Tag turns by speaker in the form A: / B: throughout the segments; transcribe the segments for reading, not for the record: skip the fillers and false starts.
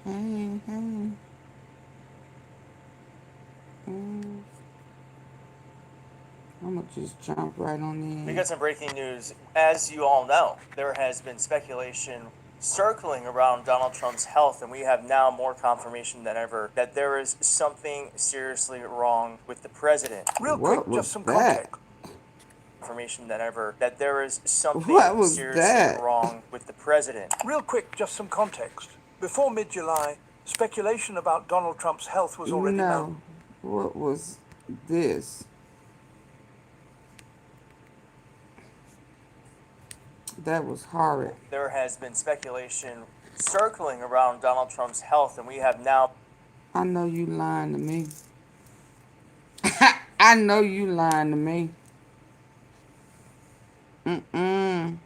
A: Hey, hey. Mm, I'm gonna just jump right on
B: We
A: in.
B: got some breaking news. As you all know, there has been speculation circling around Donald Trump's health, and we have now more confirmation than ever that there is something seriously wrong with the president. Real quick,
A: What
B: just
A: was
B: some
A: that?
B: context. Information than ever that there is something
A: What was
B: seriously
A: that?
B: wrong with the president. Real quick, just some context. Before mid-July, speculation about Donald Trump's health was already mounting.
A: No. What was this? That was horrid.
B: There has been speculation circling around Donald Trump's health, and we have now.
A: I know you lying to me. I know you lying to me. Mm-mm.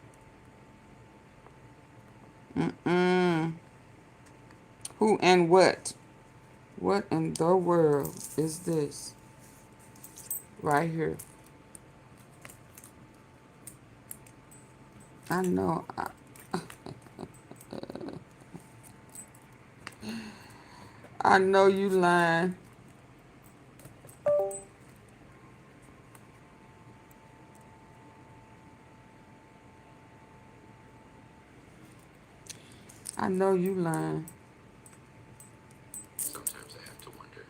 A: Mm-mm. Who and what? What in the world is this? Right here. I know. I know you lying. I know you lying.
C: Sometimes I have to wonder.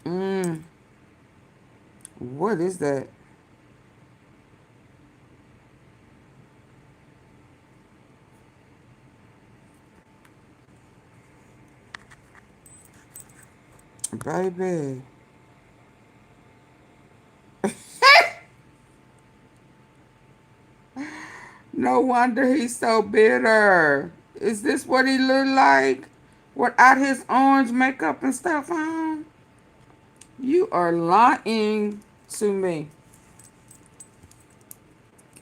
A: Mm. What is that? Baby. No wonder he's so bitter. Is this what he look like? Without his orange makeup and stuff on? You are lying to me.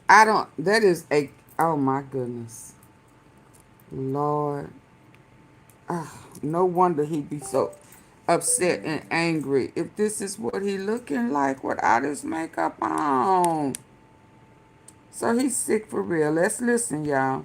A: I don't. That is a. Oh my goodness. Lord. No wonder he be so upset and angry. If this is what he looking like without his makeup on. So he's sick for real. Let's listen, y'all.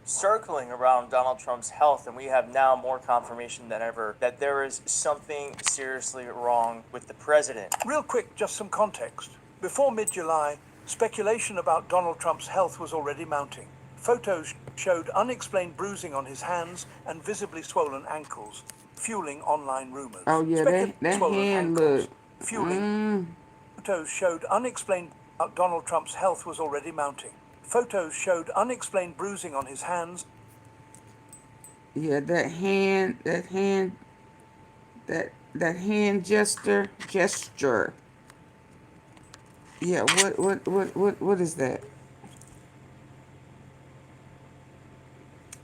B: Circling around Donald Trump's health, and we have now more confirmation than ever that there is something seriously wrong with the president. Real quick, just some context. Before mid-July, speculation about Donald Trump's health was already mounting. Photos showed unexplained bruising on his hands and visibly swollen ankles, fueling online rumors.
A: Oh yeah, that
B: Swollen
A: hand
B: ankles,
A: look.
B: fueling. Photos showed unexplained about Donald Trump's health was already mounting. Photos showed unexplained bruising on his hands.
A: Yeah, that hand gesture. Yeah, what is that?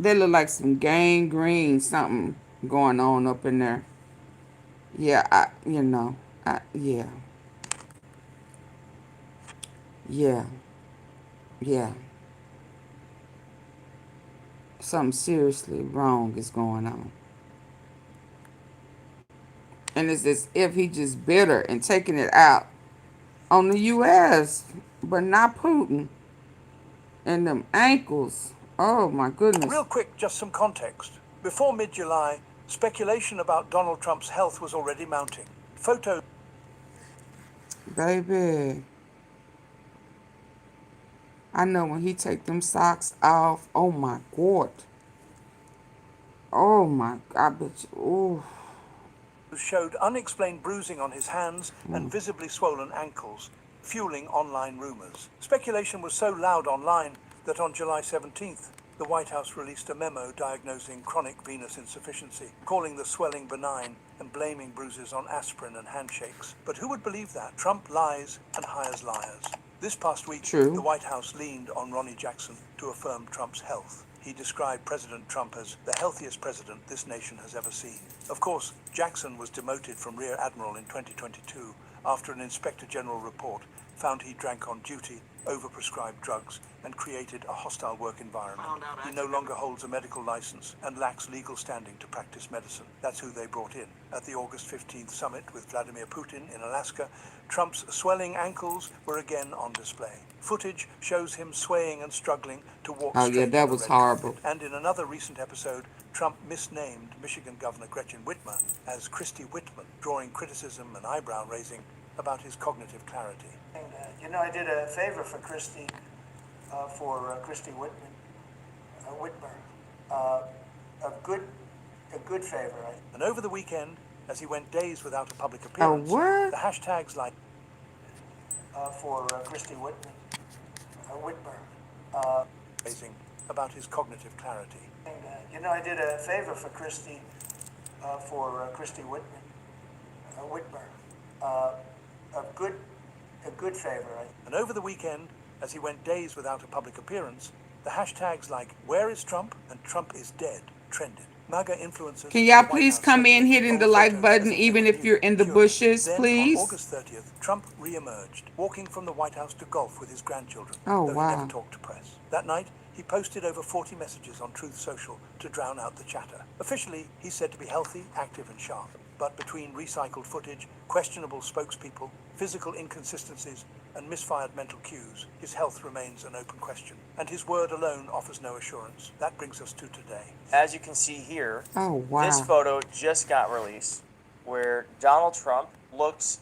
A: That look like some gangrene something going on up in there. Yeah, yeah, yeah, yeah. Something seriously wrong is going on. And it's as if he just bitter and taking it out on the U.S., but not Putin. And them ankles. Oh my goodness.
B: Real quick, just some context. Before mid-July, speculation about Donald Trump's health was already mounting. Photos.
A: Baby. I know when he take them socks off. Oh my God. Oh my, I bet you. Ooh.
B: Showed unexplained bruising on his hands and visibly swollen ankles, fueling online rumors. Speculation was so loud online that on July 17th, the White House released a memo diagnosing chronic venous insufficiency, calling the swelling benign and blaming bruises on aspirin and handshakes. But who would believe that? Trump lies and hires liars. This past week, the
A: True.
B: White House leaned on Ronnie Jackson to affirm Trump's health. He described President Trump as the healthiest president this nation has ever seen. Of course, Jackson was demoted from Rear Admiral in 2022 after an Inspector General report found he drank on duty overprescribed drugs, and created a hostile work environment. He no longer holds a medical license and lacks legal standing to practice medicine. That's who they brought in. At the August 15th summit with Vladimir Putin in Alaska, Trump's swelling ankles were again on display. Footage shows him swaying and struggling to walk
A: Oh, yeah,
B: straight
A: that
B: on the
A: was
B: red
A: horrible.
B: carpet. And in another recent episode, Trump misnamed Michigan Governor Gretchen Whitmer as Christy Whitman, drawing criticism and eyebrow-raising about his cognitive clarity.
C: And, I did a favor for Christy Whitman, Whitmer, a good favor.
B: And over the weekend, as he went days without a public appearance,
A: what?
B: the hashtags like
C: for Christy Whitman, Whitmer,
B: raising about his cognitive clarity.
C: And, I did a favor for Christy Whitman, Whitmer, a good favor.
B: And over the weekend, as he went days without a public appearance, the hashtags like "Where is Trump?" and "Trump is dead" trended. Maga influencers.
A: Can y'all please come in hitting the like button, even if you're in the bushes,
B: then,
A: please?
B: On August 30th, Trump re-emerged, walking from the White House to golf with his grandchildren,
A: Oh,
B: though
A: wow.
B: he never talked to press. That night, he posted over 40 messages on Truth Social to drown out the chatter. Officially, he's said to be healthy, active, and sharp. But between recycled footage, questionable spokespeople, physical inconsistencies, and misfired mental cues, his health remains an open question. And his word alone offers no assurance. That brings us to today.
D: As you can see here,
A: Oh, wow.
D: this photo just got released where Donald Trump looks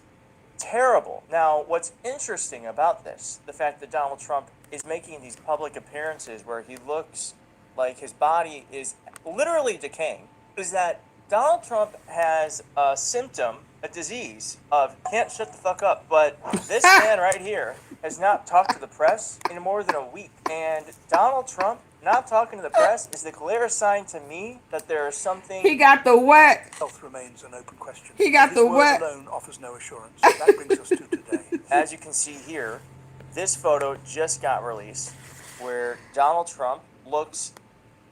D: terrible. Now, what's interesting about this, the fact that Donald Trump is making these public appearances where he looks like his body is literally decaying, is that Donald Trump has a symptom, a disease of can't shut the fuck up. But this man right here has not talked to the press in more than a week. And Donald Trump not talking to the press is the clearest sign to me that there is something.
A: He got the what?
B: Health remains an open question.
A: He got
B: His
A: the
B: word
A: what?
B: alone offers no assurance. That brings us to today.
D: As you can see here, this photo just got released where Donald Trump looks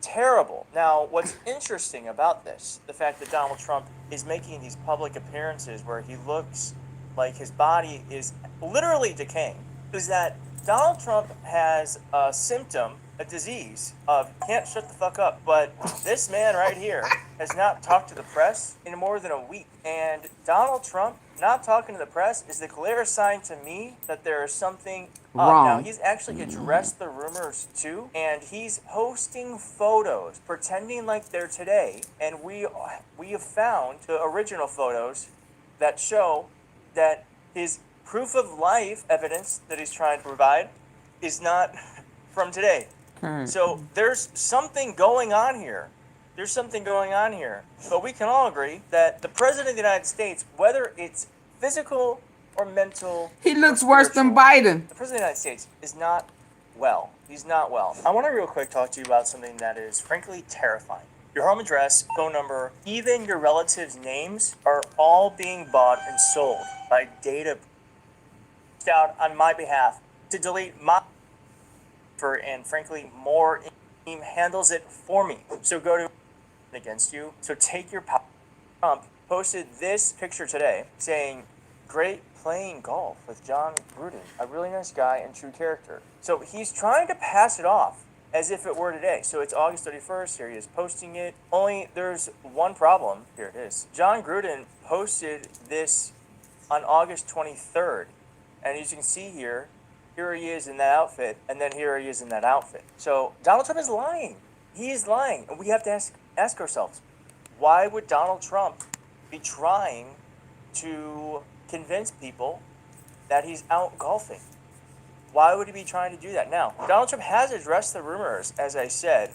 D: terrible. Now, what's interesting about this, the fact that Donald Trump is making these public appearances where he looks like his body is literally decaying, is that Donald Trump has a symptom, a disease of can't shut the fuck up. But this man right here has not talked to the press in more than a week. And Donald Trump not talking to the press is the clearest sign to me that there is something up.
A: Wrong.
D: Now, he's actually addressed the rumors too, and he's posting photos, pretending like they're today. And we have found the original photos that show that his proof of life evidence that he's trying to provide is not from today. So there's something going on here. There's something going on here. But we can all agree that the President of the United States, whether it's physical or mental,
A: He looks
D: or
A: worse than
D: spiritual,
A: Biden.
D: the President of the United States is not well. He's not well. I want to real quick talk to you about something that is frankly terrifying. Your home address, phone number, even your relatives' names are all being bought and sold by data out on my behalf to delete my and frankly more team handles it for me. So go to against you. So take your power. Trump posted this picture today saying, "Great playing golf with John Gruden, a really nice guy and true character." So he's trying to pass it off as if it were today. So it's August 31st. Here he is posting it. Only there's one problem. Here it is. John Gruden posted this on August 23rd. And as you can see here, here he is in that outfit, and then here he is in that outfit. So Donald Trump is lying. He is lying. And we have to ask ourselves, why would Donald Trump be trying to convince people that he's out golfing? Why would he be trying to do that? Now, Donald Trump has addressed the rumors, as I said,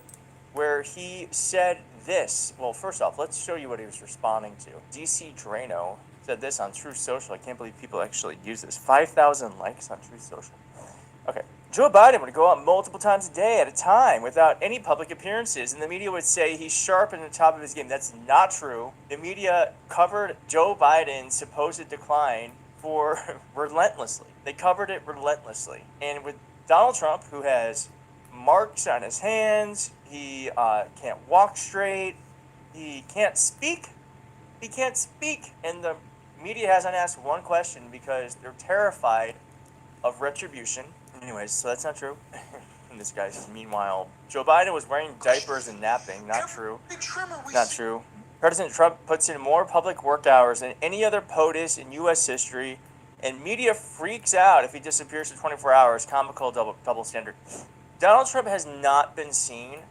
D: where he said this. Well, first off, let's show you what he was responding to. DC Drano said this on Truth Social. I can't believe people actually use this. 5,000 likes on Truth Social. Okay. Joe Biden would go out multiple times a day at a time without any public appearances, and the media would say he's sharp and at the top of his game. That's not true. The media covered Joe Biden's supposed decline for relentlessly. They covered it relentlessly. And with Donald Trump, who has marks on his hands, he can't walk straight, he can't speak. He can't speak. And the media hasn't asked one question because they're terrified of retribution. Anyways, so that's not true. And this guy says, meanwhile, Joe Biden was wearing diapers and napping. Not true. Not true. President Trump puts in more public work hours than any other POTUS in U.S. history, and media freaks out if he disappears for 24 hours. Comical double standard. Donald Trump has not been seen.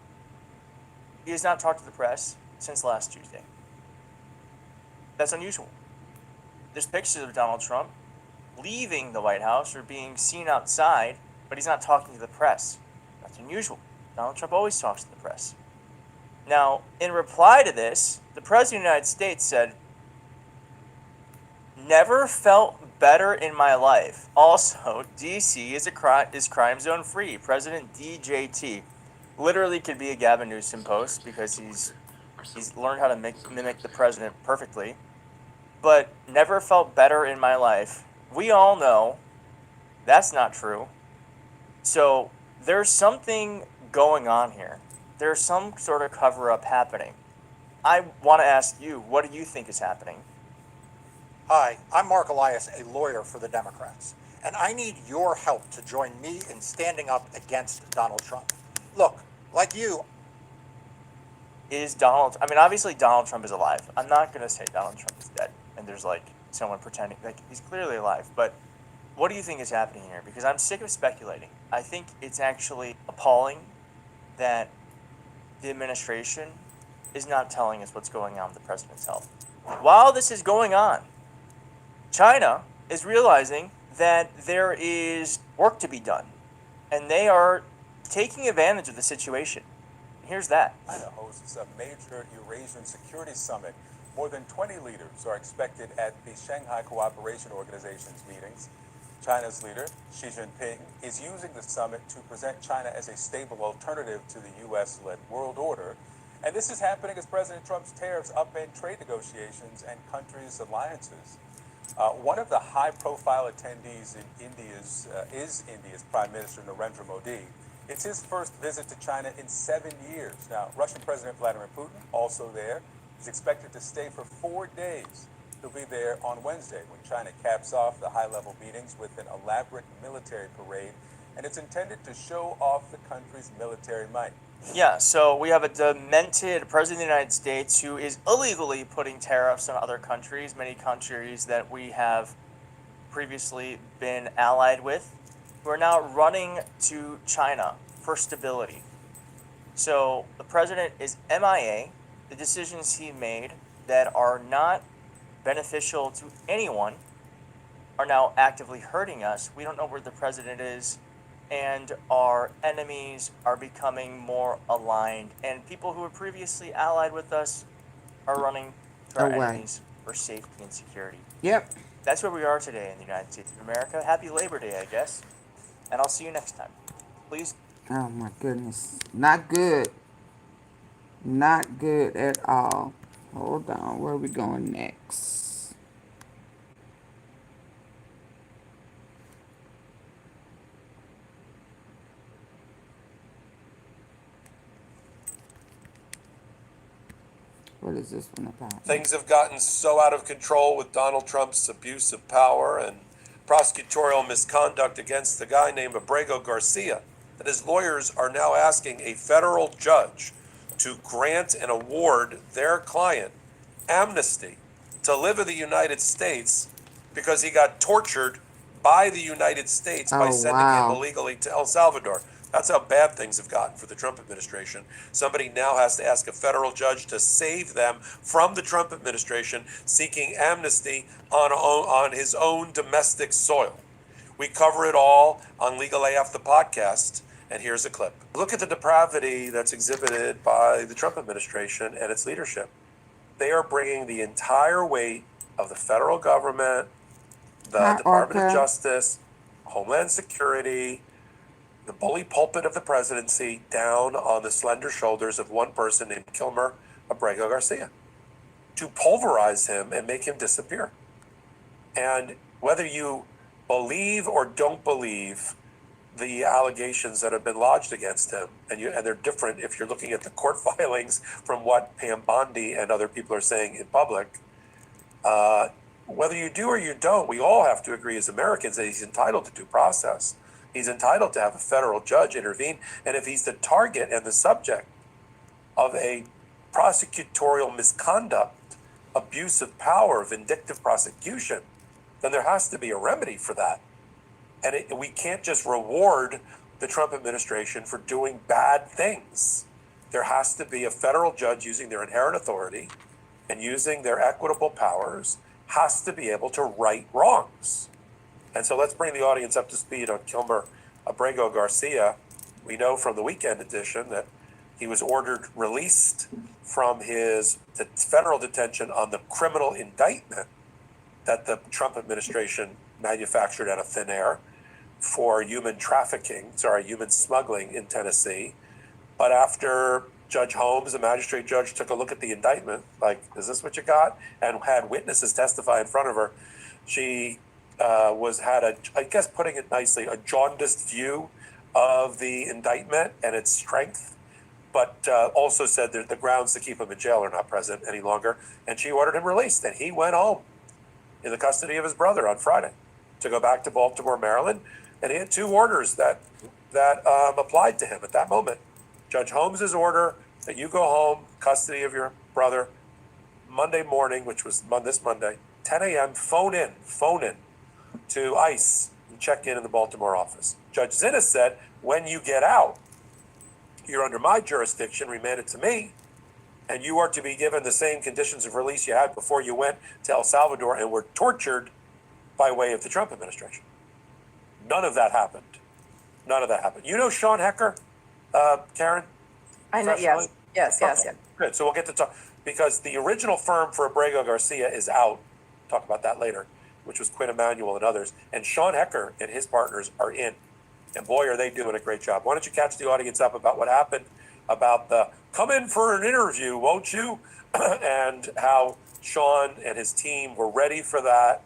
D: He has not talked to the press since last Tuesday. That's unusual. There's pictures of Donald Trump leaving the White House or being seen outside, but he's not talking to the press. That's unusual. Donald Trump always talks to the press. Now, in reply to this, the President of the United States said, "Never felt better in my life. Also, D.C. is crime zone free." President DJT literally could be a Gavin Newsom post because he's learned how to mimic the president perfectly. But never felt better in my life. We all know that's not true. So there's something going on here. There's some sort of cover-up happening. I want to ask you, what do you think is happening?
E: Hi, I'm Mark Elias, a lawyer for the Democrats, and I need your help to join me in standing up against Donald Trump. Look, like you,
D: obviously Donald Trump is alive. I'm not going to say Donald Trump is dead and there's like someone pretending, like he's clearly alive, but what do you think is happening here? Because I'm sick of speculating. I think it's actually appalling that the administration is not telling us what's going on with the president's health. While this is going on, China is realizing that there is work to be done, and they are taking advantage of the situation. Here's that.
F: China hosts a major Eurasian Security Summit. More than 20 leaders are expected at the Shanghai Cooperation Organization's meetings. China's leader, Xi Jinping, is using the summit to present China as a stable alternative to the U.S.-led world order. And this is happening as President Trump's tariffs upend trade negotiations and countries' alliances. One of the high-profile attendees is India's Prime Minister Narendra Modi. It's his first visit to China in 7 years. Now, Russian President Vladimir Putin, also there, is expected to stay for 4 days. He'll be there on Wednesday when China caps off the high-level meetings with an elaborate military parade, and it's intended to show off the country's military might.
D: Yeah, so we have a demented president of the United States who is illegally putting tariffs on other countries, many countries that we have previously been allied with, who are now running to China for stability. So the president is MIA. The decisions he made that are not beneficial to anyone are now actively hurting us. We don't know where the president is, and our enemies are becoming more aligned, and people who were previously allied with us are running to our
A: Away.
D: enemies for safety and security.
A: Yep.
D: That's where we are today in the United States of America. Happy Labor Day, I guess. And I'll see you next time. Please.
A: Oh my goodness. Not good. Not good at all. Hold on. Where are we going next? What is this one about?
G: Things have gotten so out of control with Donald Trump's abuse of power and prosecutorial misconduct against a guy named Abrego Garcia that his lawyers are now asking a federal judge to grant and award their client amnesty to live in the United States because he got tortured by the United States by
A: Oh,
G: sending
A: wow.
G: him illegally to El Salvador. That's how bad things have gotten for the Trump administration. Somebody now has to ask a federal judge to save them from the Trump administration seeking amnesty on his own domestic soil. We cover it all on Legal AF, the podcast, and here's a clip. Look at the depravity that's exhibited by the Trump administration and its leadership. They are bringing the entire weight of the federal government, the
A: Hi,
G: Department of
A: Arca.
G: Justice, Homeland Security, the bully pulpit of the presidency down on the slender shoulders of one person named Kilmer Abrego Garcia to pulverize him and make him disappear. And whether you believe or don't believe the allegations that have been lodged against him, and they're different if you're looking at the court filings from what Pam Bondi and other people are saying in public, whether you do or you don't, we all have to agree as Americans that he's entitled to due process. He's entitled to have a federal judge intervene. And if he's the target and the subject of a prosecutorial misconduct, abuse of power, vindictive prosecution, then there has to be a remedy for that. And we can't just reward the Trump administration for doing bad things. There has to be a federal judge using their inherent authority and using their equitable powers, has to be able to right wrongs. And so let's bring the audience up to speed on Kilmer Abrego Garcia. We know from the weekend edition that he was ordered released from his federal detention on the criminal indictment that the Trump administration manufactured out of thin air for human smuggling in Tennessee. But after Judge Holmes, the magistrate judge, took a look at the indictment, like, is this what you got? And had witnesses testify in front of her, she I guess putting it nicely, a jaundiced view of the indictment and its strength, but also said that the grounds to keep him in jail are not present any longer. And she ordered him released, and he went home in the custody of his brother on Friday to go back to Baltimore, Maryland. And he had two orders that applied to him at that moment. Judge Holmes's order that you go home, custody of your brother, Monday morning, which was this Monday, 10 a.m., phone in to ICE and check in the Baltimore office. Judge Zinnes said, when you get out, you're under my jurisdiction, remanded to me, and you are to be given the same conditions of release you had before you went to El Salvador and were tortured by way of the Trump administration. None of that happened. You know Sean Hecker, Karen?
H: I know, yes.
G: Okay. Good, so we'll get to talk, because the original firm for Abrego Garcia is out, talk about that later, which was Quinn Emanuel and others, and Sean Hecker and his partners are in. And boy, are they doing a great job. Why don't you catch the audience up about what happened, about the come in for an interview, won't you? And how Sean and his team were ready for that.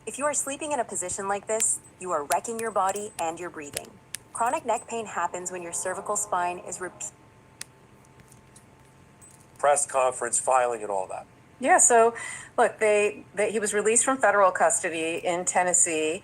I: If you are sleeping in a position like this, you are wrecking your body and your breathing. Chronic neck pain happens when your cervical spine is
G: Press conference, filing, and all that.
H: Yeah, so look, he was released from federal custody in Tennessee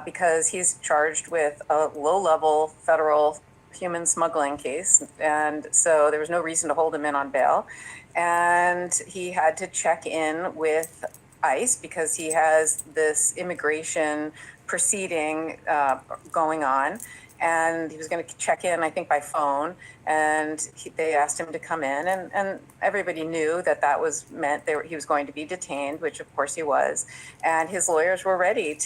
H: because he's charged with a low-level federal human smuggling case. And so there was no reason to hold him in on bail. And he had to check in with ICE because he has this immigration proceeding going on. And he was going to check in, I think, by phone. And they asked him to come in. And everybody knew that was meant he was going to be detained, which of course he was. And his lawyers were ready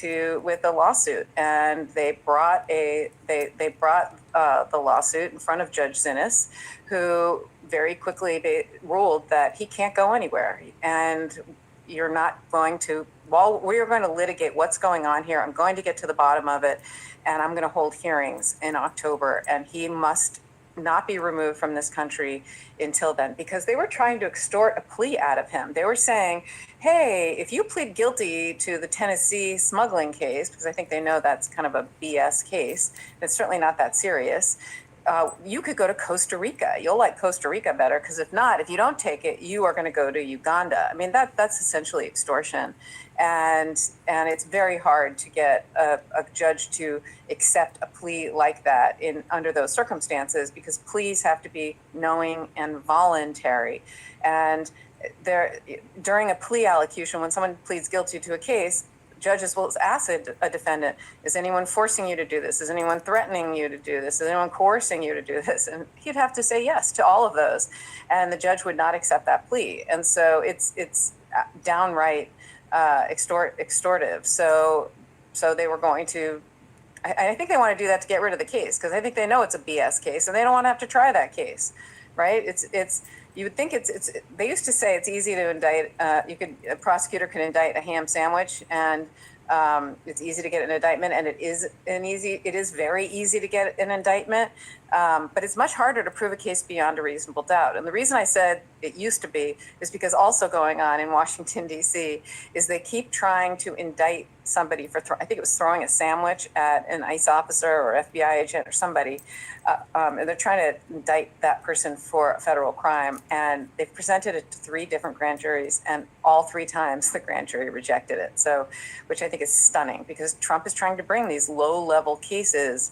H: with a lawsuit. And they brought the lawsuit in front of Judge Zinnes, who very quickly ruled that he can't go anywhere. And you're not going to, while we're going to litigate what's going on here, I'm going to get to the bottom of it. And I'm going to hold hearings in October, and he must not be removed from this country until then, because they were trying to extort a plea out of him. They were saying, hey, if you plead guilty to the Tennessee smuggling case, because I think they know that's kind of a BS case, it's certainly not that serious, you could go to Costa Rica. You'll like Costa Rica better, because if not, if you don't take it, you are going to go to Uganda. I mean, that's essentially extortion. And it's very hard to get a judge to accept a plea like that under those circumstances, because pleas have to be knowing and voluntary. And during a plea allocution, when someone pleads guilty to a case, judges will ask a defendant, is anyone forcing you to do this? Is anyone threatening you to do this? Is anyone coercing you to do this? And he'd have to say yes to all of those. And the judge would not accept that plea. And so it's downright extortive. So they were going to, I think they want to do that to get rid of the case, because I think they know it's a BS case and they don't want to have to try that case, right? You would think they used to say it's easy to indict, a prosecutor could indict a ham sandwich, and it's easy to get an indictment, and it is very easy to get an indictment. But it's much harder to prove a case beyond a reasonable doubt. And the reason I said it used to be is because also going on in Washington, D.C., is they keep trying to indict somebody for, I think it was throwing a sandwich at an ICE officer or FBI agent or somebody. And they're trying to indict that person for a federal crime. And they've presented it to 3 different grand juries, and all 3 times the grand jury rejected it. So, which I think is stunning, because Trump is trying to bring these low-level cases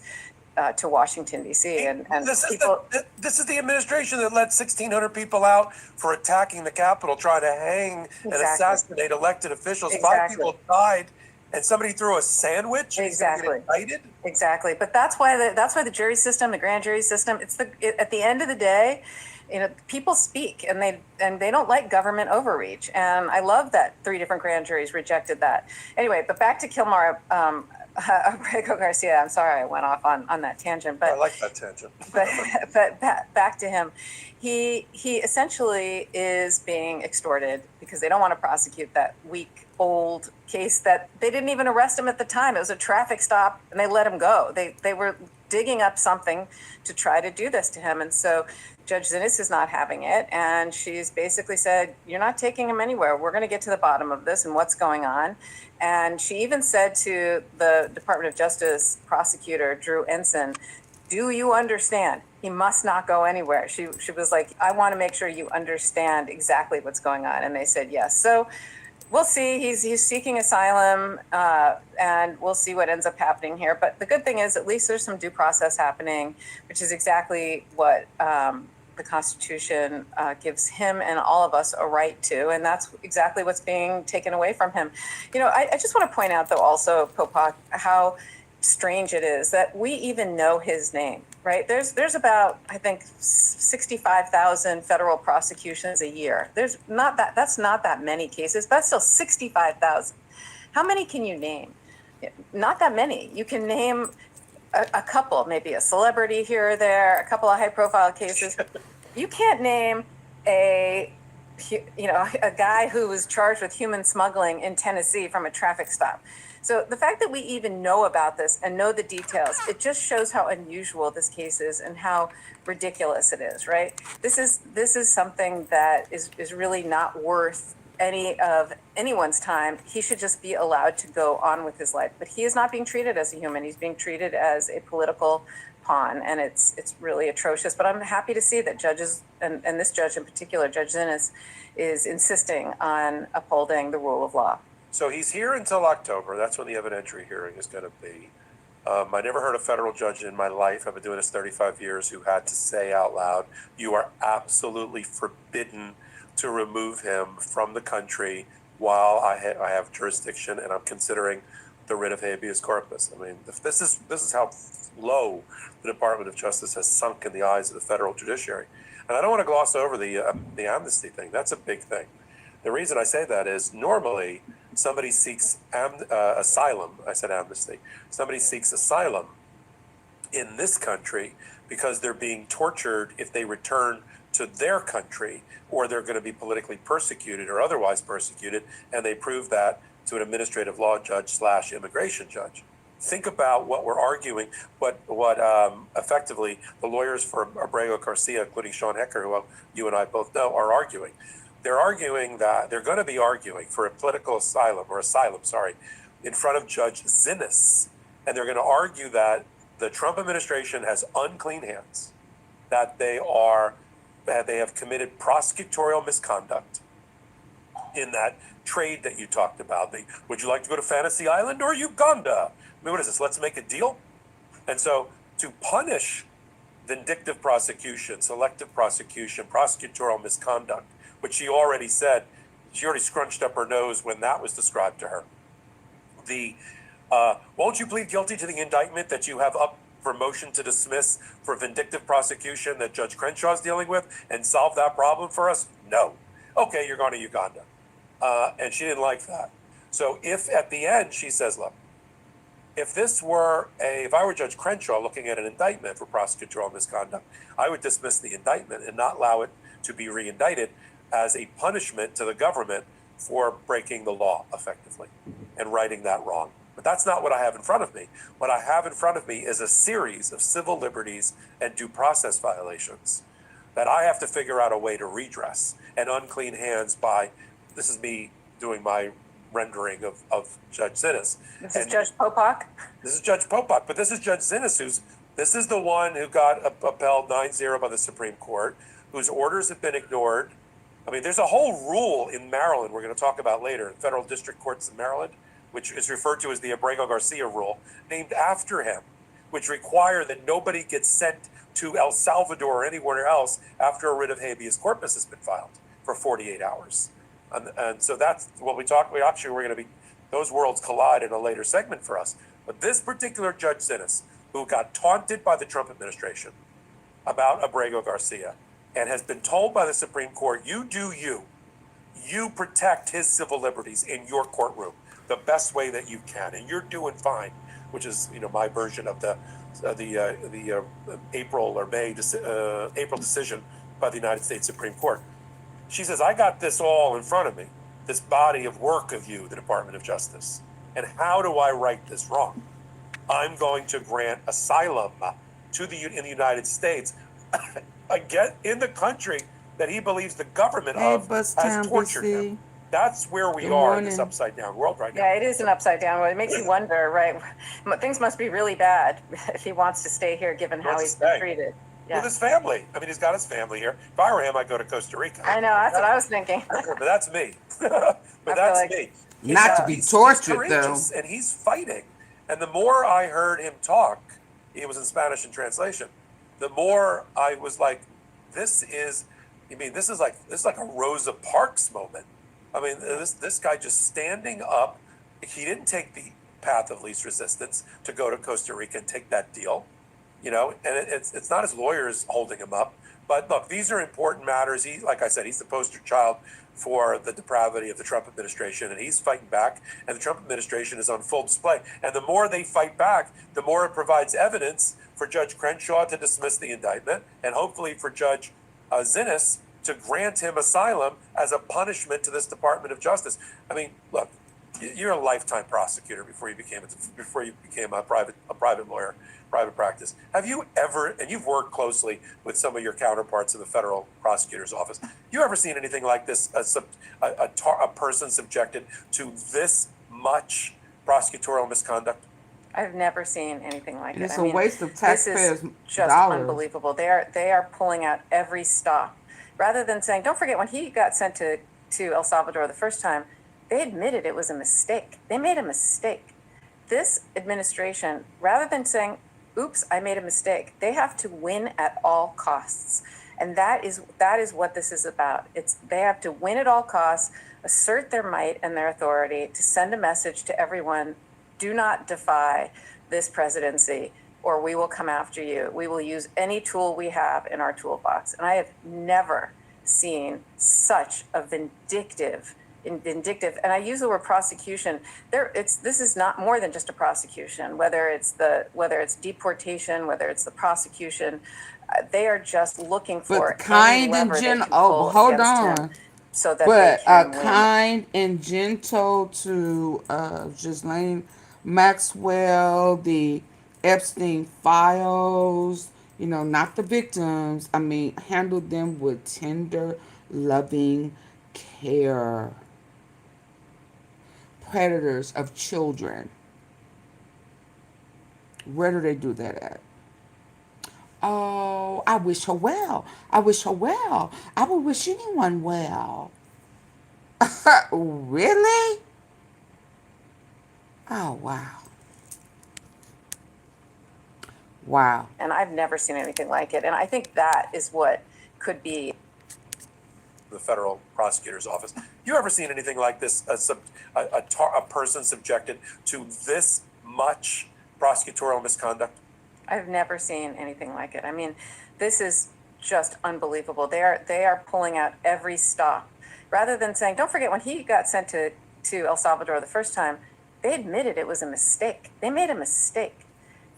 H: to Washington, D.C. And
G: this
H: people.
G: This is the administration that let 1,600 people out for attacking the Capitol, trying to hang and assassinate elected officials. 5 people died, and somebody threw a sandwich. And he's gonna get indicted?
H: Exactly. But that's why the jury system, the grand jury system, at the end of the day, people speak, and they don't like government overreach. And I love that 3 different grand juries rejected that. Anyway, but back to Kilmar. Abrego Garcia, I'm sorry I went off on that tangent, but
G: I like that tangent.
H: but back to him. He essentially is being extorted because they don't want to prosecute that weak old case that they didn't even arrest him at the time. It was a traffic stop and they let him go. They were digging up something to try to do this to him. And so Judge Zinnes is not having it. And she's basically said, you're not taking him anywhere. We're going to get to the bottom of this and what's going on. And she even said to the Department of Justice prosecutor, Drew Ensign, do you understand? He must not go anywhere. She was like, I want to make sure you understand exactly what's going on. And they said yes. So we'll see. He's seeking asylum, and we'll see what ends up happening here. But the good thing is, at least there's some due process happening, which is exactly what the Constitution gives him and all of us a right to, and that's exactly what's being taken away from him. I just want to point out, though, also, Popak, how strange it is that we even know his name, right? There's about, I think, 65,000 federal prosecutions a year. That's not that many cases, but still 65,000. How many can you name? Not that many. You can name a couple, maybe a celebrity here or there, a couple of high-profile cases. You can't name a guy who was charged with human smuggling in Tennessee from a traffic stop. So the fact that we even know about this and know the details, it just shows how unusual this case is and how ridiculous it is, right? This is something that is really not worth any of anyone's time. He should just be allowed to go on with his life. But he is not being treated as a human. He's being treated as a political pawn, and it's really atrocious. But I'm happy to see that judges, and this judge in particular, Judge Zinnes, is insisting on upholding the rule of law.
G: So he's here until October. That's when the evidentiary hearing is going to be. I never heard a federal judge in my life, I've been doing this 35 years, who had to say out loud, you are absolutely forbidden to remove him from the country while I have jurisdiction and I'm considering the writ of habeas corpus. I mean, this is how low the Department of Justice has sunk in the eyes of the federal judiciary. And I don't want to gloss over the amnesty thing. That's a big thing. The reason I say that is normally somebody seeks asylum. I said amnesty. Somebody seeks asylum in this country because they're being tortured if they return to their country, or they're going to be politically persecuted or otherwise persecuted, and they prove that to an administrative law judge / immigration judge. Think about what we're arguing, what effectively the lawyers for Abrego Garcia, including Sean Hecker, who you and I both know, are arguing. They're arguing that they're going to be arguing for a political asylum, in front of Judge Zinnes. And they're going to argue that the Trump administration has unclean hands, that they have committed prosecutorial misconduct in that trade that you talked about. Would you like to go to Fantasy Island or Uganda? I mean, what is this? Let's make a deal? And so to punish vindictive prosecution, selective prosecution, prosecutorial misconduct, which she already said, she already scrunched up her nose when that was described to her. Won't you plead guilty to the indictment that you have up for motion to dismiss for vindictive prosecution that Judge Crenshaw is dealing with and solve that problem for us? No. Okay, you're going to Uganda. And she didn't like that. So if at the end she says, look, if I were Judge Crenshaw looking at an indictment for prosecutorial misconduct, I would dismiss the indictment and not allow it to be reindicted as a punishment to the government for breaking the law effectively and righting that wrong. But that's not what I have in front of me. What I have in front of me is a series of civil liberties and due process violations that I have to figure out a way to redress, and unclean hands by, this is me doing my rendering of Judge Zinnes.
H: This is Judge Popak.
G: This is Judge Popak, but this is Judge Zinnes, this is the one who got upheld 9-0 by the Supreme Court, whose orders have been ignored. I mean, there's a whole rule in Maryland we're going to talk about later, in federal district courts in Maryland, which is referred to as the Abrego Garcia rule, named after him, which require that nobody gets sent to El Salvador or anywhere else after a writ of habeas corpus has been filed for 48 hours. And so that's what we're going to be, those worlds collide in a later segment for us. But this particular Judge Zinnes, who got taunted by the Trump administration about Abrego Garcia, and has been told by the Supreme Court, you do you protect his civil liberties in your courtroom the best way that you can, and you're doing fine, which is, my version of the April or May April decision by the United States Supreme Court. She says, I got this all in front of me, this body of work of you, the Department of Justice, and how do I right this wrong? I'm going to grant asylum in the United States, again, in the country that he believes the government has tortured him. That's where we are in this upside down world right now.
H: Yeah, it is an upside down world. It makes you wonder, right? Things must be really bad if he wants to stay here, given how he's been treated. Yeah.
G: With his family. I mean, he's got his family here. If I were him, I'd go to Costa Rica.
H: I know, that's what I was thinking.
G: But that's me. Me.
A: Not to be tortured, though.
G: And he's fighting. And the more I heard him talk, it was in Spanish in translation, the more I was like, this is like a Rosa Parks moment. I mean, this guy just standing up. He didn't take the path of least resistance to go to Costa Rica and take that deal, and it's not his lawyers holding him up. But look, these are important matters. Like I said, he's the poster child for the depravity of the Trump administration, and he's fighting back, and the Trump administration is on full display. And the more they fight back, the more it provides evidence for Judge Crenshaw to dismiss the indictment, and hopefully for Judge Zinnes to grant him asylum as a punishment to this Department of Justice. I mean, look, you're a lifetime prosecutor before you became a private lawyer, private practice. Have you ever, and you've worked closely with some of your counterparts in the federal prosecutor's office, you ever seen anything like this? A person subjected to this much prosecutorial misconduct?
H: I've never seen anything like it.
A: It's a waste of taxpayers'
H: This is just unbelievable. They are pulling out every stop. Rather than saying, don't forget, when he got sent to El Salvador the first time, they admitted it was a mistake. They made a mistake. This administration, rather than saying, oops, I made a mistake, they have to win at all costs. And that is what this is about. They have to win at all costs, assert their might and their authority to send a message to everyone, do not defy this presidency, or we will come after you. We will use any tool we have in our toolbox. And I have never seen such a vindictive, and I use the word prosecution. This is not more than just a prosecution. Whether it's deportation, whether it's the prosecution, they are just looking for
A: kind and gentle. Oh, hold on.
H: So that they can win.
A: Kind and gentle to Ghislaine Maxwell, the Epstein files, not the victims. I mean, handle them with tender, loving care. Predators of children. Where do they do that at? Oh, I wish her well. I wish her well. I would wish anyone well. Really? Oh, wow. Wow.
H: And I've never seen anything like it. And I think that is what could be
G: The federal prosecutor's office. You ever seen anything like this? A person subjected to this much prosecutorial misconduct?
H: I've never seen anything like it. I mean, this is just unbelievable. They are pulling out every stop. Rather than saying, don't forget, when he got sent to El Salvador the first time, they admitted it was a mistake. They made a mistake.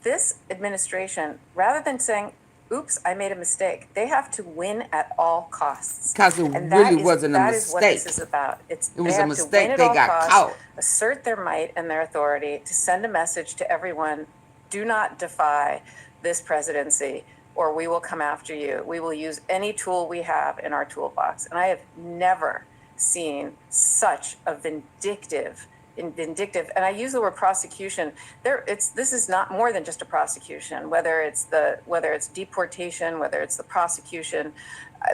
H: This administration, rather than saying, oops, I made a mistake. They have to win at all costs.
A: Because it
H: And
A: really wasn't a
H: that is what this
A: mistake.
H: is about.
A: It
H: They
A: was a
H: have to win
A: mistake.
H: at
A: They
H: all
A: got
H: costs,
A: caught.
H: assert their might and their authority to send a message to everyone, do not defy this presidency or we will come after you. We will use any tool we have in our toolbox. And I have never seen such a vindictive, and I use the word prosecution. This is not more than just a prosecution. Whether it's deportation, whether it's the prosecution,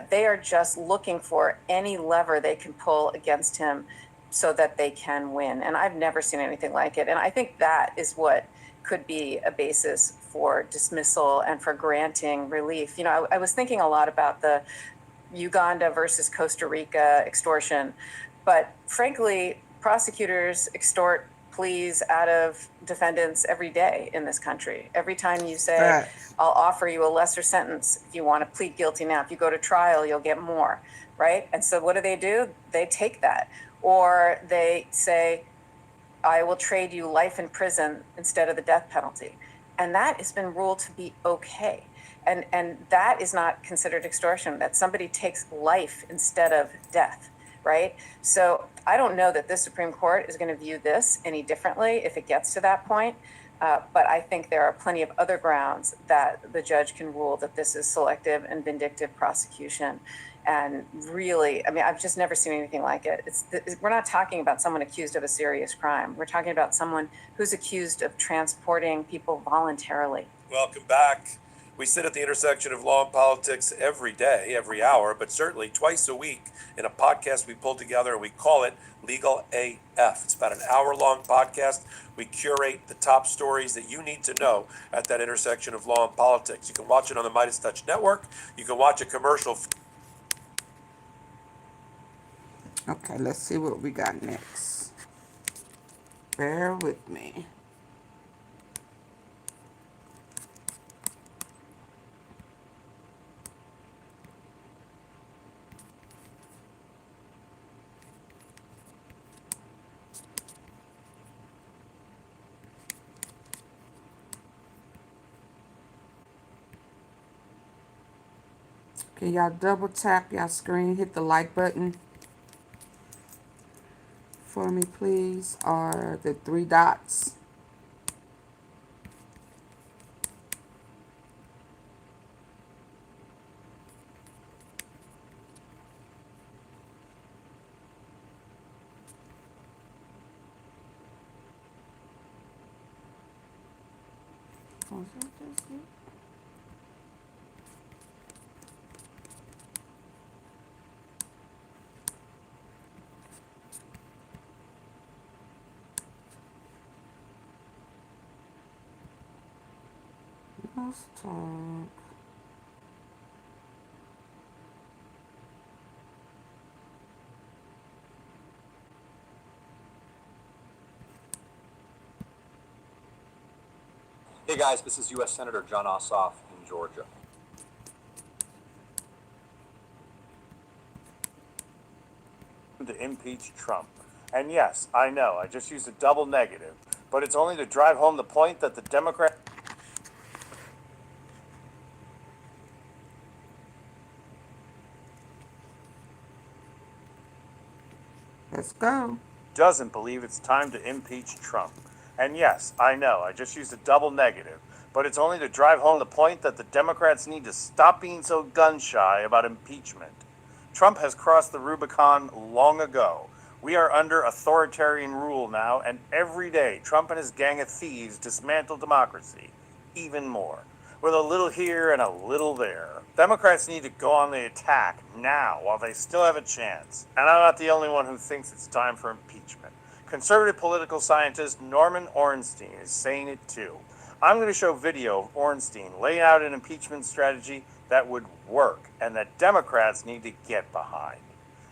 H: they are just looking for any lever they can pull against him so that they can win. And I've never seen anything like it. And I think that is what could be a basis for dismissal and for granting relief. You know, I was thinking a lot about the Uganda versus Costa Rica extortion, but frankly, prosecutors extort pleas out of defendants every day in this country. Every time you say,
A: Right.
H: I'll offer you a lesser sentence if you want to plead guilty now. If you go to trial, you'll get more, right? And so what do? They take that. Or they say, I will trade you life in prison instead of the death penalty. And that has been ruled to be okay. And that is not considered extortion, that somebody takes life instead of death, right? So I don't know that this Supreme Court is going to view this any differently if it gets to that point. But I think there are plenty of other grounds that the judge can rule that this is selective and vindictive prosecution. And really, I mean, I've just never seen anything like it. We're not talking about someone accused of a serious crime. We're talking about someone who's accused of transporting people voluntarily.
G: Welcome back. We sit at the intersection of law and politics every day, every hour, but certainly twice a week in a podcast we pull together, and we call it Legal AF. It's about an hour-long podcast. We curate the top stories that you need to know at that intersection of law and politics. You can watch it on the Midas Touch Network. You can watch a commercial.
A: Okay, let's see what we got next. Bear with me. Can y'all double tap y'all screen, hit the like button for me, please, or the three dots. Let's talk.
J: Hey guys, this is U.S. Senator John Ossoff in Georgia.
K: To impeach Trump. And yes, I know, I just used a double negative, but it's only to drive home the point that the Democrat
A: Let's go.
K: doesn't believe it's time to impeach Trump. And yes, I know, I just used a double negative, but it's only to drive home the point that the Democrats need to stop being so gun-shy about impeachment. Trump has crossed the Rubicon long ago. We are under authoritarian rule now, and every day Trump and his gang of thieves dismantle democracy even more, with a little here and a little there. Democrats need to go on the attack now while they still have a chance. And I'm not the only one who thinks it's time for impeachment. Conservative political scientist Norman Ornstein is saying it too. I'm going to show video of Ornstein laying out an impeachment strategy that would work and that Democrats need to get behind.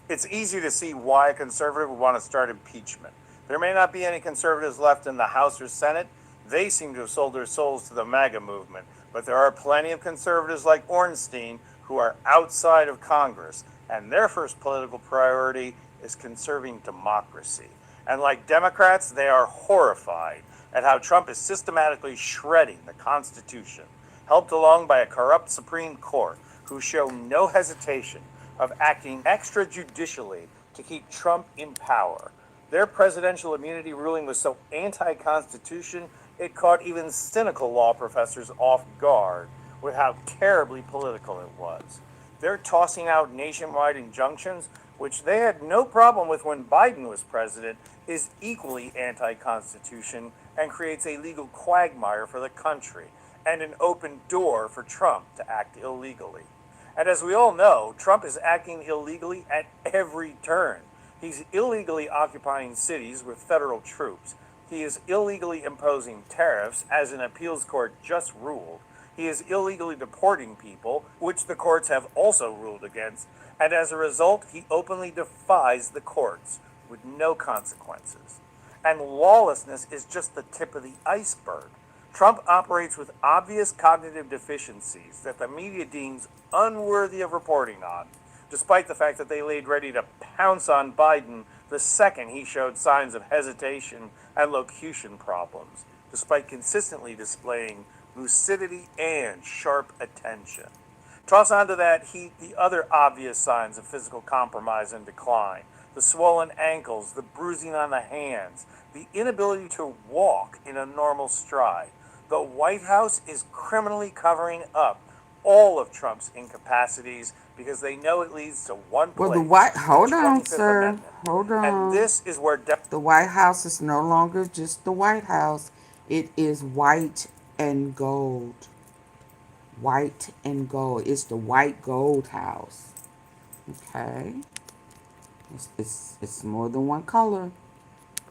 K: It's easy to see why a conservative would want to start impeachment. There may not be any conservatives left in the House or Senate. They seem to have sold their souls to the MAGA movement. But there are plenty of conservatives like Ornstein who are outside of Congress, and their first political priority is conserving democracy. And like Democrats, they are horrified at how Trump is systematically shredding the Constitution. helped along by a corrupt Supreme Court who show no hesitation of acting extrajudicially to keep Trump in power. Their presidential immunity ruling was so anti-constitution, it caught even cynical law professors off guard with how terribly political it was. They're tossing out nationwide injunctions, which they had no problem with when Biden was president, is equally anti-constitution and creates a legal quagmire for the country and an open door for Trump to act illegally. And as we all know, Trump is acting illegally at every turn. He's illegally occupying cities with federal troops. He is illegally imposing tariffs, as an appeals court just ruled. He is illegally deporting people, which the courts have also ruled against. And as a result, he openly defies the courts with no consequences. And lawlessness is just the tip of the iceberg. Trump operates with obvious cognitive deficiencies that the media deems unworthy of reporting on, despite the fact that they laid ready to pounce on Biden the second he showed signs of hesitation and locution problems, despite consistently displaying lucidity and sharp attention. Toss onto that heat the other obvious signs of physical compromise and decline: the swollen ankles, the bruising on the hands, the inability to walk in a normal stride. The White House is criminally covering up all of Trump's incapacities because they know it leads to one place.
A: Well, hold on,
K: 25th
A: sir.
K: Amendment.
A: Hold on.
K: And this is where
A: The White House is no longer just the White House. It is white and gold. White and gold. It's the white gold house. Okay? It's more than one color.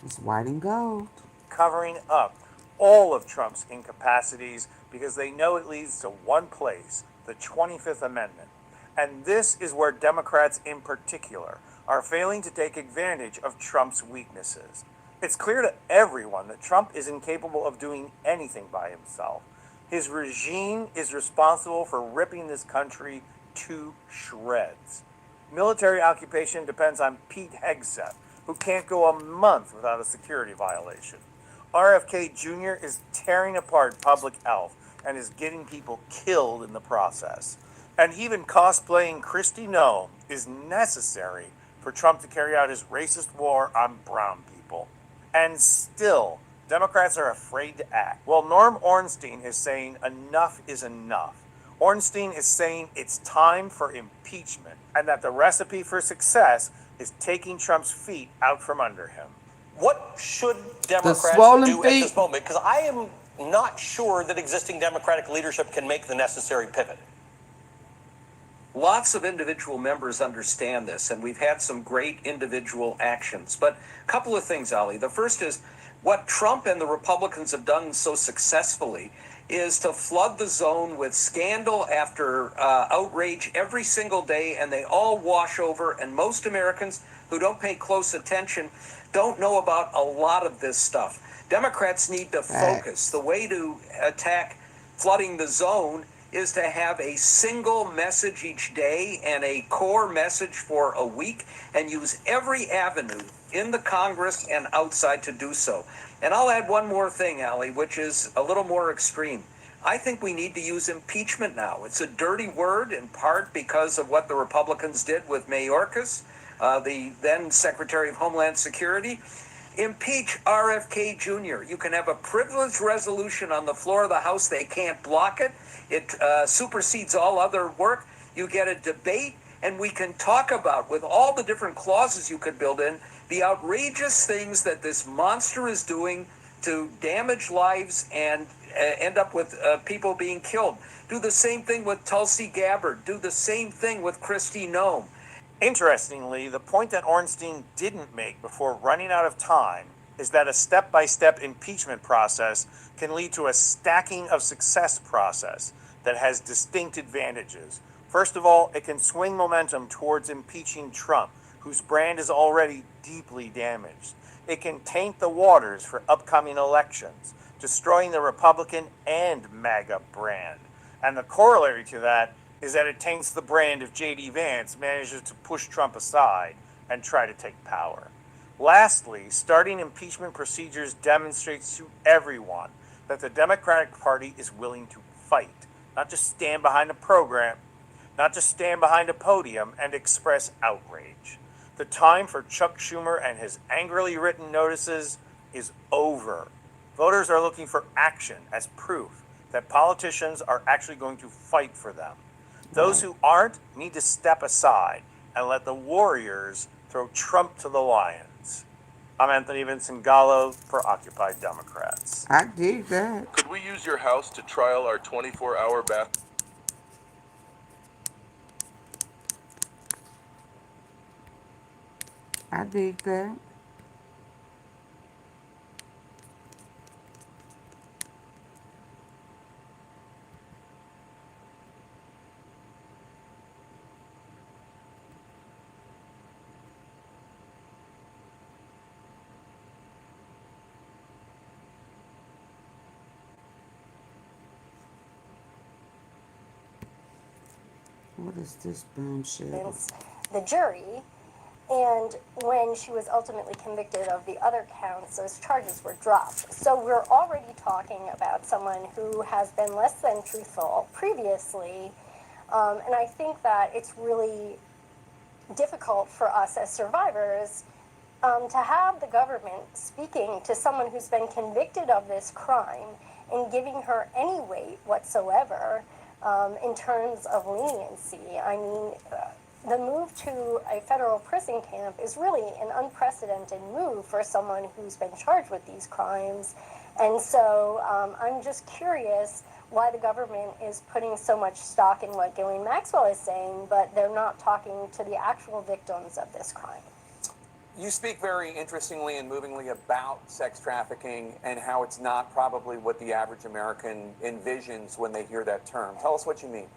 A: It's white and gold.
K: covering up all of Trump's incapacities because they know it leads to one place, the 25th Amendment. And this is where Democrats in particular are failing to take advantage of Trump's weaknesses. It's clear to everyone that Trump is incapable of doing anything by himself. His regime is responsible for ripping this country to shreds. Military occupation depends on Pete Hegseth, who can't go a month without a security violation. RFK Jr. is tearing apart public health and is getting people killed in the process. And even cosplaying Kristi Noem is necessary for Trump to carry out his racist war on brown people. And still, Democrats are afraid to act. Well, Norm Ornstein is saying enough is enough. Ornstein is saying it's time for impeachment and that the recipe for success is taking Trump's feet out from under him.
L: What should Democrats do at this moment? Because I am not sure that existing Democratic leadership can make the necessary pivot.
M: Lots of individual members understand this, and we've had some great individual actions. But a couple of things, Ali. The first is what Trump and the Republicans have done so successfully is to flood the zone with scandal after outrage every single day, and they all wash over, and most Americans who don't pay close attention don't know about a lot of this stuff. Democrats need to focus. The way to attack flooding the zone is to have a single message each day and a core message for a week, and use every avenue in the Congress and outside to do so. And I'll add one more thing, Ali, which is a little more extreme. I think we need to use impeachment now. It's a dirty word, in part because of what the Republicans did with Mayorkas, the then Secretary of Homeland Security. Impeach RFK Jr. You can have a privileged resolution on the floor of the House. They can't block it. It supersedes all other work. You get a debate, and we can talk about, with all the different clauses you could build in, the outrageous things that this monster is doing to damage lives and end up with people being killed. Do the same thing with Tulsi Gabbard. Do the same thing with Kristi Noem.
K: Interestingly, the point that Ornstein didn't make before running out of time is that a step-by-step impeachment process can lead to a stacking of success process that has distinct advantages. First of all, it can swing momentum towards impeaching Trump, whose brand is already deeply damaged. It can taint the waters for upcoming elections, destroying the Republican and MAGA brand. And the corollary to that is that it taints the brand if J.D. Vance manages to push Trump aside and try to take power. Lastly, starting impeachment procedures demonstrates to everyone that the Democratic Party is willing to fight, not just stand behind a program, not just stand behind a podium and express outrage. The time for Chuck Schumer and his angrily written notices is over. Voters are looking for action as proof that politicians are actually going to fight for them. Those who aren't need to step aside and let the warriors throw Trump to the lions. I'm Anthony Vincent Gallo for Occupy Democrats.
A: I dig that.
N: Could we use your house to trial our 24-hour bath?
A: I dig that. What is this bombshell?
O: The jury, and when she was ultimately convicted of the other counts, those charges were dropped. So we're already talking about someone who has been less than truthful previously, and I think that it's really difficult for us as survivors to have the government speaking to someone who's been convicted of this crime and giving her any weight whatsoever. In terms of leniency. I mean, the move to a federal prison camp is really an unprecedented move for someone who's been charged with these crimes. And so I'm just curious why the government is putting so much stock in what Ghislaine Maxwell is saying, but they're not talking to the actual victims of this crime.
M: You speak very interestingly and movingly about sex trafficking and how it's not probably what the average American envisions when they hear that term. Tell us what you mean.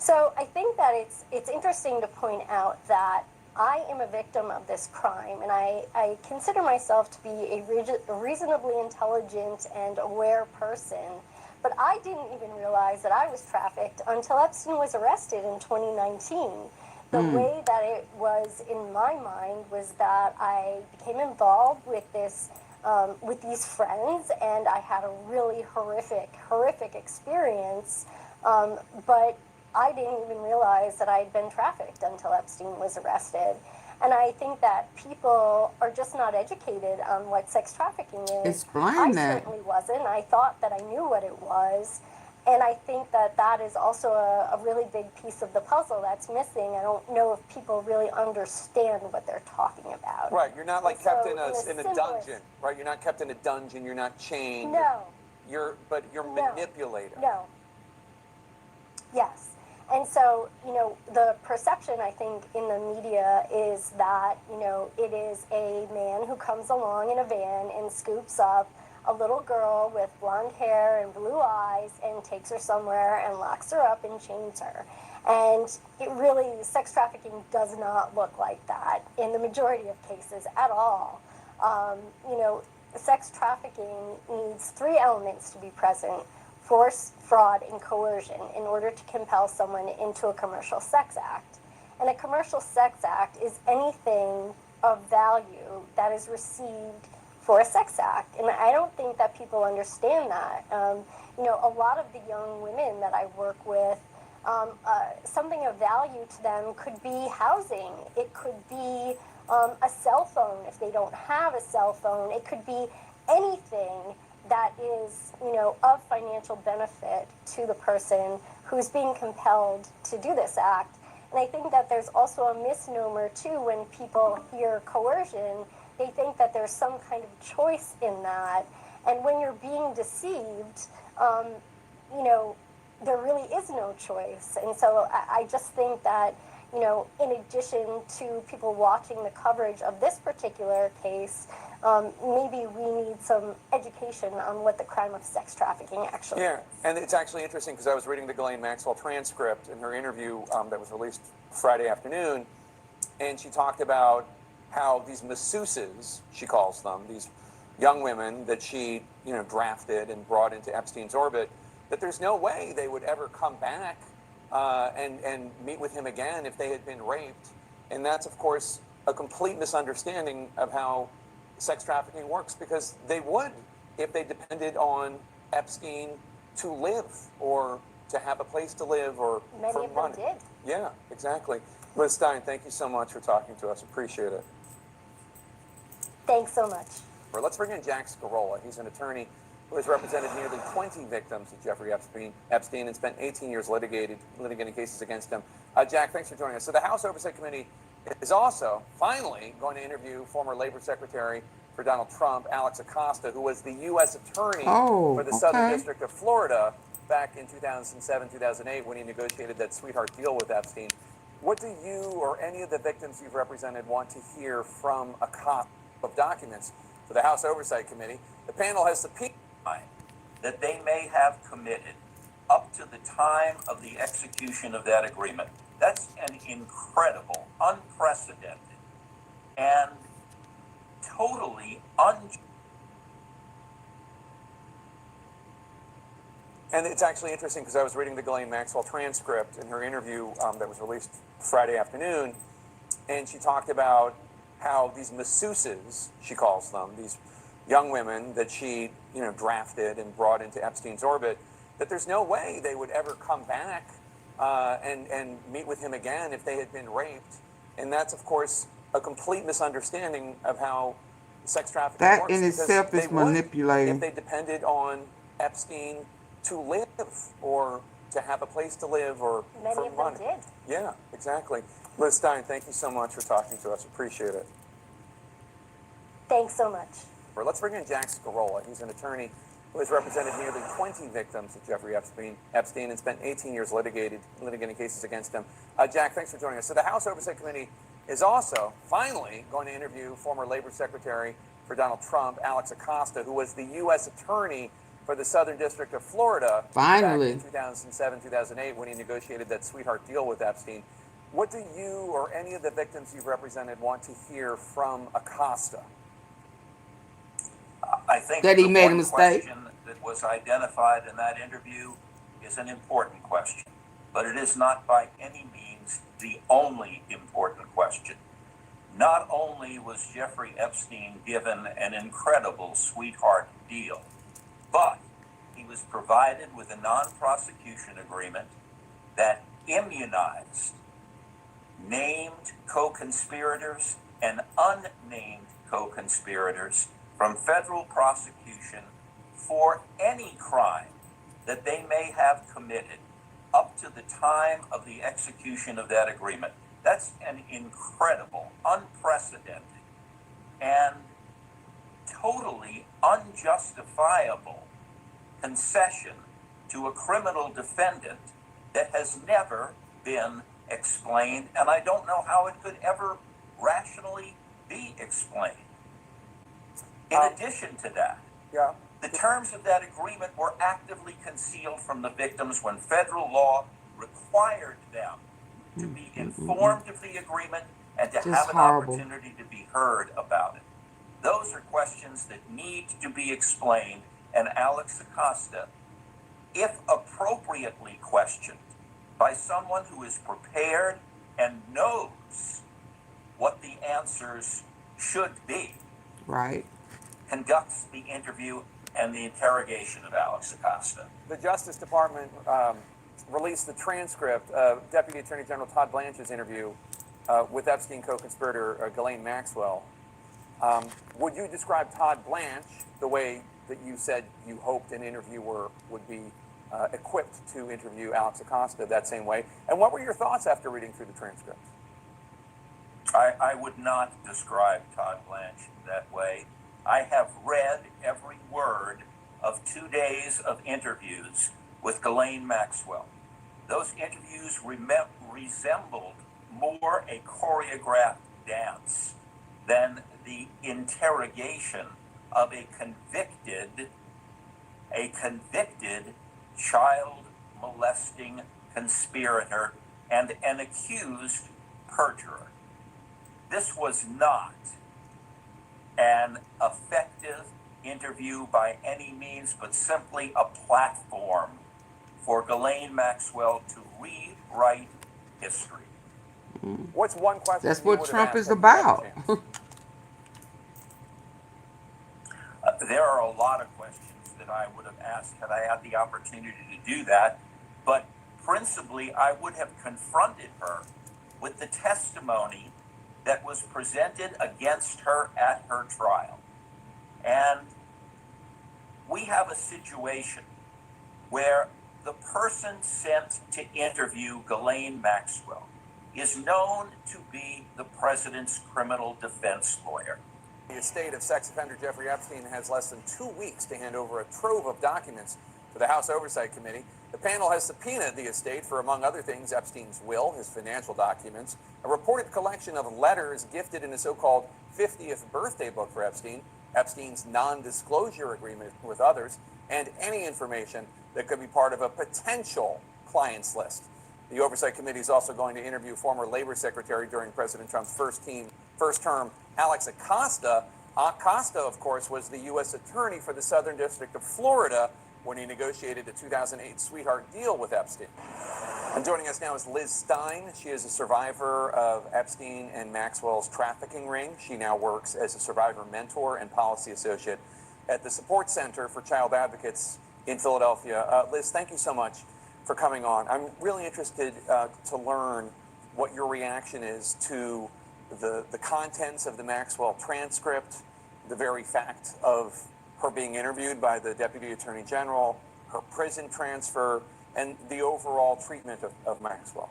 O: So I think that it's interesting to point out that I am a victim of this crime, and I consider myself to be a reasonably intelligent and aware person, but I didn't even realize that I was trafficked until Epstein was arrested in 2019. The way that it was in my mind was that I became involved with this, with these friends, and I had a really horrific experience. But I didn't even realize that I'd been trafficked until Epstein was arrested. And I think that people are just not educated on what sex trafficking is.
A: Explain that.
O: I certainly wasn't. I thought that I knew what it was. And I think that that is also a really big piece of the puzzle that's missing. I don't know if people really understand what they're talking about.
M: Right, you're not like kept in a
O: simplest
M: dungeon, right? You're not kept in a dungeon, you're not chained.
O: No.
M: You're
O: No.
M: manipulated.
O: No. Yes. And so, you know, the perception, I think, in the media is that, you know, it is a man who comes along in a van and scoops up a little girl with blonde hair and blue eyes and takes her somewhere and locks her up and chains her. And it really, sex trafficking does not look like that in the majority of cases at all. You know, sex trafficking needs 3 elements to be present: force, fraud, and coercion in order to compel someone into a commercial sex act. And a commercial sex act is anything of value that is received for a sex act. And I don't think that people understand that. You know, a lot of the young women that I work with, something of value to them could be housing. It could be a cell phone if they don't have a cell phone. It could be anything that is, you know, of financial benefit to the person who's being compelled to do this act. And I think that there's also a misnomer, too, when people hear coercion. They think that there's some kind of choice in that. And when you're being deceived, you know, there really is no choice. And so I just think that, you know, in addition to people watching the coverage of this particular case, maybe we need some education on what the crime of sex trafficking actually is.
M: Yeah, and it's actually interesting because I was reading the Ghislaine Maxwell transcript in her interview that was released Friday afternoon, and she talked about how these masseuses, she calls them, these young women that she, you know, drafted and brought into Epstein's orbit, that there's no way they would ever come back and meet with him again if they had been raped. And that's, of course, a complete misunderstanding of how sex trafficking works, because they would if they depended on Epstein
J: to live or to have a place to live or
O: Many
J: for
O: of them
J: money.
O: did.
J: Yeah, exactly. Liz Stein, thank you so much for talking to us. Appreciate it.
O: Thanks so much.
J: Let's bring in Jack Scarola. He's an attorney who has represented nearly 20 victims of Jeffrey Epstein and spent 18 years litigating cases against him. Jack, thanks for joining us. So the House Oversight Committee is also finally going to interview former Labor Secretary for Donald Trump, Alex Acosta, who was the U.S. Attorney for the Southern District of Florida back in 2007, 2008, when he negotiated that sweetheart deal with Epstein. What do you or any of the victims you've represented want to hear from Acosta of documents for the House Oversight Committee? The panel has subpoenaed
P: that they may have committed up to the time of the execution of that agreement. That's an incredible, unprecedented, and totally
J: And it's actually interesting because I was reading the Ghislaine Maxwell transcript in her interview that was released Friday afternoon, and she talked about how these masseuses, she calls them, these young women that she, drafted and brought into Epstein's orbit, that there's no way they would ever come back and meet with him again if they had been raped. And that's, of course, a complete misunderstanding of how sex trafficking works.
A: That in itself is manipulating.
J: If they depended on Epstein to live or to have a place to live or
O: Many
J: for
O: of
J: money.
O: them did.
J: Yeah, exactly. Liz Stein, thank you so much for talking to us. Appreciate it.
O: Thanks so much.
J: Let's bring in Jack Scarola. He's an attorney who has represented nearly 20 victims of Jeffrey Epstein and spent 18 years litigating cases against him. Jack, thanks for joining us. So the House Oversight Committee is also finally going to interview former Labor Secretary for Donald Trump, Alex Acosta, who was the U.S. Attorney for the Southern District of Florida back in 2007, 2008, when he negotiated that sweetheart deal with Epstein. What do you or any of the victims you've represented want to hear from Acosta?
P: I think
A: that he made a mistake.
P: The question that was identified in that interview is an important question, but it is not by any means the only important question. Not only was Jeffrey Epstein given an incredible sweetheart deal, but he was provided with a non-prosecution agreement that immunized named co-conspirators and unnamed co-conspirators from federal prosecution for any crime that they may have committed up to the time of the execution of that agreement. That's an incredible, unprecedented, and totally unjustifiable concession to a criminal defendant that has never been explained, and I don't know how it could ever rationally be explained. In addition to that, the terms of that agreement were actively concealed from the victims when federal law required them to be informed of the agreement and to have an opportunity to be heard about it. Those are questions that need to be explained, and Alex Acosta, if appropriately questioned by someone who is prepared and knows what the answers should be,
A: right,
P: conducts the interview and the interrogation of Alex Acosta.
J: The Justice Department released the transcript of Deputy Attorney General Todd Blanche's interview with Epstein co-conspirator Ghislaine Maxwell. Would you describe Todd Blanche the way that you said you hoped an interviewer would be equipped to interview Alex Acosta that same way? And what were your thoughts after reading through the transcript?
P: I would not describe Todd Blanche that way. I have read every word of 2 days of interviews with Ghislaine Maxwell. Those interviews resembled more a choreographed dance than the interrogation of a convicted child molesting conspirator and an accused perjurer. This was not an effective interview by any means, but simply a platform for Ghislaine Maxwell to rewrite history.
J: What's one question?
A: That's what Trump is about.
P: There are a lot of questions that I would have asked had I had the opportunity to do that. But principally, I would have confronted her with the testimony that was presented against her at her trial. And we have a situation where the person sent to interview Ghislaine Maxwell is known to be the president's criminal defense lawyer.
J: The estate of sex offender Jeffrey Epstein has less than 2 weeks to hand over a trove of documents to the House Oversight Committee. The panel has subpoenaed the estate for, among other things, Epstein's will, his financial documents, a reported collection of letters gifted in a so-called 50th birthday book for Epstein, Epstein's non-disclosure agreement with others, and any information that could be part of a potential clients list. The Oversight Committee is also going to interview former Labor Secretary during President Trump's first term, Alex Acosta. Acosta, of course, was the U.S. Attorney for the Southern District of Florida when he negotiated the 2008 sweetheart deal with Epstein. And joining us now is Liz Stein. She is a survivor of Epstein and Maxwell's trafficking ring. She now works as a survivor mentor and policy associate at the Support Center for Child Advocates in Philadelphia. Liz, thank you so much for coming on. I'm really interested to learn what your reaction is to the contents of the Maxwell transcript, the very fact of her being interviewed by the Deputy Attorney General, her prison transfer, and the overall treatment of Maxwell.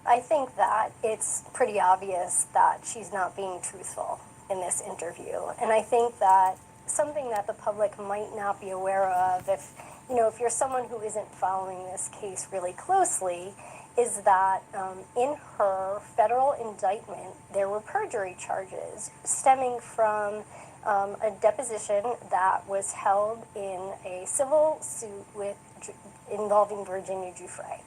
O: I think that it's pretty obvious that she's not being truthful in this interview. And I think that something that the public might not be aware of, if you're someone who isn't following this case really closely, is that in her federal indictment, there were perjury charges stemming from a deposition that was held in a civil suit involving Virginia Giuffre.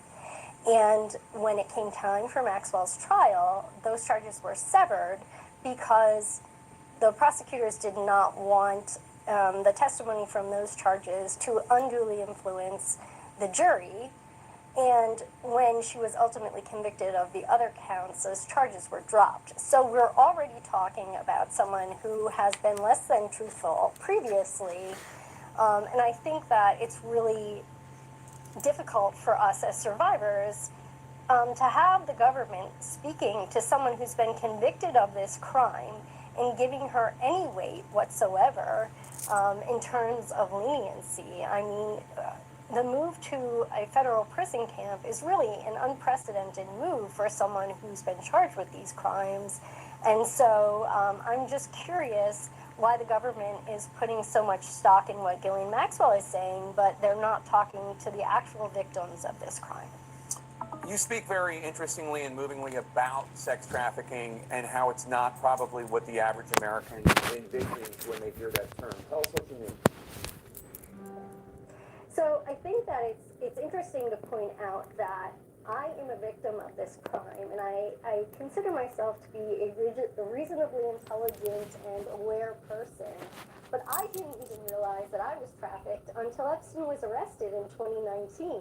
O: And when it came time for Maxwell's trial, those charges were severed because the prosecutors did not want the testimony from those charges to unduly influence the jury. And when she was ultimately convicted of the other counts, those charges were dropped. So we're already talking about someone who has been less than truthful previously. And I think that it's really difficult for us as survivors to have the government speaking to someone who's been convicted of this crime and giving her any weight whatsoever in terms of leniency. I mean, the move to a federal prison camp is really an unprecedented move for someone who's been charged with these crimes. And so I'm just curious why the government is putting so much stock in what Ghislaine Maxwell is saying, but they're not talking to the actual victims of this crime.
J: You speak very interestingly and movingly about sex trafficking and how it's not probably what the average American envisions when they hear that term. Tell us what you mean.
O: So I think that it's interesting to point out that I am a victim of this crime, and I consider myself to be a reasonably intelligent and aware person. But I didn't even realize that I was trafficked until Epstein was arrested in 2019.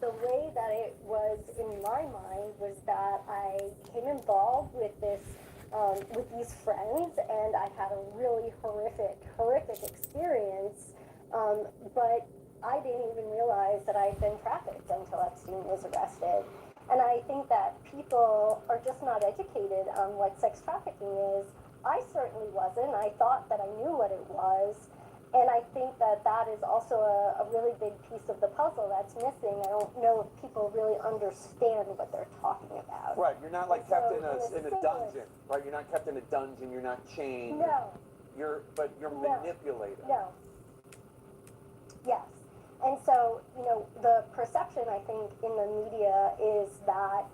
O: The way that it was in my mind was that I became involved with these friends, and I had a really horrific experience. But I didn't even realize that I had been trafficked until Epstein was arrested. And I think that people are just not educated on what sex trafficking is. I certainly wasn't. I thought that I knew what it was. And I think that that is also a really big piece of the puzzle that's missing. I don't know if people really understand what they're talking about.
J: Right, you're not like kept in a dungeon, right? You're not kept in a dungeon, you're not chained.
O: No.
J: You're manipulated.
O: No. Yes. And so, the perception, I think, in the media is that,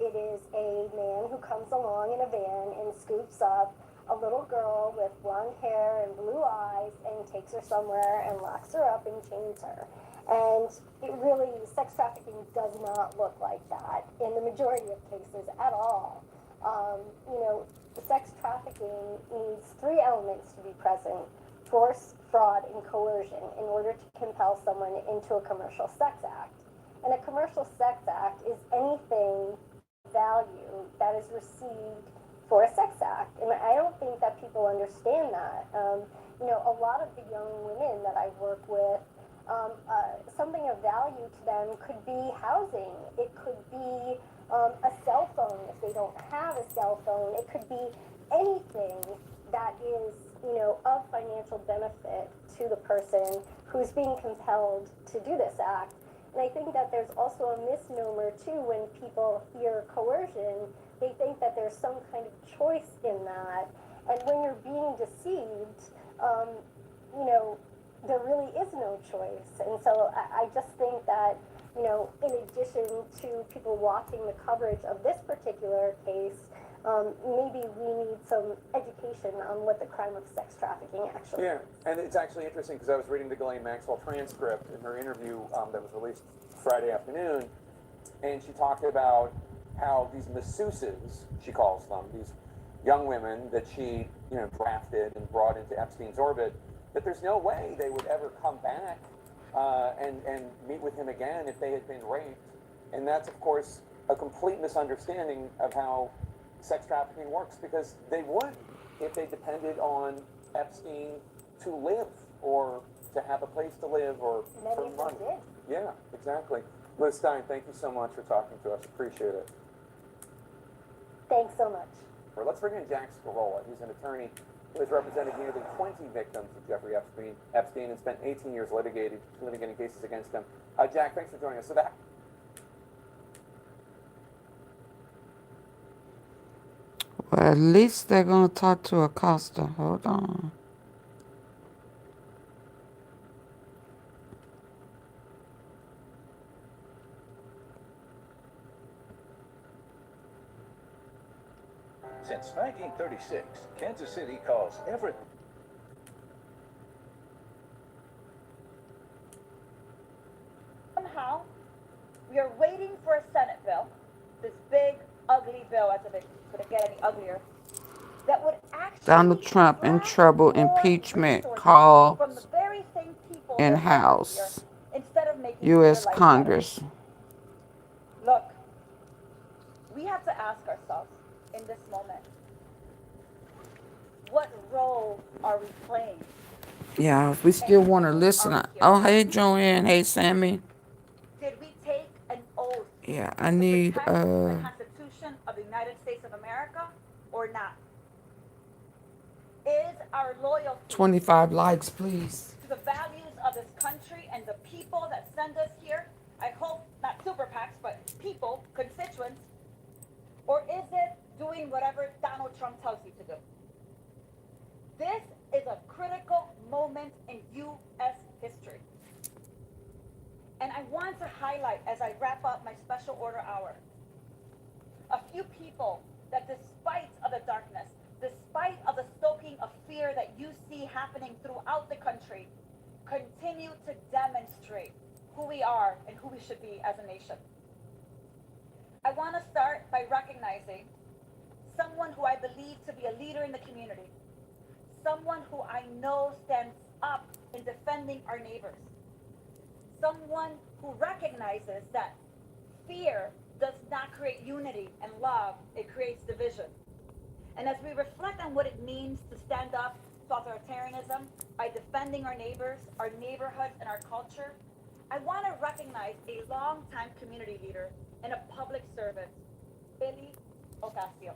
O: it is a man who comes along in a van and scoops up a little girl with blonde hair and blue eyes and takes her somewhere and locks her up and chains her. And it really, sex trafficking does not look like that in the majority of cases at all. Sex trafficking needs three elements to be present: force, fraud, and coercion in order to compel someone into a commercial sex act. And a commercial sex act is anything value that is received for a sex act. And I don't think that people understand that. A lot of the young women that I work with, something of value to them could be housing. It could be a cell phone if they don't have a cell phone. It could be anything that is, of financial benefit to the person who's being compelled to do this act. And I think that there's also a misnomer too when people hear coercion. They think that there's some kind of choice in that. And when you're being deceived, there really is no choice. And so I just think that, in addition to people watching the coverage of this particular case, maybe we need some education on what the crime of sex trafficking actually is.
J: Yeah, and it's actually interesting because I was reading the Ghislaine Maxwell transcript in her interview that was released Friday afternoon, and she talked about how these masseuses, she calls them, these young women that she, drafted and brought into Epstein's orbit, that there's no way they would ever come back and meet with him again if they had been raped. And that's, of course, a complete misunderstanding of how sex trafficking works, because they would if they depended on Epstein to live or to have a place to live or for money. Yeah, exactly. Liz Stein, thank you so much for talking to us. Appreciate it.
O: Thanks so much.
J: Let's bring in Jack Scarola. He's an attorney who has represented nearly 20 victims of Jeffrey Epstein and spent 18 years litigating cases against him. Jack, thanks for joining us.
A: Well, at least they're going to talk to Acosta. Hold on.
Q: Since 1936, Kansas City calls every...
R: Somehow, we are waiting for a Senate bill, this big, ugly bill, as if it couldn't get any uglier, that would actually
A: Donald Trump in trouble, impeachment call in House, U.S. Congress.
R: Look, we have to ask ourselves in this moment, what role are we playing?
A: Yeah, if we still want to listen. Oh, hey, Joanne. Hey, Sammy.
R: Did we take an oath?
A: Yeah, I need
R: the Constitution of the United States of America or not? Is our loyalty
A: 25 likes, please.
R: to the values of this country and the people that send us here? I hope not super PACs, but people, constituents. Or is it doing whatever Donald Trump tells you to do? This is a critical moment in U.S. history. And I want to highlight, as I wrap up my special order hour, a few people that despite of the darkness, despite of the stoking of fear that you see happening throughout the country, continue to demonstrate who we are and who we should be as a nation. I want to start by recognizing someone who I believe to be a leader in the community, someone who I know stands up in defending our neighbors, someone who recognizes that fear does not create unity and love, it creates division. And as we reflect on what it means to stand up to authoritarianism by defending our neighbors, our neighborhoods, and our culture, I want to recognize a longtime community leader and a public servant, Billy Ocasio.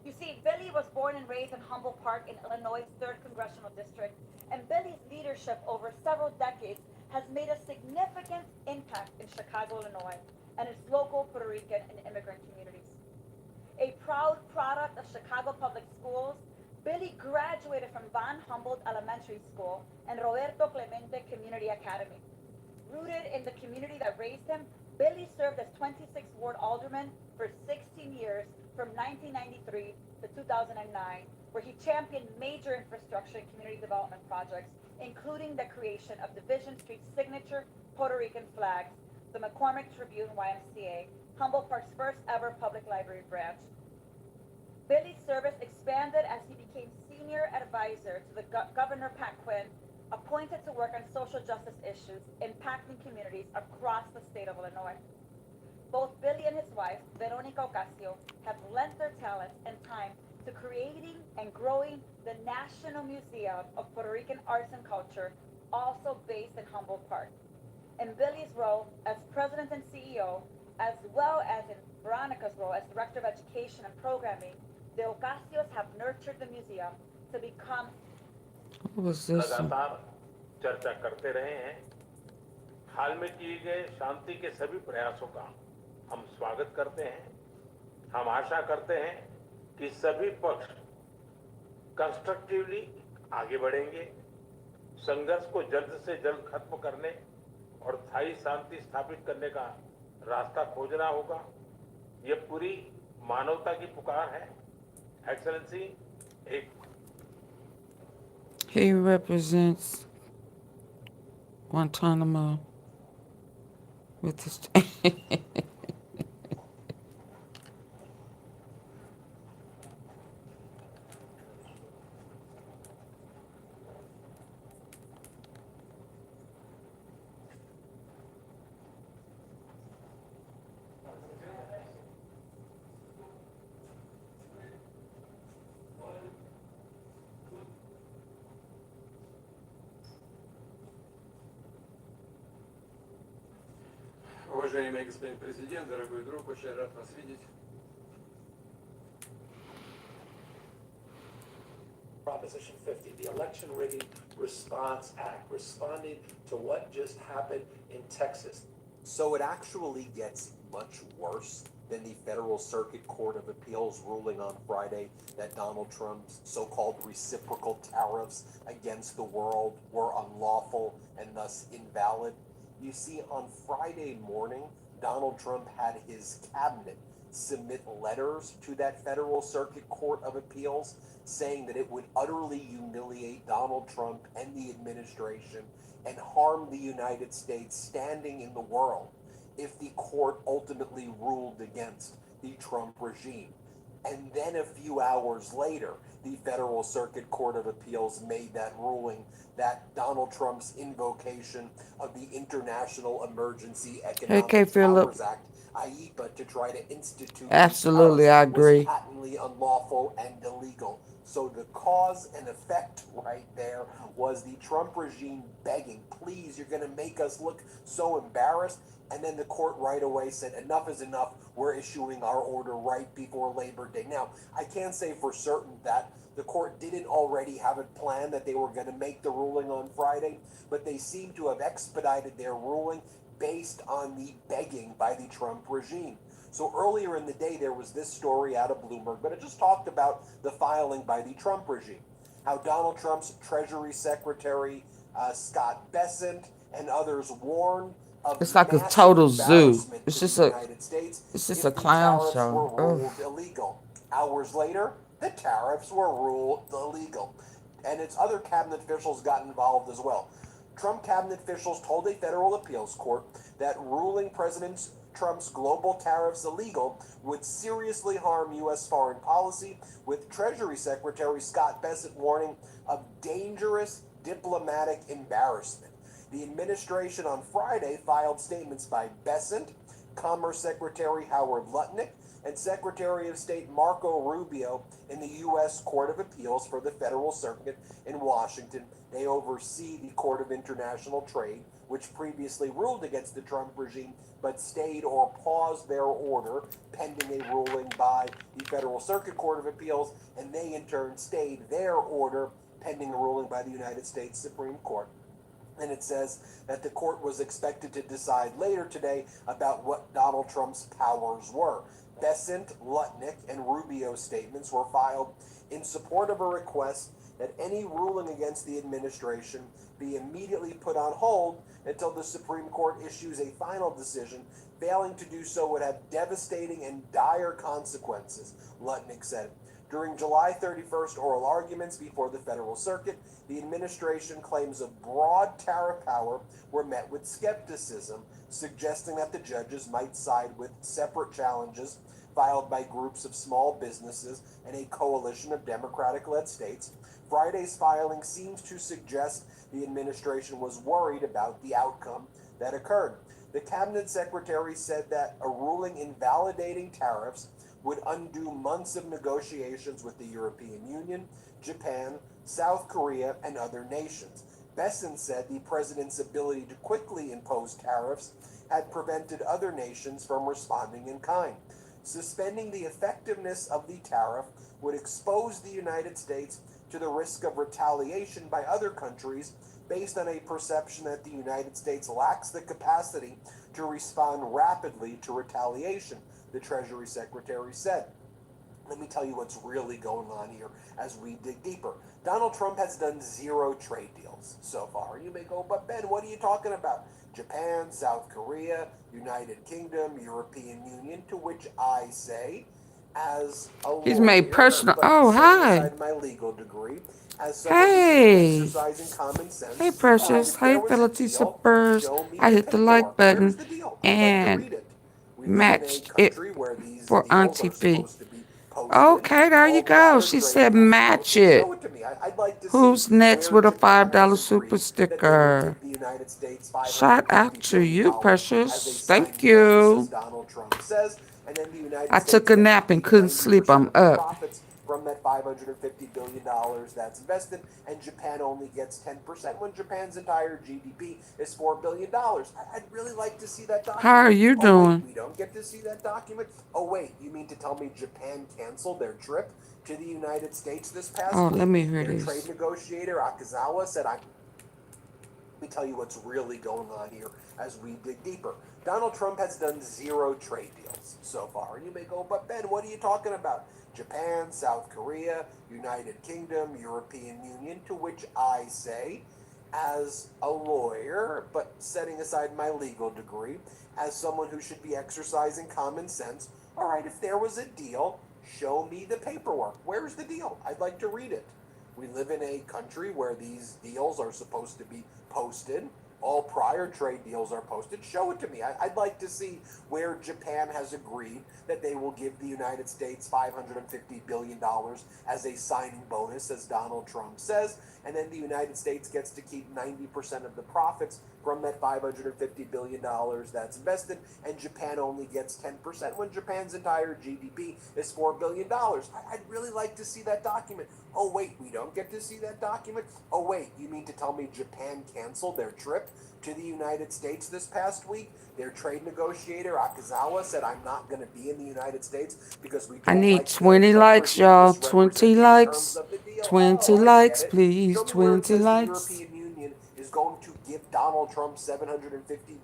R: You see, Billy was born and raised in Humboldt Park in Illinois' 3rd Congressional District, and Billy's leadership over several decades has made a significant impact in Chicago, Illinois, and its local Puerto Rican and immigrant communities. A proud product of Chicago Public Schools, Billy graduated from Van Humboldt Elementary School and Roberto Clemente Community Academy. Rooted in the community that raised him, Billy served as 26th Ward Alderman for 16 years from 1993 to 2009, where he championed major infrastructure and community development projects, including the creation of Division Street's signature Puerto Rican flags, the McCormick Tribune YMCA, Humboldt Park's first ever public library branch. Billy's service expanded as he became senior advisor to the Governor Pat Quinn, appointed to work on social justice issues impacting communities across the state of Illinois. Both Billy and his wife, Veronica Ocasio, have lent their talents and time to creating and growing the National Museum of Puerto Rican Arts and Culture, also based in Humboldt Park. In Billy's role as president and CEO, as well as in Veronica's role as director of education and programming, the Ocasios have nurtured the museum to become
A: What was this?
S: लगातार चर्चा करते रहे हैं। हाल में किए गए शांति के सभी प्रयासों का हम स्वागत करते हैं। हम आशा करते हैं कि सभी पक्ष कंस्ट्रक्टिवली आगे बढ़ेंगे, संघर्ष को जल्द से जल्द खत्म करने और स्थायी शांति स्थापित करने का रास्ता खोजना होगा। ये पूरी मानवता की पुकार है। एक्सेलेंसी, एक
A: He represents Guantanamo with his.
T: Уважаемый господин президент, дорогой друг, очень рад вас видеть.
U: Proposition 50, the Election Rigging Response Act, responding to what just happened in Texas.
V: So it actually gets much worse than the Federal Circuit Court of Appeals ruling on Friday that Donald Trump's so-called reciprocal tariffs against the world were unlawful and thus invalid. You see, on Friday morning, Donald Trump had his cabinet submit letters to that Federal Circuit Court of Appeals saying that it would utterly humiliate Donald Trump and the administration and harm the United States standing in the world if the court ultimately ruled against the Trump regime. And then a few hours later, the Federal Circuit Court of Appeals made that ruling that Donald Trump's invocation of the International Emergency Economic Powers Act, IEPA, to try to institute
A: Absolutely, I agree.
V: was patently unlawful and illegal. So the cause and effect right there was the Trump regime begging, please, you're going to make us look so embarrassed. And then the court right away said, enough is enough. We're issuing our order right before Labor Day. Now, I can't say for certain that the court didn't already have it planned that they were going to make the ruling on Friday, but they seem to have expedited their ruling based on the begging by the Trump regime. So earlier in the day, there was this story out of Bloomberg, but it just talked about the filing by the Trump regime, how Donald Trump's Treasury Secretary, Scott Bessent, and others warned of
A: It's like a
V: massive
A: total zoo.
V: embarrassment
A: It's
V: to
A: just
V: the
A: a,
V: United States
A: it's just
V: if
A: a
V: the
A: clown
V: tariffs
A: show.
V: were ruled
A: Ugh.
V: illegal. Hours later, the tariffs were ruled illegal. And its other cabinet officials got involved as well. Trump cabinet officials told a federal appeals court that ruling President Trump's global tariffs illegal would seriously harm U.S. foreign policy, with Treasury Secretary Scott Bessent warning of dangerous diplomatic embarrassment. The administration on Friday filed statements by Bessent, Commerce Secretary Howard Lutnick, and Secretary of State Marco Rubio in the U.S. Court of Appeals for the Federal Circuit in Washington. They oversee the Court of International Trade, which previously ruled against the Trump regime, but stayed or paused their order pending a ruling by the Federal Circuit Court of Appeals, and they in turn stayed their order pending a ruling by the United States Supreme Court. And it says that the court was expected to decide later today about what Donald Trump's powers were. Bessent, Lutnick, and Rubio's statements were filed in support of a request that any ruling against the administration be immediately put on hold until the Supreme Court issues a final decision. Failing to do so would have devastating and dire consequences, Lutnick said. During July 31st oral arguments before the Federal Circuit, the administration claims of broad tariff power were met with skepticism, suggesting that the judges might side with separate challenges filed by groups of small businesses and a coalition of Democratic-led states. Friday's filing seems to suggest the administration was worried about the outcome that occurred. The cabinet secretary said that a ruling invalidating tariffs would undo months of negotiations with the European Union, Japan, South Korea, and other nations. Besson said the president's ability to quickly impose tariffs had prevented other nations from responding in kind. Suspending the effectiveness of the tariff would expose the United States to the risk of retaliation by other countries based on a perception that the United States lacks the capacity to respond rapidly to retaliation, the Treasury Secretary said. Let me tell you what's really going on here as we dig deeper. Donald Trump has done 0 trade deals so far. You may go, but Ben, what are you talking about? Japan, South Korea, United Kingdom, European Union, to which I say, as a lawyer,
A: He's made personal.
V: but
A: Oh,
V: setting
A: hi.
V: aside my legal degree, as someone who's
A: Hey.
V: exercising common sense.
A: Hey, Precious. Hey, Ability Suppers. I hit the like button and matched it for AunTeaFee. Okay, there you go. She said match it. Who's next with a $5 super sticker? Shout out to you, Precious. Thank you. I took a nap and couldn't sleep. I'm up.
V: From that $550 billion that's invested, and Japan only gets 10% when Japan's entire GDP is $4 billion. I'd really like to see that document.
A: How are you doing?
V: Wait, we don't get to see that document? Oh, wait, you mean to tell me Japan canceled their trip to the United States this past week?
A: Let me hear
V: Their
A: this.
V: trade negotiator, Akazawa, said, let me tell you what's really going on here as we dig deeper. Donald Trump has done 0 trade deals so far. And you may go, but Ben, what are you talking about? Japan, South Korea, United Kingdom, European Union, to which I say, as a lawyer, but setting aside my legal degree, as someone who should be exercising common sense, all right, if there was a deal, show me the paperwork. Where's the deal? I'd like to read it. We live in a country where these deals are supposed to be posted. All prior trade deals are posted. Show it to me. I'd like to see where Japan has agreed that they will give the United States $550 billion as a signing bonus, as Donald Trump says, and then the United States gets to keep 90% of the profits from that $550 billion that's invested, and Japan only gets 10% when Japan's entire GDP is $4 billion. I'd really like to see that document. Oh, wait, we don't get to see that document? Oh, wait, you mean to tell me Japan canceled their trip to the United States this past week? Their trade negotiator, Akazawa, said, I'm not going to be in the United States because we don't
A: I need
V: like
A: 20 likes, y'all. 20 likes. 20 likes, please. 20 likes.
V: The European Union is going to give Donald Trump $750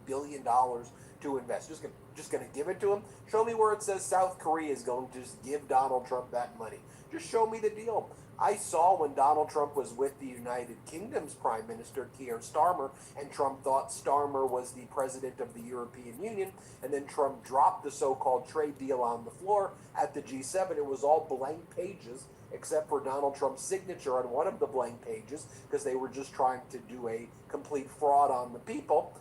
V: billion to invest. Just going to give it to him? Show me where it says South Korea is going to just give Donald Trump that money. Just show me the deal. I saw when Donald Trump was with the United Kingdom's Prime Minister, Keir Starmer, and Trump thought Starmer was the president of the European Union, and then Trump dropped the so-called trade deal on the floor at the G7. It was all blank pages, except for Donald Trump's signature on one of the blank pages, because they were just trying to do a complete fraud on the people.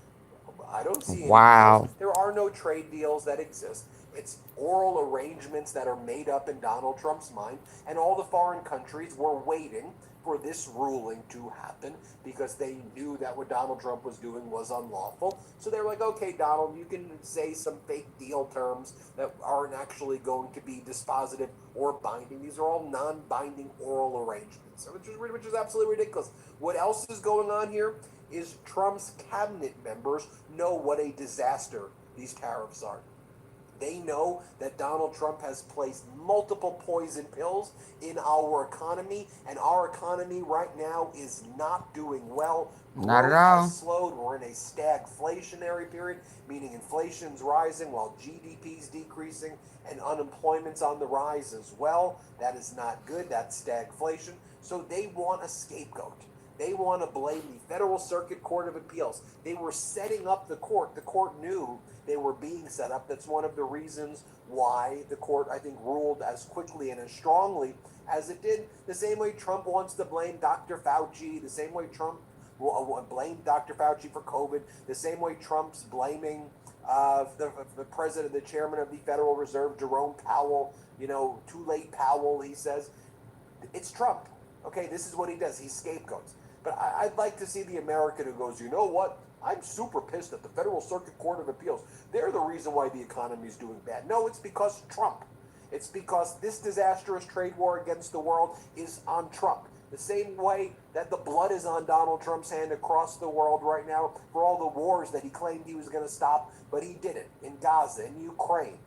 V: I don't see any deals. There are no trade deals that exist. It's oral arrangements that are made up in Donald Trump's mind, and all the foreign countries were waiting for this ruling to happen because they knew that what Donald Trump was doing was unlawful. So they're like, okay, Donald, you can say some fake deal terms that aren't actually going to be dispositive or binding. These are all non-binding oral arrangements, which is absolutely ridiculous. What else is going on here is Trump's cabinet members know what a disaster these tariffs are. They know that Donald Trump has placed multiple poison pills in our economy, and our economy right now is not doing well.
A: Not at all.
V: Has slowed. We're in a stagflationary period, meaning inflation's rising while GDP's decreasing and unemployment's on the rise as well. That is not good. That's stagflation. So they want a scapegoat. They want to blame the Federal Circuit Court of Appeals. They were setting up the court. The court knew they were being set up. That's one of the reasons why the court, I think, ruled as quickly and as strongly as it did. The same way Trump wants to blame Dr. Fauci, the same way Trump blamed Dr. Fauci for COVID, the same way Trump's blaming the president, the chairman of the Federal Reserve, Jerome Powell, too late Powell, he says. It's Trump. Okay, this is what he does. He scapegoats. But I'd like to see the American who goes, you know what? I'm super pissed at the Federal Circuit Court of Appeals. They're the reason why the economy is doing bad. No, it's because Trump. It's because this disastrous trade war against the world is on Trump. The same way that the blood is on Donald Trump's hand across the world right now for all the wars that he claimed he was going to stop, but he didn't, in Gaza, in Ukraine.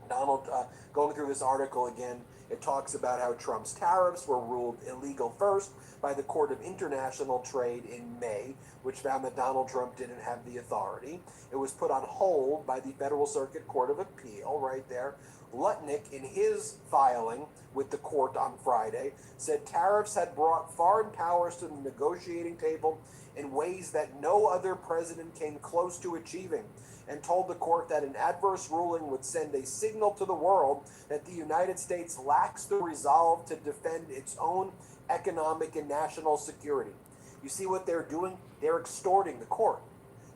V: Donald, going through this article again, it talks about how Trump's tariffs were ruled illegal first by the Court of International Trade in May, which found that Donald Trump didn't have the authority. It was put on hold by the Federal Circuit Court of Appeal right there. Lutnick, in his filing with the court on Friday, said tariffs had brought foreign powers to the negotiating table in ways that no other president came close to achieving, and told the court that an adverse ruling would send a signal to the world that the United States lacks the resolve to defend its own economic and national security. You see what they're doing? They're extorting the court.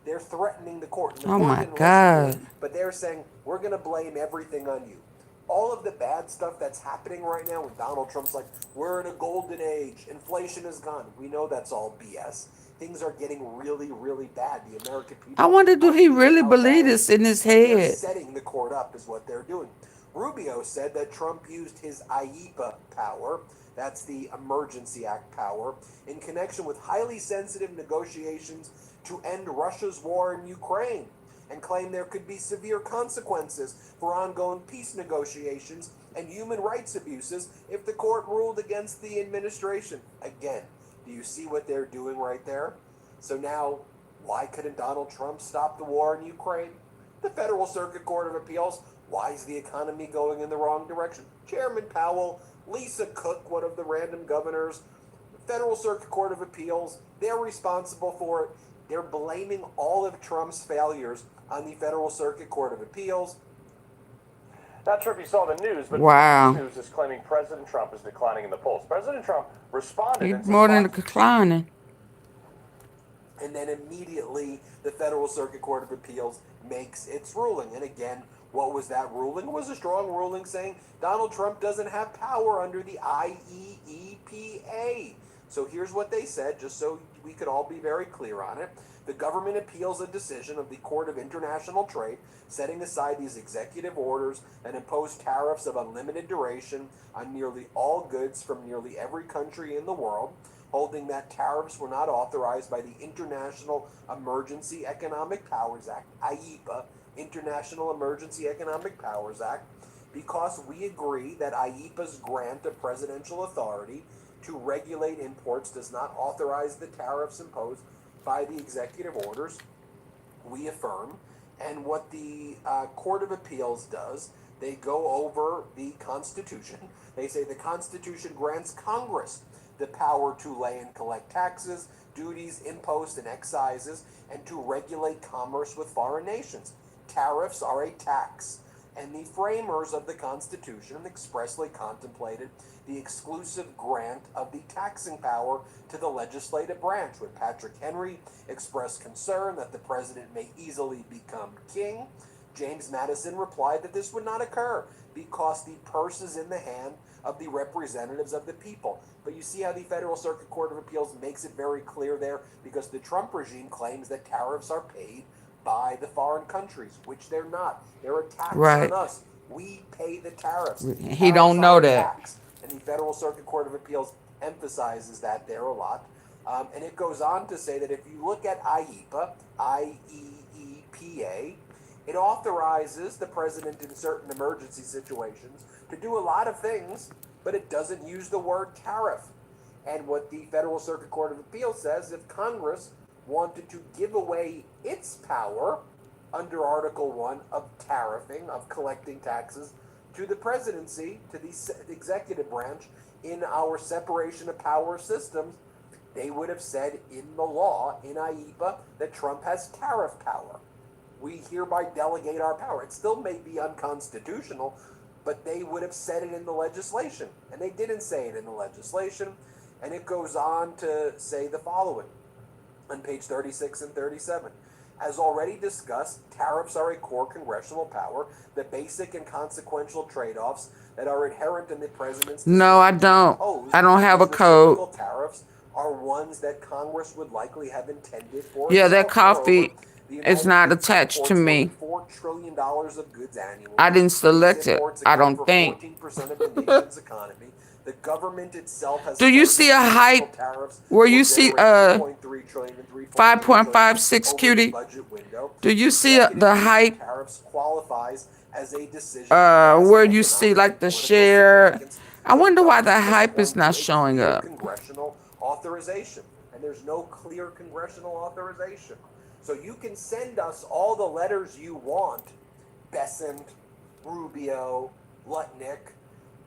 V: They're threatening the court. And the
A: Oh
V: court
A: my
V: didn't listen to
A: God.
V: it, but they're saying, we're going to blame everything on you. All of the bad stuff that's happening right now when Donald Trump's like, we're in a golden age, inflation is gone. We know that's all BS. Things are getting really, really bad. The American people...
A: I wonder, do he really believe this in his
V: They're
A: head?
V: setting the court up is what they're doing. Rubio said that Trump used his IEPA power, that's the Emergency Act power, in connection with highly sensitive negotiations to end Russia's war in Ukraine, and claimed there could be severe consequences for ongoing peace negotiations and human rights abuses if the court ruled against the administration. Again, do you see what they're doing right there? So now, why couldn't Donald Trump stop the war in Ukraine? The Federal Circuit Court of Appeals. Why is the economy going in the wrong direction? Chairman Powell, Lisa Cook, one of the random governors, the Federal Circuit Court of Appeals, they're responsible for it. They're blaming all of Trump's failures on the Federal Circuit Court of Appeals.
K: Not sure if you saw the news, but
A: Wow.
K: Fox News is claiming President Trump is declining in the polls. President Trump responded
A: He's
K: and
A: more
K: said
A: than declining.
V: And then immediately the Federal Circuit Court of Appeals makes its ruling. And again, what was that ruling? It was a strong ruling saying Donald Trump doesn't have power under the IEEPA. So here's what they said, just so we could all be very clear on it. The government appeals a decision of the Court of International Trade setting aside these executive orders that impose tariffs of unlimited duration on nearly all goods from nearly every country in the world, holding that tariffs were not authorized by the International Emergency Economic Powers Act, IEPA, International Emergency Economic Powers Act, because we agree that IEPA's grant of presidential authority to regulate imports does not authorize the tariffs imposed by the executive orders. We affirm. And what the Court of Appeals does, they go over the Constitution. They say the Constitution grants Congress the power to lay and collect taxes, duties, imposts, and excises, and to regulate commerce with foreign nations. Tariffs are a tax, and the framers of the Constitution expressly contemplated the exclusive grant of the taxing power to the legislative branch, when Patrick Henry expressed concern that the president may easily become king. James Madison replied that this would not occur because the purse is in the hand of the representatives of the people. But you see how the Federal Circuit Court of Appeals makes it very clear there, because the Trump regime claims that tariffs are paid by the foreign countries, which they're not. They're a tax
A: Right.
V: on us. We pay the tariffs.
A: He don't know that.
V: Tax. And the Federal Circuit Court of Appeals emphasizes that there a lot. And it goes on to say that if you look at IEPA, IEEPA, it authorizes the president in certain emergency situations to do a lot of things, but it doesn't use the word tariff. And what the Federal Circuit Court of Appeals says, if Congress wanted to give away its power under Article 1 of tariffing, of collecting taxes, to the presidency, to the executive branch, in our separation of power systems, they would have said in the law, in IEPA, that Trump has tariff power. We hereby delegate our power. It still may be unconstitutional, but they would have said it in the legislation. And they didn't say it in the legislation. And it goes on to say the following on page 36 and 37. As already discussed, tariffs are a core congressional power. The basic and consequential trade-offs that are inherent in the president's
A: No, I don't. I don't have a code.
V: Tariffs are ones that Congress would likely have intended for
A: Yeah, that
V: itself.
A: coffee
V: Moreover, the
A: is
V: United
A: not
V: States
A: attached to
V: imports
A: me.
V: $44 trillion of goods annually.
A: I didn't
V: These
A: select it.
V: imports
A: I
V: account
A: don't
V: for
A: think.
V: 14% of the nation's economy. The government itself has
A: Do you
V: claimed
A: see
V: that
A: a hype
V: tariffs
A: where
V: will
A: you see
V: generate $3.3 trillion and $3.3
A: 5.56
V: over the
A: cutie?
V: budget window.
A: Do you see
V: Executive
A: the
V: use of
A: hype
V: tariffs qualifies as a decision to pass
A: where
V: of
A: you see
V: economic
A: like
V: and
A: the
V: political
A: share?
V: significance
A: I
V: to the
A: wonder why the
V: government, but
A: hype is
V: points
A: not
V: a
A: showing
V: clear
A: up.
V: congressional authorization. And there's no clear congressional authorization. So you can send us all the letters you want, Bessent, Rubio, Lutnick,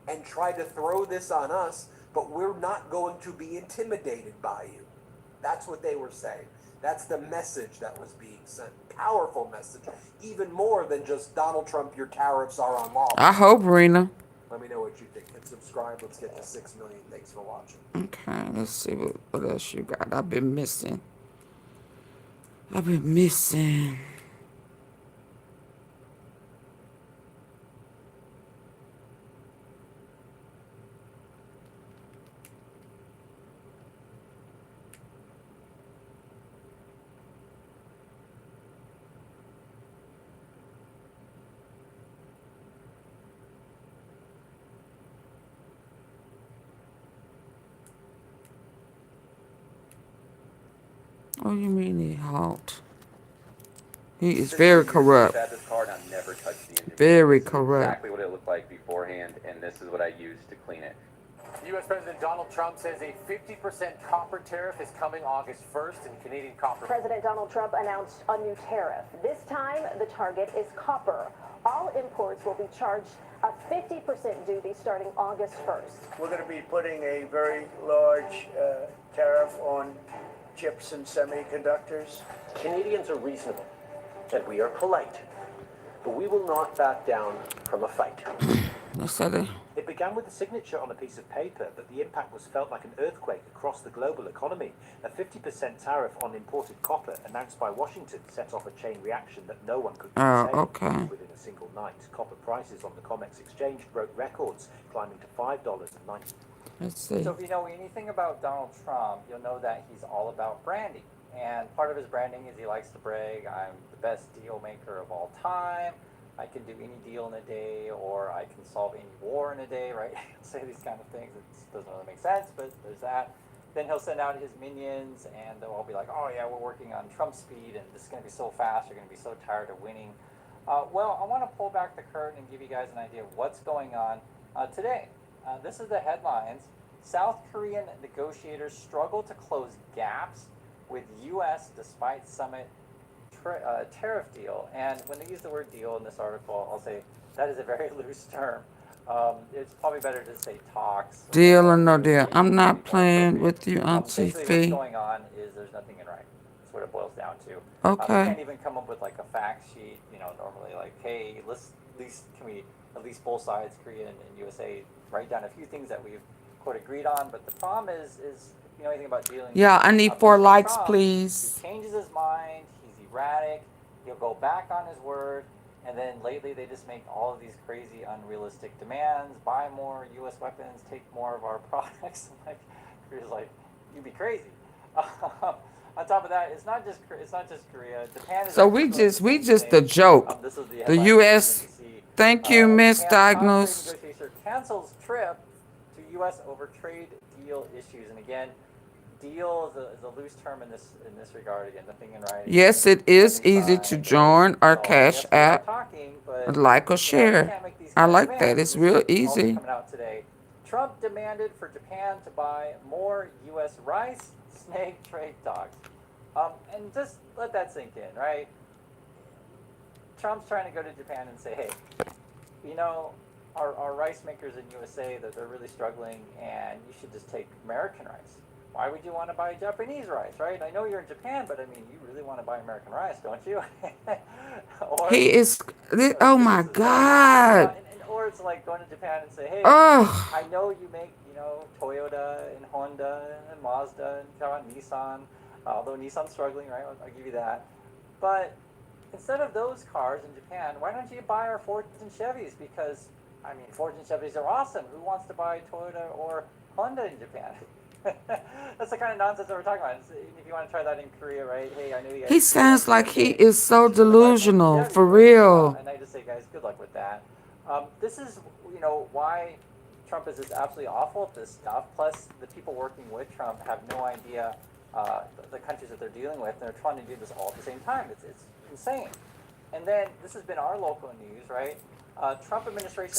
V: and try to throw this on us, but we're not going to be intimidated by you. That's what they were saying. That's the message that was being sent. Powerful message. Even more than just Donald Trump, your tariffs are unlawful.
A: I hope, Rena.
V: Let me know what you think. Hit subscribe. Let's get to 6 million. Thanks for watching.
A: Okay, let's see what else you got. I've been missing. I've been missing. Oh, you mean he halt? He is very corrupt.
J: Had this card, I never touched the engine.
A: Very
J: This is
A: corrupt.
J: exactly what it looked like beforehand, and this is what I used to clean it.
B: U.S. President Donald Trump says a 50% copper tariff is coming August 1st, and Canadian copper.
C: President Donald Trump announced a new tariff. This time, the target is copper. All imports will be charged a 50% duty starting August 1st.
W: We're going to be putting a very large tariff on chips and semiconductors.
B: Canadians are reasonable, and we are polite, but we will not back down from a fight. It began with a signature on a piece of paper, but the impact was felt like an earthquake across the global economy. A 50% tariff on imported copper announced by Washington set off a chain reaction that no one could contain.
A: Okay.
B: Within a single night, copper prices on the COMEX exchange broke records, climbing to $5.90.
A: Let's see.
X: So if you know anything about Donald Trump, you'll know that he's all about branding. And part of his branding is he likes to brag, I'm the best deal maker of all time. I can do any deal in a day, or I can solve any war in a day, right? Say these kind of things. It doesn't really make sense, but there's that. Then he'll send out his minions, and they'll all be like, oh yeah, we're working on Trump speed, and this is going to be so fast, you're going to be so tired of winning. Well, I want to pull back the curtain and give you guys an idea of what's going on today. This is the headlines. South Korean negotiators struggle to close gaps with U.S. despite summit tariff deal. And when they use the word deal in this article, I'll say that is a very loose term. It's probably better to say talks.
A: Deal or no deal. I'm not playing with you,
X: Basically, what's
A: AunTeaFee.
X: going on is there's nothing in writing. That's what it boils down to.
A: Okay.
X: We can't even come up with like a fact sheet. You know, normally like, hey, let's at least can we at least both sides, Korea and USA, write down a few things that we've quote agreed on. But the problem is you know anything about dealing?
A: Yeah, I need 4 likes,
X: Trump,
A: please.
X: He changes his mind. He's erratic. He'll go back on his word. And then lately, they just make all of these crazy, unrealistic demands: buy more U.S. weapons, take more of our products. Like, Korea's like, you'd be crazy. On top of that, it's not just Korea. Japan is
A: So we just a joke.
X: This is
A: The U.S. Thank you, misdiagnosed.
X: Negotiator cancels trip to U.S. over trade deal issues. And again, deal is a loose term in this regard. Again, nothing in writing.
A: Yes, it is easy to join our Cash App, like or share. I like that. It's real easy.
X: Coming out today. Trump demanded for Japan to buy more U.S. rice, snake trade talks. And just let that sink in, right? Trump's trying to go to Japan and say, hey, you know, our rice makers in USA, that they're really struggling, and you should just take American rice. Why would you want to buy Japanese rice, right? I know you're in Japan, but I mean, you really want to buy American rice, don't you?
A: He is, oh my God.
X: Or it's like going to Japan and say, hey,
A: Ugh.
X: I know you make, you know, Toyota and Honda and Mazda and Nissan, although Nissan's struggling, right? I'll give you that. But instead of those cars in Japan, why don't you buy our Fords and Chevys? Because, I mean, Fords and Chevys are awesome. Who wants to buy Toyota or Honda in Japan? That's the kind of nonsense that we're talking about. If you want to try that in Korea, right? Hey, I know you guys.
A: He sounds like he is so delusional, for real.
X: And I just say, guys, good luck with that. This is, why Trump is this absolutely awful at this stuff. Plus, the people working with Trump have no idea the countries that they're dealing with, and they're trying to do this all at the same time. It's insane. And then this has been our local news, right? Trump administration.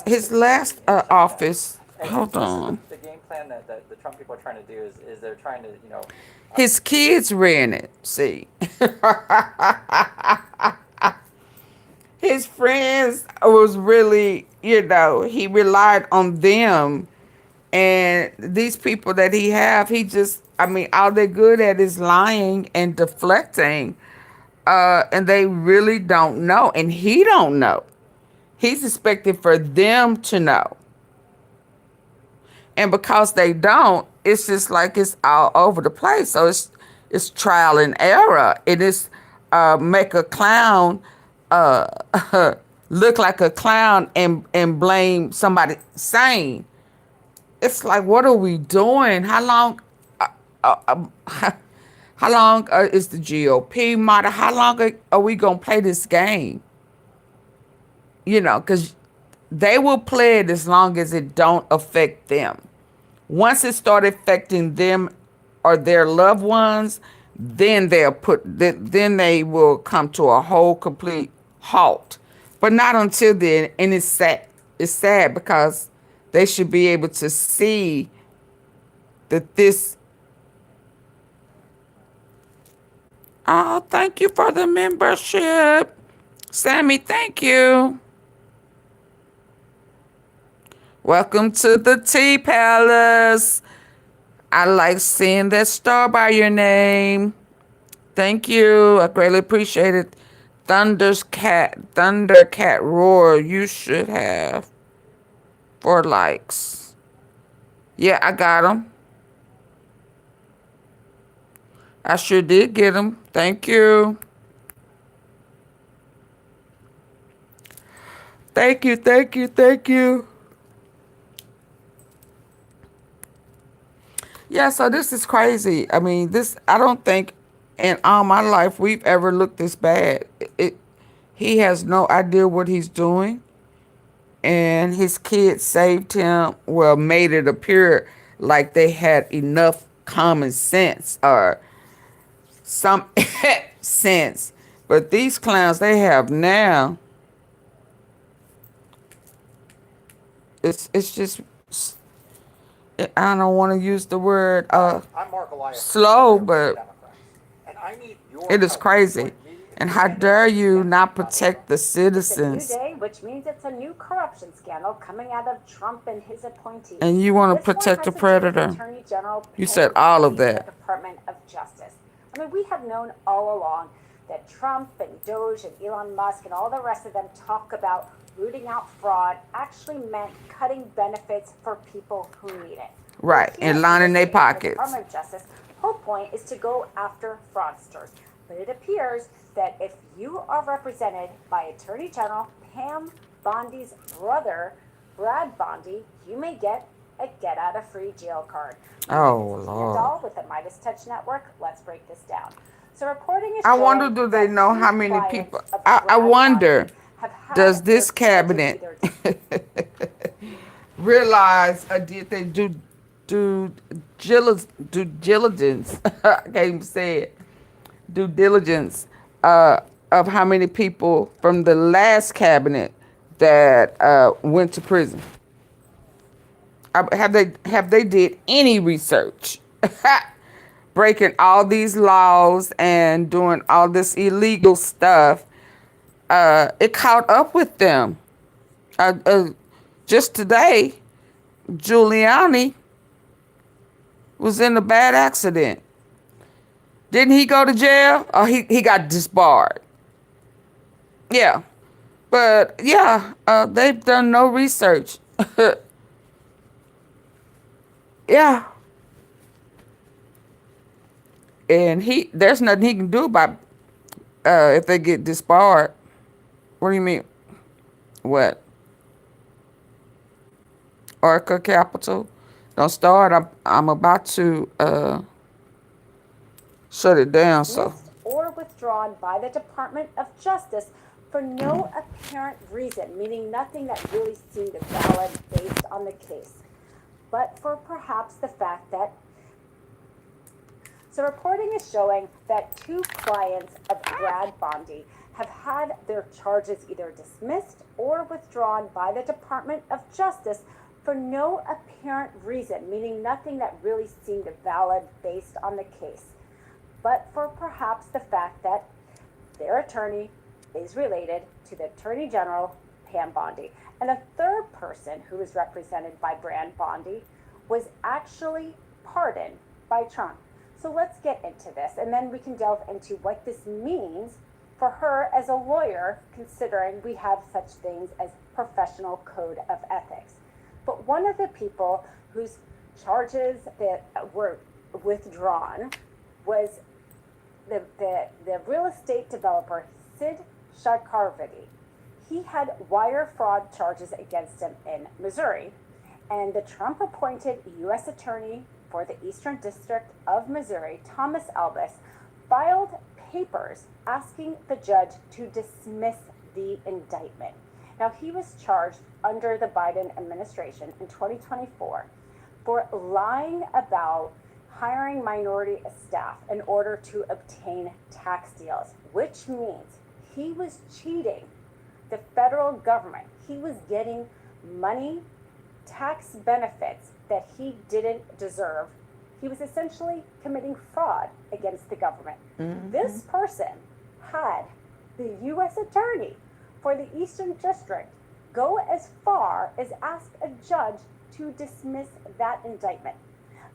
A: His last office. Hold on.
X: The game plan that the Trump people are trying to do is they're trying to,
A: His kids ran it. See. His friends was really, he relied on them. And these people that he have, all they're good at is lying and deflecting. And they really don't know. And he don't know. He's expecting for them to know. And because they don't, it's just like it's all over the place. So it's trial and error. It is make a clown look like a clown and blame somebody sane. It's like, what are we doing? How long is the GOP model? How long are we going to play this game? Because they will play it as long as it don't affect them. Once it start affecting them or their loved ones, then then they will come to a whole complete halt. But not until then, and it's sad. It's sad because they should be able to see that this. Oh, thank you for the membership. Sammy, thank you. Welcome to the Tea Palace. I like seeing that star by your name. Thank you. I greatly appreciate it. Thundercat Roar. You should have 4 likes. Yeah, I got them. I sure did get them. Thank you. Thank you, thank you, thank you. Yeah, so this is crazy. I mean, I don't think in all my life we've ever looked this bad. He has no idea what he's doing. And his kids saved him, made it appear like they had enough common sense or some sense. But these clowns they have now, it's just, I don't want to use the word slow, but it is crazy. And how dare you not protect the citizens?
C: It's a new day, which means it's a new corruption scandal coming out of Trump and his appointees.
A: And you want to protect the predator. You said all of that.
C: Department of Justice. I mean, we have known all along that Trump and Doge and Elon Musk and all the rest of them talk about rooting out fraud actually meant cutting benefits for people who need it.
A: Right, and lining their pockets.
C: The Department of Justice whole point is to go after fraudsters. But it appears that if you are represented by Attorney General Pam Bondi's brother, Brad Bondi, you may get a get-out-of-free-jail card.
A: Oh, Lord.
C: With the Midas Touch Network, let's break this down. So reporting is
A: I wonder, do they know how many people? I wonder, does this cabinet realize, did they do diligence? I can't even say it. Due diligence of how many people from the last cabinet that went to prison. Have they did any research? Breaking all these laws and doing all this illegal stuff. It caught up with them. Just today, Giuliani was in a bad accident. Didn't he go to jail? Or he got disbarred? Yeah. But, yeah, they've done no research. Yeah. And there's nothing he can do about if they get disbarred. What do you mean? What? Orca Capital? Don't start. I'm about to shut it down. So
C: Dismissed or withdrawn by the Department of Justice for no apparent reason, meaning nothing that really seemed valid based on the case, but for perhaps the fact that. So reporting is showing that 2 clients of Brad Bondi have had their charges either dismissed or withdrawn by the Department of Justice for no apparent reason, meaning nothing that really seemed valid based on the case, but for perhaps the fact that their attorney is related to the Attorney General, Pam Bondi. And a third person who is represented by Brad Bondi was actually pardoned by Trump. So let's get into this, and then we can delve into what this means for her as a lawyer, considering we have such things as professional code of ethics. But one of the people whose charges that were withdrawn was the real estate developer Sid Shakarvati. He had wire fraud charges against him in Missouri, and the Trump-appointed U.S. Attorney for the Eastern District of Missouri, Thomas Albus, filed papers asking the judge to dismiss the indictment. Now, he was charged under the Biden administration in 2024 for lying about hiring minority staff in order to obtain tax deals, which means he was cheating the federal government. He was getting money, tax benefits that he didn't deserve. He was essentially committing fraud against the government. This person had the U.S. Attorney for the Eastern District go as far as ask a judge to dismiss that indictment.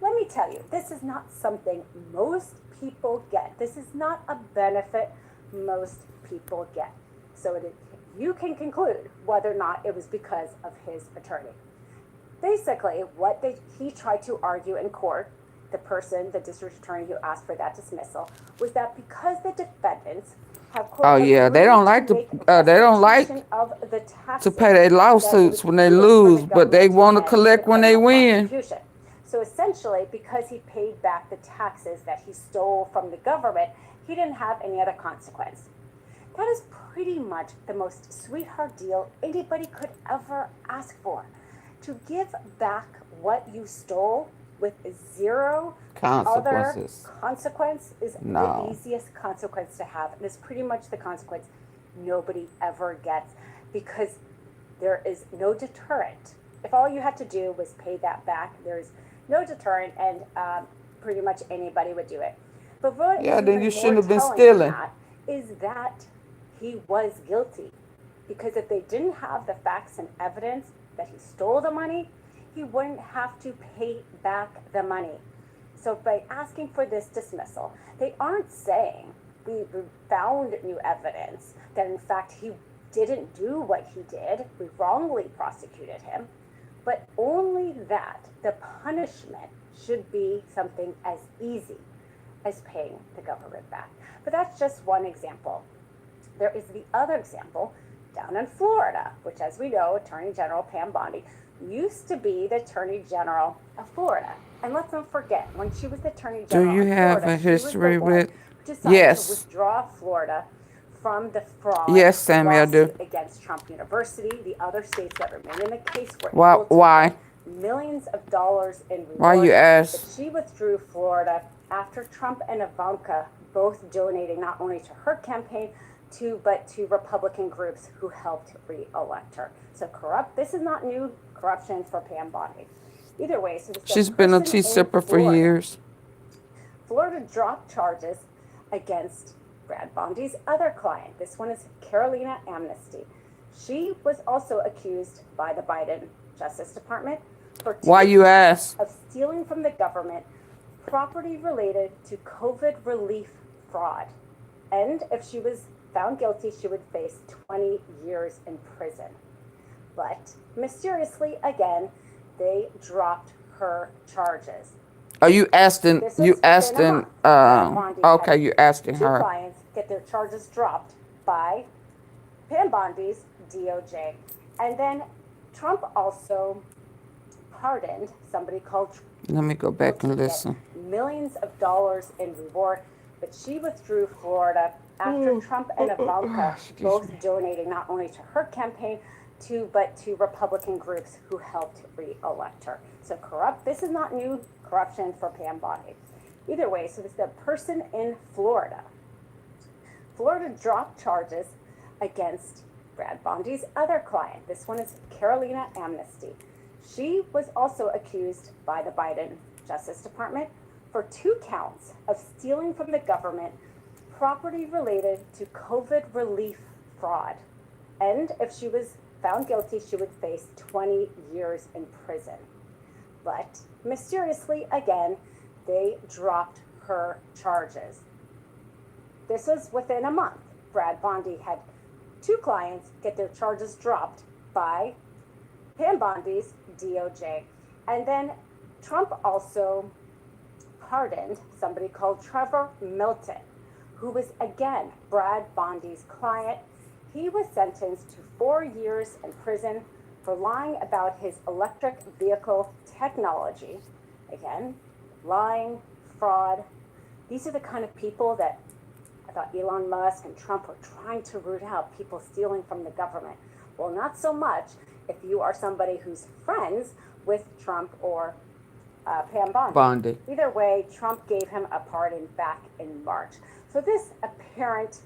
C: Let me tell you, this is not something most people get. This is not a benefit most people get. So you can conclude whether or not it was because of his attorney. Basically, what he tried to argue in court, the district attorney who asked for that dismissal, was that because the defendants have quote,
A: they don't like to pay their lawsuits when they lose, but they want to collect when they win.
C: So essentially, because he paid back the taxes that he stole from the government, he didn't have any other consequence. That is pretty much the most sweetheart deal anybody could ever ask for. To give back what you stole with zero other consequence is the easiest consequence to have. And it's pretty much the consequence nobody ever gets, because there is no deterrent. If all you had to do was pay that back, there's no deterrent, and pretty much anybody would do it. But what
A: then you shouldn't have been stealing.
C: Is that he was guilty, because if they didn't have the facts and evidence that he stole the money, he wouldn't have to pay back the money. So by asking for this dismissal, they aren't saying we found new evidence that in fact he didn't do what he did, we wrongly prosecuted him, but only that the punishment should be something as easy as paying the government back. But that's just one example. There is the other example down in Florida, which, as we know, Attorney General Pam Bondi used to be the Attorney General of Florida. And let's not forget, when she was the Attorney General
A: of Florida, do you have a history with?
C: Yes. To withdraw Florida from the fraud lawsuit against Trump University. The other states that remain in the case were able to get millions of dollars in rewards.
A: Why you ask?
C: But she withdrew Florida after Trump and Ivanka both donating not only to her campaign, but to Republican groups who helped re-elect her. So this is not new corruption for Pam Bondi. Either way, so
A: she's been a tea-sipper for years.
C: Florida dropped charges against Brad Bondi's other client. This one is Carolina Amnesty. She was also accused by the Biden Justice Department for of stealing from the government property related to COVID relief fraud. And if she was found guilty, she would face 20 years in prison. But mysteriously, again, they dropped her charges.
A: Are you asking? You asking? Okay, you asking her.
C: Two clients get their charges dropped by Pam Bondi's DOJ, and then Trump also pardoned somebody called.
A: Let me go back and listen.
C: Millions of dollars in reward, but she withdrew Florida after Trump and Ivanka both donating not only to her campaign, but to Republican groups who helped re-elect her. So this is not new corruption for Pam Bondi. Either way, so this is the person in Florida. Florida dropped charges against Brad Bondi's other client. This one is Carolina Amnesty. She was also accused by the Biden Justice Department for 2 counts of stealing from the government property related to COVID relief fraud. And if she was found guilty, she would face 20 years in prison. But mysteriously, again, they dropped her charges. This was within a month. Brad Bondi had 2 clients get their charges dropped by Pam Bondi's DOJ. And then Trump also pardoned somebody called Trevor Milton, who was, again, Brad Bondi's client. He was sentenced to 4 years in prison for lying about his electric vehicle technology. Again, lying, fraud. These are the kind of people that I thought Elon Musk and Trump were trying to root out, people stealing from the government. Well, not so much if you are somebody who's friends with Trump or Pam Bondi. Either way, Trump gave him a pardon back in March. So this apparent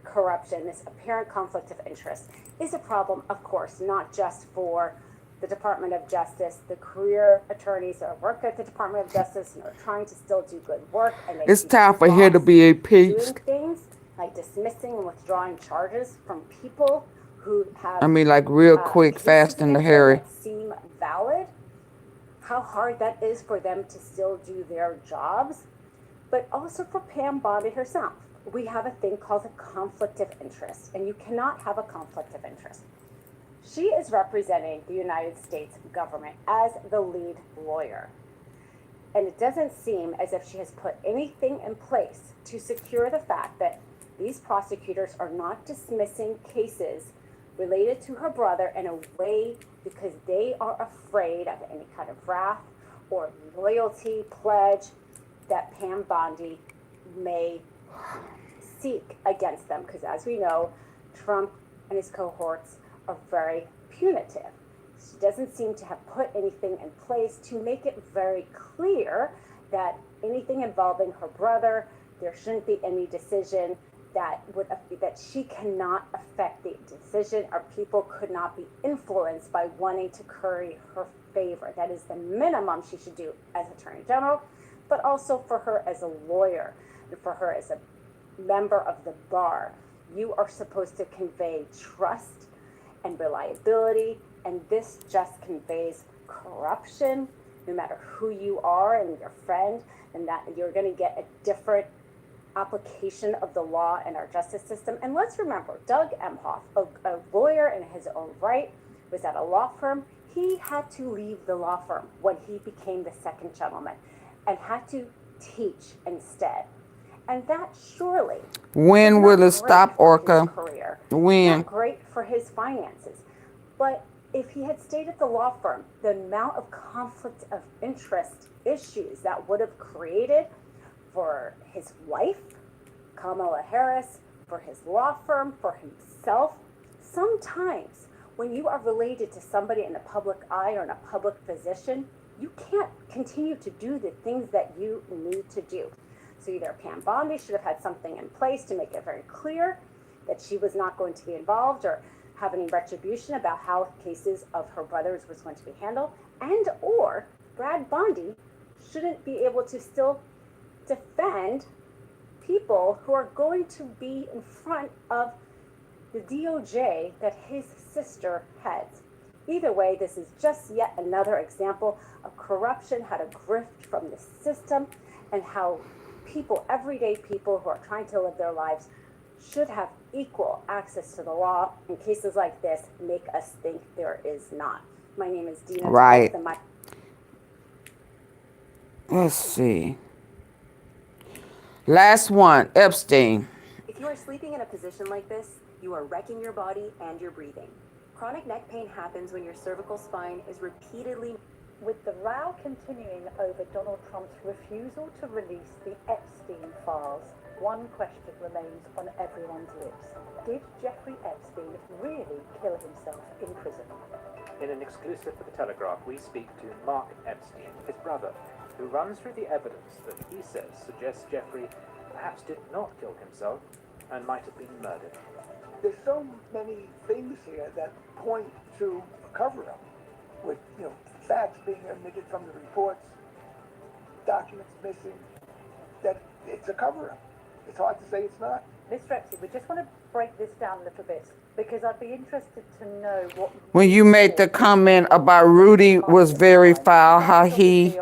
C: corruption, this apparent conflict of interest is a problem, of course, not just for the Department of Justice, the career attorneys that work at the Department of Justice and are trying to still do good work. And
A: it's time for her to be impeached.
C: Doing things like dismissing and withdrawing charges from people who have.
A: I mean, like real quick, fast, and hurry.
C: Seem valid. How hard that is for them to still do their jobs, but also for Pam Bondi herself. We have a thing called a conflict of interest, and you cannot have a conflict of interest. She is representing the United States government as the lead lawyer. And it doesn't seem as if she has put anything in place to secure the fact that these prosecutors are not dismissing cases related to her brother in a way because they are afraid of any kind of wrath or loyalty pledge that Pam Bondi may seek against them. Because as we know, Trump and his cohorts are very punitive. She doesn't seem to have put anything in place to make it very clear that anything involving her brother, there shouldn't be any decision that she cannot affect the decision, or people could not be influenced by wanting to curry her favor. That is the minimum she should do as Attorney General, but also for her as a lawyer and for her as a member of the bar. You are supposed to convey trust and reliability, and this just conveys corruption, no matter who you are and your friend, and that you're going to get a different application of the law in our justice system. And let's remember, Doug Emhoff, a lawyer in his own right, was at a law firm. He had to leave the law firm when he became the second gentleman and had to teach instead. And that surely
A: when will it stop, Orca?
C: Career.
A: When?
C: Not great for his finances. But if he had stayed at the law firm, the amount of conflict of interest issues that would have created for his wife, Kamala Harris, for his law firm, for himself. Sometimes when you are related to somebody in the public eye or in a public position, you can't continue to do the things that you need to do. So either Pam Bondi should have had something in place to make it very clear that she was not going to be involved or have any retribution about how cases of her brothers was going to be handled, and or Brad Bondi shouldn't be able to still defend people who are going to be in front of the DOJ that his sister heads. Either way, this is just yet another example of corruption, how to grift from the system, and how people, everyday people who are trying to live their lives, should have equal access to the law. In cases like this, make us think there is not. My name is Dina.
A: Right. Let's see. Last one, Epstein.
D: If you are sleeping in a position like this, you are wrecking your body and your breathing. Chronic neck pain happens when your cervical spine is repeatedly.
C: With the row continuing over Donald Trump's refusal to release the Epstein files, one question remains on everyone's lips. Did Jeffrey Epstein really kill himself in prison?
B: In an exclusive for The Telegraph, we speak to Mark Epstein, his brother, who runs through the evidence that he says suggests Jeffrey perhaps did not kill himself and might have been murdered.
W: There's so many things here that point to a cover-up, with facts being omitted from the reports, documents missing, that it's a cover-up. It's hard to say it's not.
C: Mr. Epstein, we just want to break this down a little bit because I'd be interested to know what.
A: When you made the comment about Rudy was very foul, how he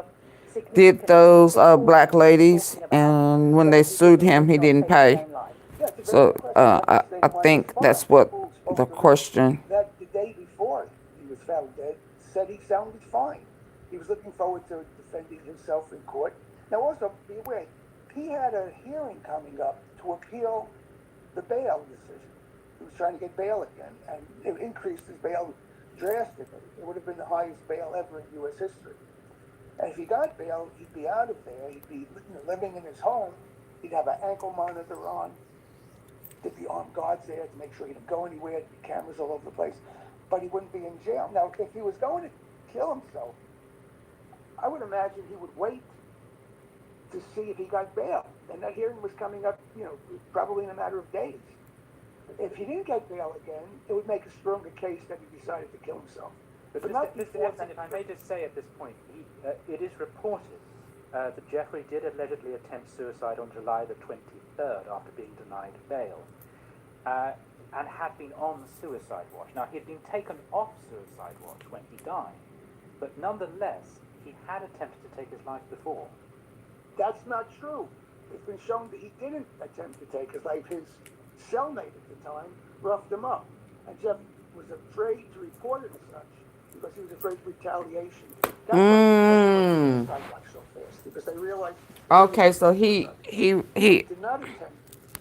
A: did those black ladies, and when they sued him, he didn't pay. So I think that's what the question.
W: That the day before he was found dead, said he sounded fine. He was looking forward to defending himself in court. Now also, be aware, he had a hearing coming up to appeal the bail decision. He was trying to get bail again, and it increased his bail drastically. It would have been the highest bail ever in U.S. history. And if he got bail, he'd be out of there. He'd be living in his home. He'd have an ankle monitor on. There'd be armed guards there to make sure he didn't go anywhere. There'd be cameras all over the place. But he wouldn't be in jail. Now, if he was going to kill himself, I would imagine he would wait to see if he got bail. And that hearing was coming up, probably in a matter of days. If he didn't get bail again, it would make a stronger case that he decided to kill himself.
B: But
W: not
B: Mr. Epstein, if I may just say at this point, it is reported that Jeffrey did allegedly attempt suicide on July the 23rd after being denied bail, and had been on suicide watch. Now, he had been taken off suicide watch when he died, but nonetheless, he had attempted to take his life before.
W: That's not true. It's been shown that he didn't attempt to take his life. His cellmate at the time roughed him up, and Jeff was afraid to report it as such because he was afraid of retaliation. That's why he got so fast, because they realized.
A: Okay, so he
W: did not attempt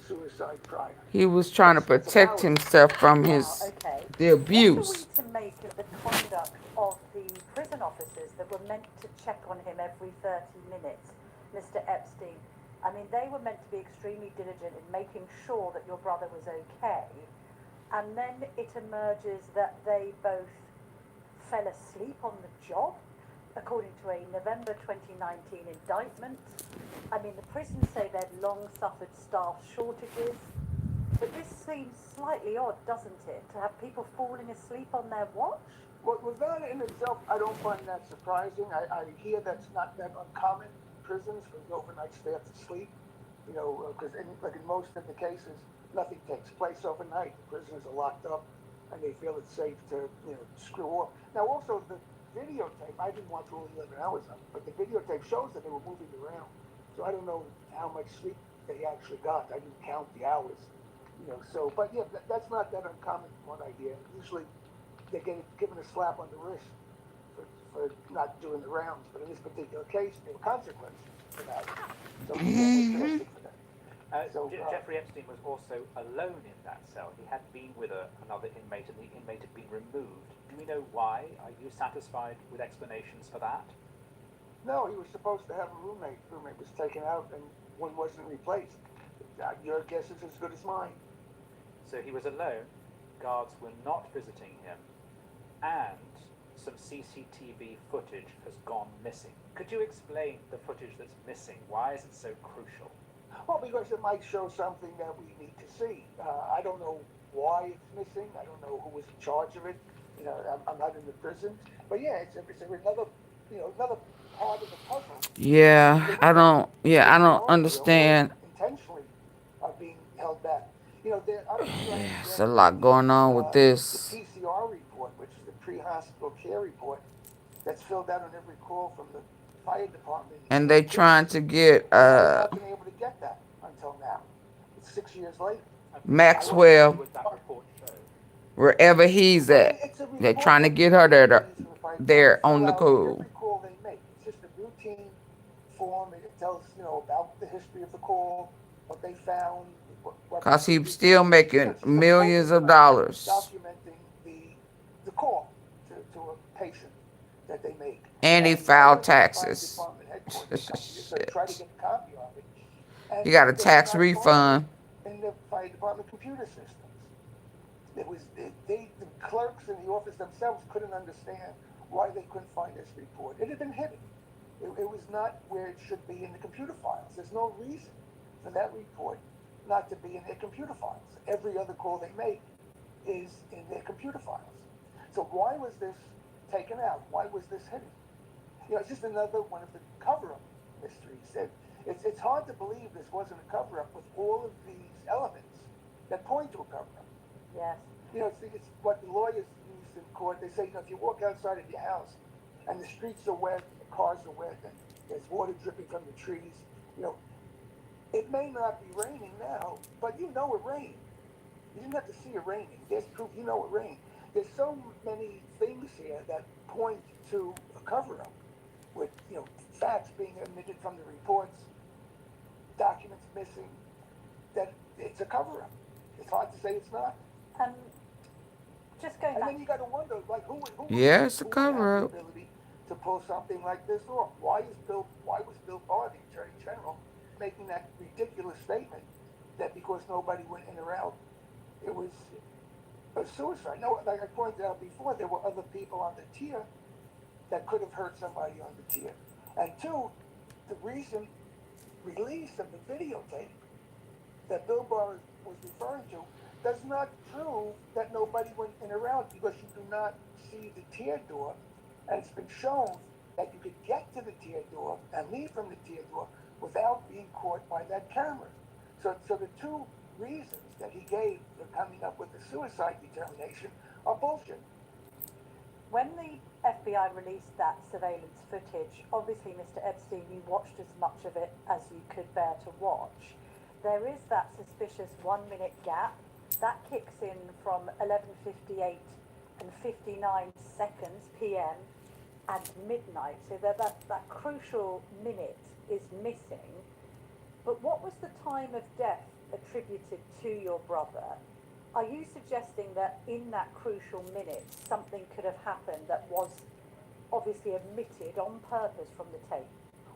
W: suicide prior.
A: He was trying to protect himself from the abuse.
C: What are we to make of the conduct of the prison officers that were meant to check on him every 30 minutes, Mr. Epstein? I mean, they were meant to be extremely diligent in making sure that your brother was okay, and then it emerges that they both fell asleep on the job, according to a November 2019 indictment. I mean, the prisons say they've long suffered staff shortages, but this seems slightly odd, doesn't it, to have people falling asleep on their watch?
W: Well, that in itself, I don't find that surprising. I hear that's not that uncommon in prisons for the overnight staff to sleep, because in most of the cases, nothing takes place overnight. The prisoners are locked up, and they feel it's safe to, screw off. Now, also, the videotape, I didn't watch all 11 hours of it, but the videotape shows that they were moving around. So I don't know how much sleep they actually got. I didn't count the hours, but yeah, that's not that uncommon from what I hear. Usually they get given a slap on the wrist for not doing the rounds, but in this particular case, there were consequences for that. So it's for that.
B: Jeffrey Epstein was also alone in that cell. He had been with another inmate, and the inmate had been removed. Do we know why? Are you satisfied with explanations for that?
W: No, he was supposed to have a roommate. The roommate was taken out, and one wasn't replaced. Your guess is as good as mine.
B: So he was alone, guards were not visiting him, and some CCTV footage has gone missing. Could you explain the footage that's missing? Why is it so crucial?
W: Well, because it might show something that we need to see. I don't know why it's missing. I don't know who was in charge of it. I'm not in the prison. But yeah, it's another, another part of the puzzle.
A: Yeah, I don't understand.
W: Intentionally are being held back.
A: There's a lot going on with this.
W: The PCR report, which is the pre-hospital care report, that's filled out on every call from the fire department.
A: And they trying to get
W: I've been able to get that until now. It's 6 years later.
A: Maxwell, wherever he's at, they're trying to get her there on the call.
W: Every call they make, it's just a routine form. It tells about the history of the call, what they found.
A: Because he's still making millions of dollars.
W: Documenting the determination that they make.
A: And he filed taxes.
W: So they try to get a copy of it. And
A: He got a
W: they
A: tax
W: could not
A: refund.
W: find it in the fire department computer systems. It was the clerks in the office themselves couldn't understand why they couldn't find this report. It had been hidden. It was not where it should be in the computer files. There's no reason for that report not to be in their computer files. Every other call they make is in their computer files. So why was this taken out? Why was this hidden? You know, it's just another one of the cover-up mysteries. It's hard to believe this wasn't a cover-up with all of these elements that point to a cover-up.
C: Yes.
W: You know, it's what the lawyers use in court. They say, you know, if you walk outside of your house and the streets are wet, and the cars are wet, and there's water dripping from the trees, you know, it may not be raining now, but you know it rained. You didn't have to see it raining. There's proof you know it rained. There's so many things here that point to a cover-up, with, you know, facts being omitted from the reports, documents missing, that it's a cover-up. It's hard to say it's not.
C: Just going
W: and
C: back.
W: then you got to wonder, like, who
A: Yeah, it's a
W: who
A: cover-up.
W: has the ability to pull something like this off? Why was Bill Barr, the Attorney General, making that ridiculous statement that because nobody went in or out, it was a suicide? No, like I pointed out before, there were other people on the tier that could have hurt somebody on the tier. And two, the recent release of the videotape that Bill Barr was referring to does not prove that nobody went in or out, because you do not see the tier door, and it's been shown that you could get to the tier door and leave from the tier door without being caught by that camera. So the two reasons that he gave for coming up with the suicide determination are bullshit.
C: When the FBI released that surveillance footage, obviously, Mr. Epstein, you watched as much of it as you could bear to watch. There is that suspicious 1 minute gap. That kicks in from 11:58 and 59 seconds PM and midnight. So that crucial minute is missing. But what was the time of death attributed to your brother? Are you suggesting that in that crucial minute, something could have happened that was obviously omitted on purpose from the tape?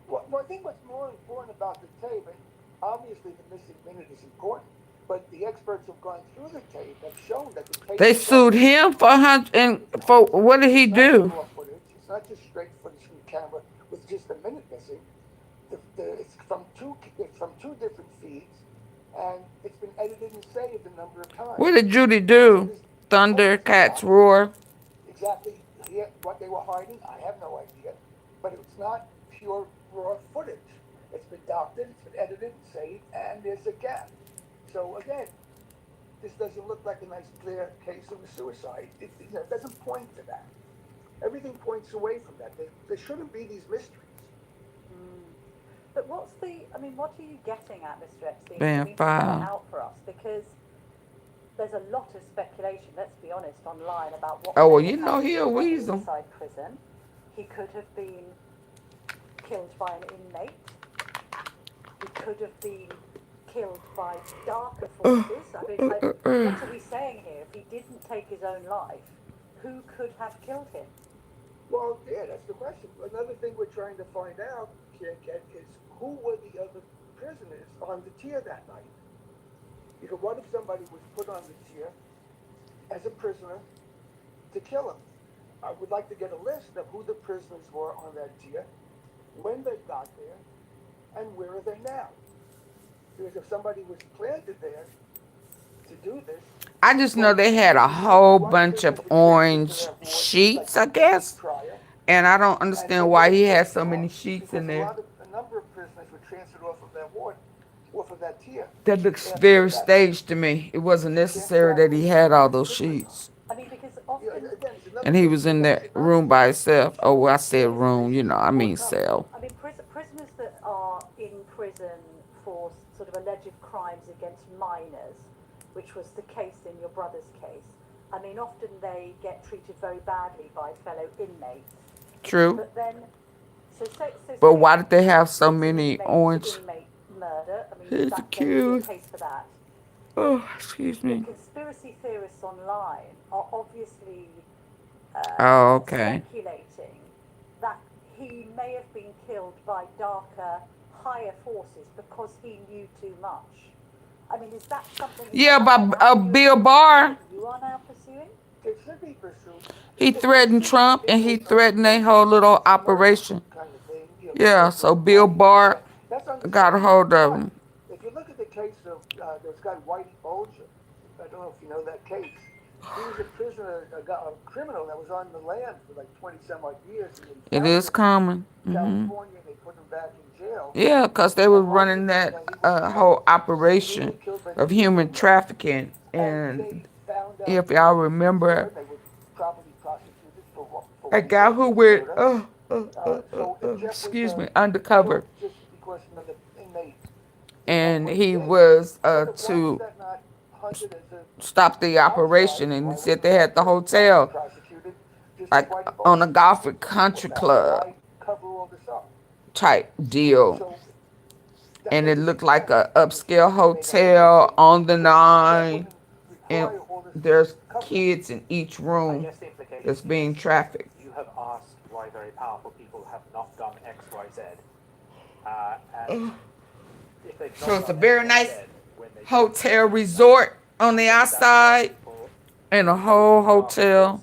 W: Well, I think what's more important about the tape, and obviously the missing minute is important, but the experts who have gone through the tape have shown that the tape...
A: They sued him for what did he do?
W: It's not just straight footage from the camera with just a minute missing. It's from two different feeds, and it's been edited and saved a number of times.
A: What did Judy do? Thunder, cats roar.
W: Exactly what they were hiding, I have no idea. But it's not pure raw footage. It's been doctored, it's been edited and saved, and there's a gap. So again, this doesn't look like a nice clear case of a suicide. It doesn't point to that. Everything points away from that. There shouldn't be these mysteries.
C: But what are you getting at, Mr. Epstein?
A: Spell
C: it out for us, because there's a lot of speculation, let's be honest, online about what...
A: Oh, well, you know he a weasel.
C: Inside prison. He could have been killed by an inmate. He could have been killed by darker forces. What are we saying here? If he didn't take his own life, who could have killed him?
W: Well, yeah, that's the question. Another thing we're trying to find out, Ken, is who were the other prisoners on the tier that night? Because what if somebody was put on the tier as a prisoner to kill him? I would like to get a list of who the prisoners were on that tier, when they got there, and where are they now? Because if somebody was planted there to do this...
A: I just know they had a whole bunch of orange sheets, I guess. And I don't understand why he had so many sheets in there.
W: A number of prisoners were transferred off of that ward, off of that tier.
A: That looks very staged to me. It wasn't necessary that he had all those sheets.
C: Because often...
A: And he was in that room by himself. Oh, well, I said room, I mean cell.
C: Prisoners that are in prison for sort of alleged crimes against minors, which was the case in your brother's case, often they get treated very badly by fellow inmates.
A: True.
C: But then,
A: but why did they have so many orange?
C: Inmate murder.
A: Here's the cue.
C: Case for that.
A: Oh, excuse me.
C: The conspiracy theorists online are obviously
A: Oh, okay.
C: speculating that he may have been killed by darker, higher forces because he knew too much. I mean, is that something?
A: Yeah, by Bill Barr.
C: You are now pursuing?
W: It should be pursued.
A: He threatened Trump and he threatened a whole little operation.
W: Kind of thing.
A: Yeah, so Bill Barr got a hold of him.
W: If you look at the case of this guy Whitey Bulger, I don't know if you know that case. He was a prisoner, a criminal that was on the land for like 20 some odd years.
A: It is common.
W: California, they put him back in jail.
A: Yeah, because they were running that whole operation of human trafficking. And if y'all remember, a guy who went, excuse me, undercover. And he was to stop the operation, and he said they had the hotel like on a golf and country club type deal, and it looked like a upscale hotel on the line, and there's kids in each room that's being trafficked.
B: You have asked why very powerful people have not done X, Y, Z. And if they've
A: So
B: not
A: it's a
B: done
A: very
B: X, Y,
A: nice
B: Z, when they
A: hotel resort on the outside and a whole hotel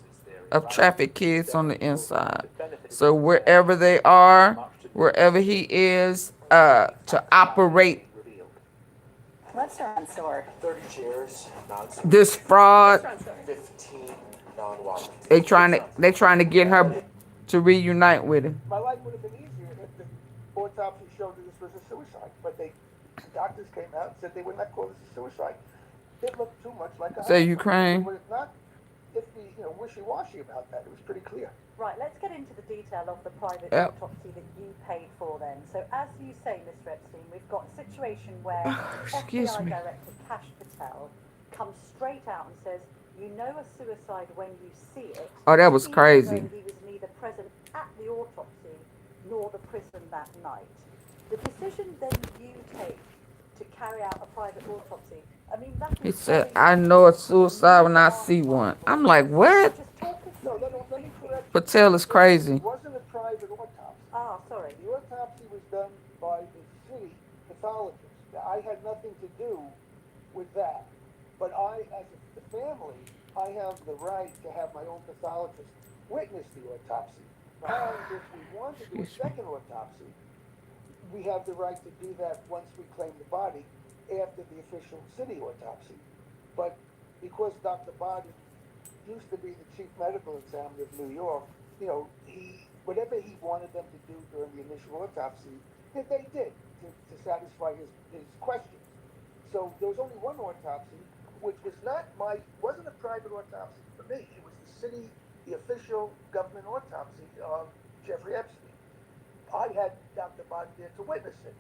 A: of trafficked kids on the inside. So wherever they are, wherever he is, to operate
D: Restaurant store.
V: 30 chairs,
A: this fraud,
V: 15 non-walking.
A: they trying to get her to reunite with him.
W: My life would have been easier if the autopsy showed that this was a suicide, but the doctors came out and said they would not call this a suicide. It looked too much like a
A: Say
W: homicide.
A: Ukraine.
W: But it's not wishy-washy about that. It was pretty clear.
C: Right, let's get into the detail of the private
A: Yep.
C: autopsy that you paid for then. So as you say, Mr. Epstein, we've got a situation where
A: Excuse
C: FBI
A: me.
C: Director Kash Patel comes straight out and says, you know a suicide when you see it.
A: Oh, that was
C: even
A: crazy.
C: though he was neither present at the autopsy nor the prison that night. The decision then you take to carry out a private autopsy, I mean, that
A: He
C: is
A: said,
C: very
A: I know a suicide when I see one. I'm like, what?
W: No, let me correct you.
A: Patel is crazy.
W: It wasn't a private autopsy.
C: Ah, sorry.
W: The autopsy was done by the city pathologist. I had nothing to do with that. But I, as a family, I have the right to have my own pathologist witness the autopsy. And if we want to do a second autopsy, we have the right to do that once we claim the body after the official city autopsy. But because Dr. Body used to be the chief medical examiner of New York, whatever he wanted them to do during the initial autopsy, they did to satisfy his questions. So there was only one autopsy, which wasn't a private autopsy for me. It was the official government autopsy of Jeffrey Epstein. I had Dr. Body there to witness it.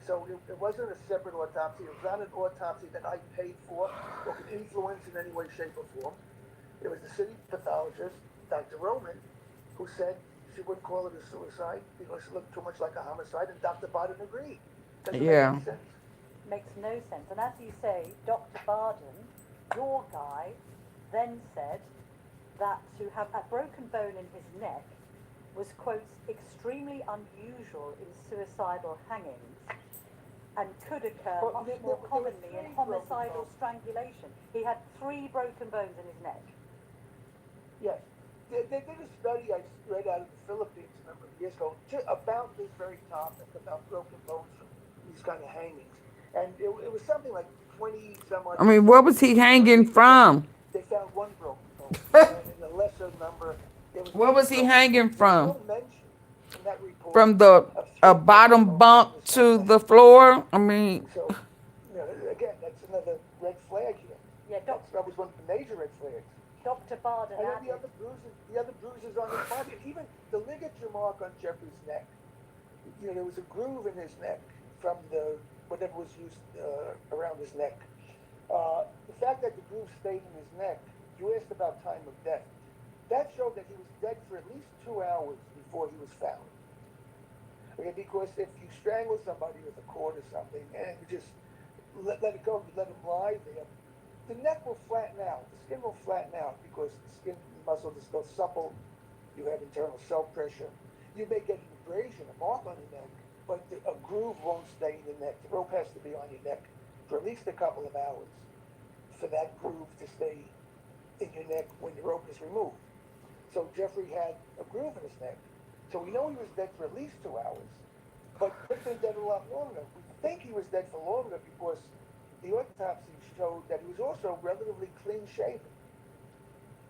W: So it wasn't a separate autopsy. It was not an autopsy that I paid for or could influence in any way, shape, or form. It was the city pathologist, Dr. Roman, who said she wouldn't call it a suicide because it looked too much like a homicide, and Dr. Barden agreed. Doesn't make any sense.
C: Makes no sense. And as you say, Dr. Barden, your guy, then said that to have a broken bone in his neck was, quote, extremely unusual in suicidal hangings and could occur much more commonly in homicidal strangulation. He had 3 broken bones in his neck.
W: Yes. They did a study I read out of the Philippines a number of years ago about this very topic, about broken bones from these kind of hangings. And it was something like 20 some odd.
A: I mean, what was he hanging from?
W: They found 1 broken bone. And a lesser number.
A: What was he hanging from?
W: No mention in that report.
A: From the bottom bunk to the floor? I mean...
W: So, again, that's another red flag here.
C: Yeah,
W: that was one of the major red flags.
C: Dr. Barden
W: and then the other bruises on his body, even the ligature mark on Jeffrey's neck. There was a groove in his neck from whatever was used around his neck. The fact that the groove stayed in his neck, you asked about time of death. That showed that he was dead for at least 2 hours before he was found. Okay, because if you strangle somebody with a cord or something and you just let it go, you let him lie there, the neck will flatten out. The skin will flatten out because the skin in muscles are still supple. You have internal cell pressure. You may get an abrasion, a mark on the neck, but a groove won't stay in the neck. The rope has to be on your neck for at least a couple of hours for that groove to stay in your neck when the rope is removed. So Jeffrey had a groove in his neck. So we know he was dead for at least 2 hours, but could have been dead a lot longer. We think he was dead for longer because the autopsy showed that he was also relatively clean shaven.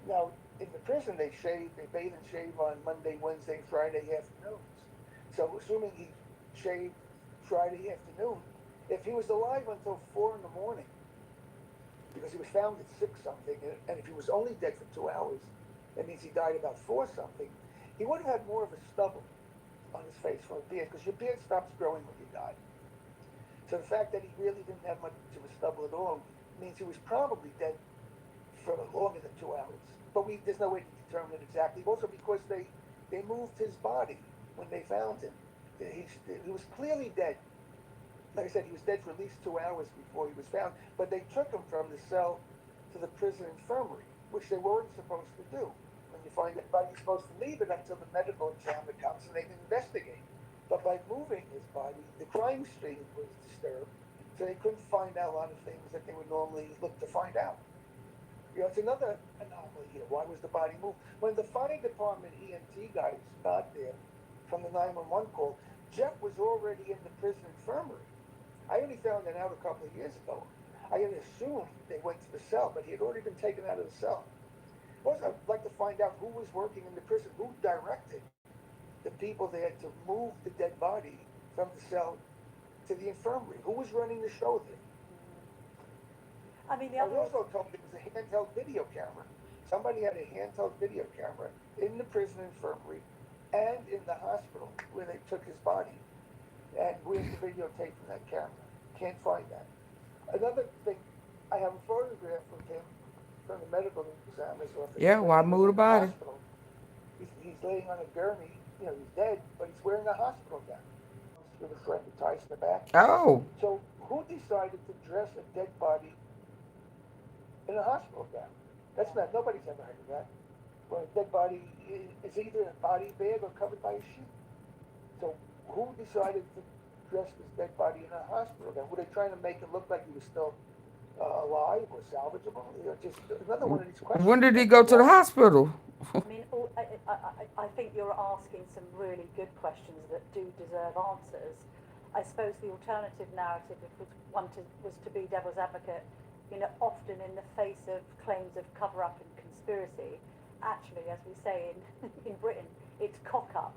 W: Now, in the prison, they bathe and shave on Monday, Wednesday, Friday afternoons. So assuming he shaved Friday afternoon, if he was alive until 4 in the morning, because he was found at 6 something, and if he was only dead for 2 hours, that means he died about 4 something, he would have had more of a stubble on his face from a beard, because your beard stops growing when you die. So the fact that he really didn't have much of a stubble at all means he was probably dead for longer than 2 hours. But there's no way to determine it exactly. Also because they moved his body when they found him. He was clearly dead. Like I said, he was dead for at least 2 hours before he was found. But they took him from the cell to the prison infirmary, which they weren't supposed to do. When you find that body, you're supposed to leave it until the medical examiner comes and they can investigate. But by moving his body, the crime scene was disturbed, so they couldn't find out a lot of things that they would normally look to find out. You know, it's another anomaly here. Why was the body moved? When the fire department EMT guys got there from the 911 call, Jeff was already in the prison infirmary. I only found that out a couple of years ago. I had assumed they went to the cell, but he had already been taken out of the cell. Also, I'd like to find out who was working in the prison, who directed the people there to move the dead body from the cell to the infirmary. Who was running the show there?
C: I mean,
W: I was also told it was a handheld video camera. Somebody had a handheld video camera in the prison infirmary and in the hospital where they took his body. And where's the videotape from that camera? Can't find that. Another thing, I have a photograph of him from the medical examiner's office.
A: Yeah, why move the body?
W: He's laying on a gurney. You know, he's dead, but he's wearing a hospital gown with a thread that ties in the back.
A: Oh.
W: So who decided to dress a dead body in a hospital gown? That's not, nobody's ever heard of that. When a dead body is either in a body bag or covered by a sheet. So who decided to dress this dead body in a hospital gown? Were they trying to make it look like he was still alive or salvageable? You know, just another one of these questions.
A: When did he go to the hospital?
C: I mean, I think you're asking some really good questions that do deserve answers. I suppose the alternative narrative, if one was to be devil's advocate, you know, often in the face of claims of cover-up and conspiracy, actually, as we say in Britain, it's cock-up.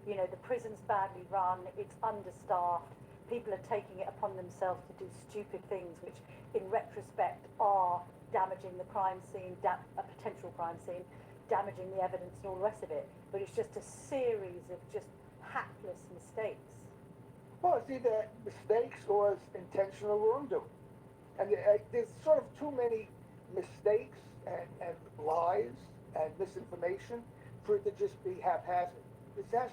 C: You know, the prison's badly run, it's understaffed, people are taking it upon themselves to do stupid things, which in retrospect are damaging the crime scene, a potential crime scene, damaging the evidence and all the rest of it. But it's just a series of just hapless mistakes.
W: Well, it's either mistakes or it's intentional wrongdoing. And there's sort of too many mistakes and lies and misinformation for it to just be haphazard. This has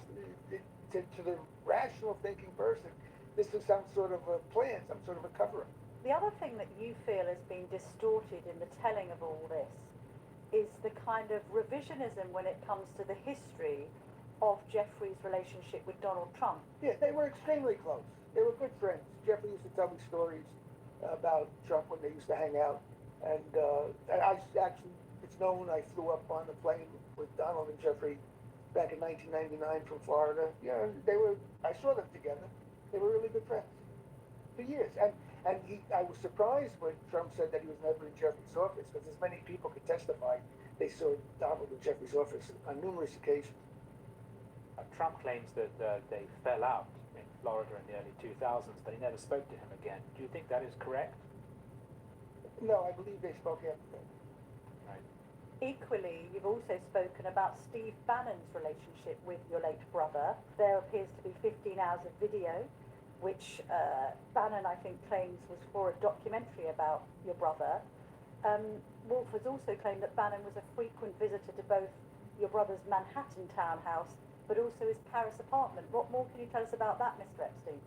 W: to the rational thinking person, this is some sort of a plan, some sort of a cover-up.
C: The other thing that you feel has been distorted in the telling of all this is the kind of revisionism when it comes to the history of Jeffrey's relationship with Donald Trump.
W: Yeah, they were extremely close. They were good friends. Jeffrey used to tell me stories about Trump when they used to hang out. And I actually, it's known I flew up on the plane with Donald and Jeffrey back in 1999 from Florida. Yeah, I saw them together. They were really good friends for years. And I was surprised when Trump said that he was never in Jeffrey's office, because as many people could testify, they saw Donald in Jeffrey's office on numerous occasions.
E: Trump claims that they fell out in Florida in the early 2000s, but he never spoke to him again. Do you think that is correct?
W: No, I believe they spoke after that.
E: Right.
C: Equally, you've also spoken about Steve Bannon's relationship with your late brother. There appears to be 15 hours of video, which Bannon, I think, claims was for a documentary about your brother. Wolf has also claimed that Bannon was a frequent visitor to both your brother's Manhattan townhouse, but also his Paris apartment. What more can you tell us about that, Mr. Epstein?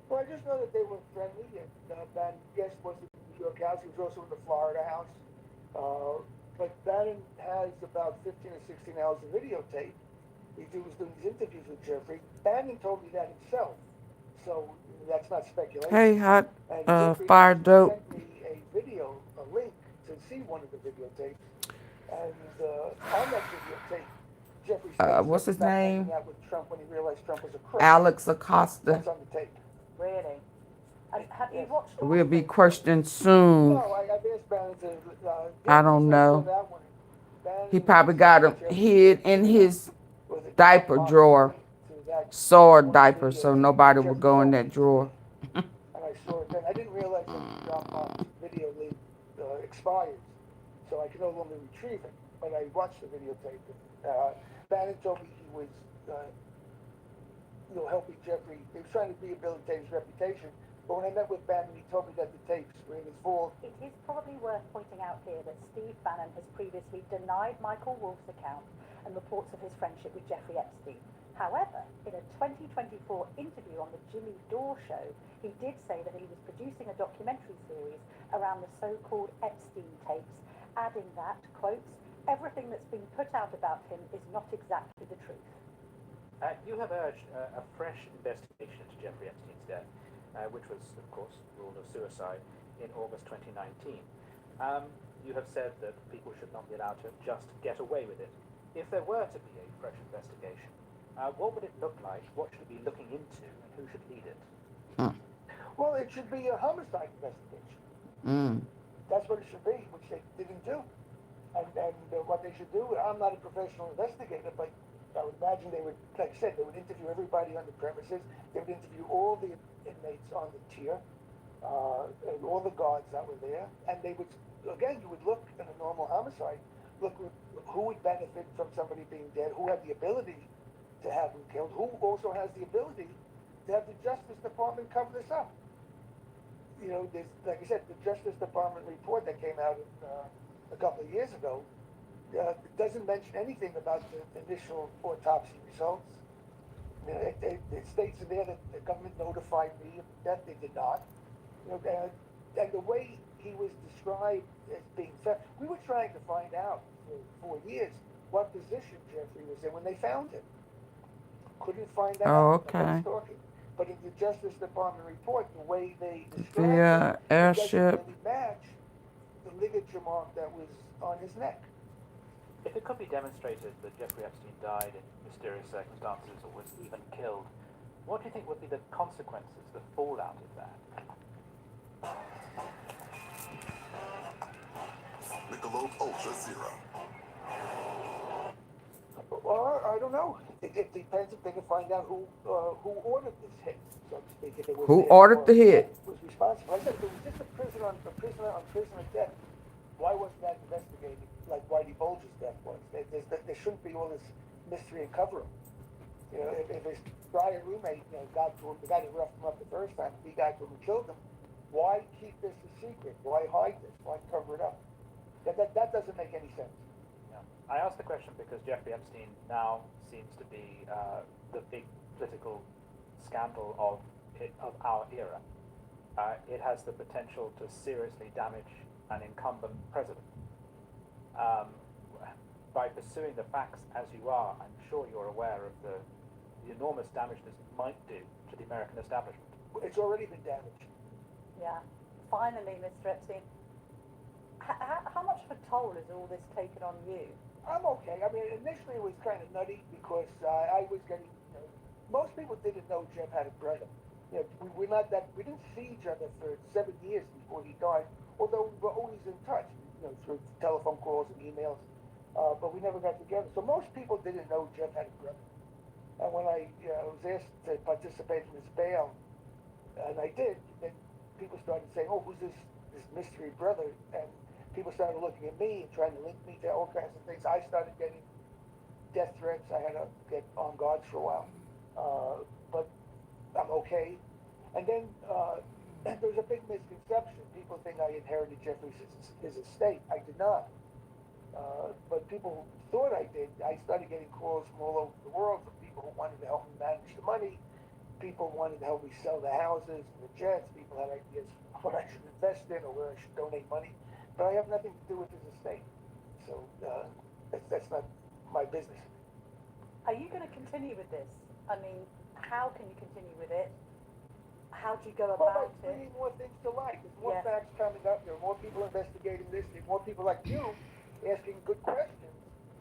W: Well, I just know that they were friendly, and Bannon, yes, was in the New York house. He was also in the Florida house. but Bannon has about 15 or 16 hours of videotape. He was doing these interviews with Jeffrey. Bannon told me that himself, so that's not speculation.
A: Hey, hot
W: And Jeffrey
A: fire
W: actually
A: dope.
W: sent me a video, a link to see one of the videotapes, and on that videotape, Jeffrey states
A: What's
W: that
A: his
W: he stopped
A: name?
W: hanging out with Trump when he realized Trump was a crook.
A: Alex Acosta.
W: That's on the tape.
R: Really? And have you watched all
A: Will
R: of
A: be
R: it?
A: questioned soon.
W: No, I've asked Bannon to.
A: I don't know. He probably got him hid in his diaper drawer. Sword diaper, so nobody would go in that drawer.
W: And I saw it then. I didn't realize that the Dropbox video link expired, so I could no longer retrieve it. But I watched the videotape. Bannon told me he was, helping Jeffrey. He was trying to rehabilitate his reputation. But when I met with Bannon, he told me that the tapes were in his vault.
C: It is probably worth pointing out here that Steve Bannon has previously denied Michael Wolff's account and reports of his friendship with Jeffrey Epstein. However, in a 2024 interview on the Jimmy Dore show, he did say that he was producing a documentary series around the so-called Epstein tapes, adding that, quotes, everything that's been put out about him is not exactly the truth.
E: You have urged a fresh investigation into Jeffrey Epstein's death, which was, of course, ruled a suicide in August 2019. You have said that people should not be allowed to just get away with it. If there were to be a fresh investigation, what would it look like? What should it be looking into, and who should lead it?
W: Well, it should be a homicide investigation. That's what it should be, which they didn't do. And what they should do, I'm not a professional investigator, but I would imagine they would, like I said, they would interview everybody on the premises. They would interview all the inmates on the tier, and all the guards that were there. And they would, again, you would look in a normal homicide, look who would benefit from somebody being dead, who had the ability to have him killed, who also has the ability to have the Justice Department cover this up. There's, like I said, the Justice Department report that came out a couple of years ago doesn't mention anything about the initial autopsy results. It states in there that the government notified me of that. They did not. And the way he was described as being theft, we were trying to find out for 4 years what position Jeffrey was in when they found him. Couldn't find out.
A: Oh, okay.
W: But in the Justice Department report, the way they described
A: Via
W: it
A: airship.
W: doesn't really match the ligature mark that was on his neck.
E: If it could be demonstrated that Jeffrey Epstein died in mysterious circumstances or was even killed, what do you think would be the consequences, the fallout of that?
F: Michelob Ultra Zero.
W: Well, I don't know. It depends if they can find out who ordered this hit, so to speak. If it was
A: Who ordered the hit?
W: Was responsible. I said if it was just a prisoner on death, why wasn't that investigated like Whitey Bulger's death was? There shouldn't be all this mystery and cover-up. If his prior roommate got to him, the guy that roughed him up the first time, he got to him and killed him, why keep this a secret? Why hide this? Why cover it up? That doesn't make any sense.
E: I asked the question because Jeffrey Epstein now seems to be the big political scandal of our era. It has the potential to seriously damage an incumbent president. By pursuing the facts as you are, I'm sure you're aware of the enormous damage this might do to the American establishment.
W: It's already been damaged.
C: Yeah. Finally, Mr. Epstein, how much of a toll has all this taken on you?
W: I'm okay. I mean, initially it was kind of nutty because I was getting. Most people didn't know Jeff had a brother. We didn't see each other for 7 years before he died. Although we were always in touch, through telephone calls and emails, but we never got together. So most people didn't know Jeff had a brother. And when I was asked to participate in his bail, and I did, then people started saying, "Oh, who's this mystery brother?" And people started looking at me and trying to link me to all kinds of things. I started getting death threats. I had to get on guard for a while. But I'm okay. And then there's a big misconception. People think I inherited Jeffrey's his estate. I did not. But people thought I did. I started getting calls from all over the world from people who wanted to help me manage the money. People wanted to help me sell the houses and the jets. People had ideas what I should invest in or where I should donate money. But I have nothing to do with his estate. So that's not my business.
R: Are you going to continue with this? I mean, how can you continue with it? How do you go
W: Well,
R: about
W: by
R: it?
W: bringing more things to light. There's more
R: Yeah.
W: facts coming up. There are more people investigating this. There are more people like you asking good questions.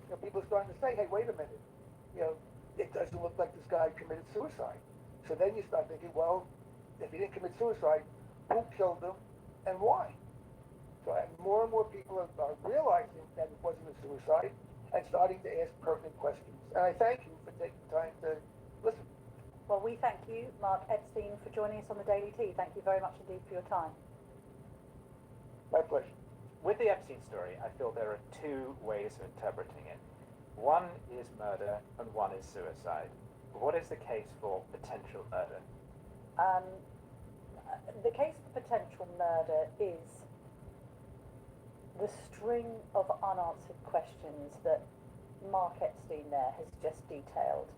W: You know, people are starting to say, hey, wait a minute. You know, it doesn't look like this guy committed suicide. So then you start thinking, well, if he didn't commit suicide, who killed him and why? So more and more people are realizing that it wasn't a suicide and starting to ask pertinent questions. And I thank you for taking time to listen.
R: Well, we thank you, Mark Epstein, for joining us on the Daily Tea. Thank you very much indeed for your time.
W: My pleasure.
E: With the Epstein story, I feel there are two ways of interpreting it. One is murder and one is suicide. What is the case for potential murder?
R: The case for potential murder is the string of unanswered questions that Mark Epstein there has just detailed.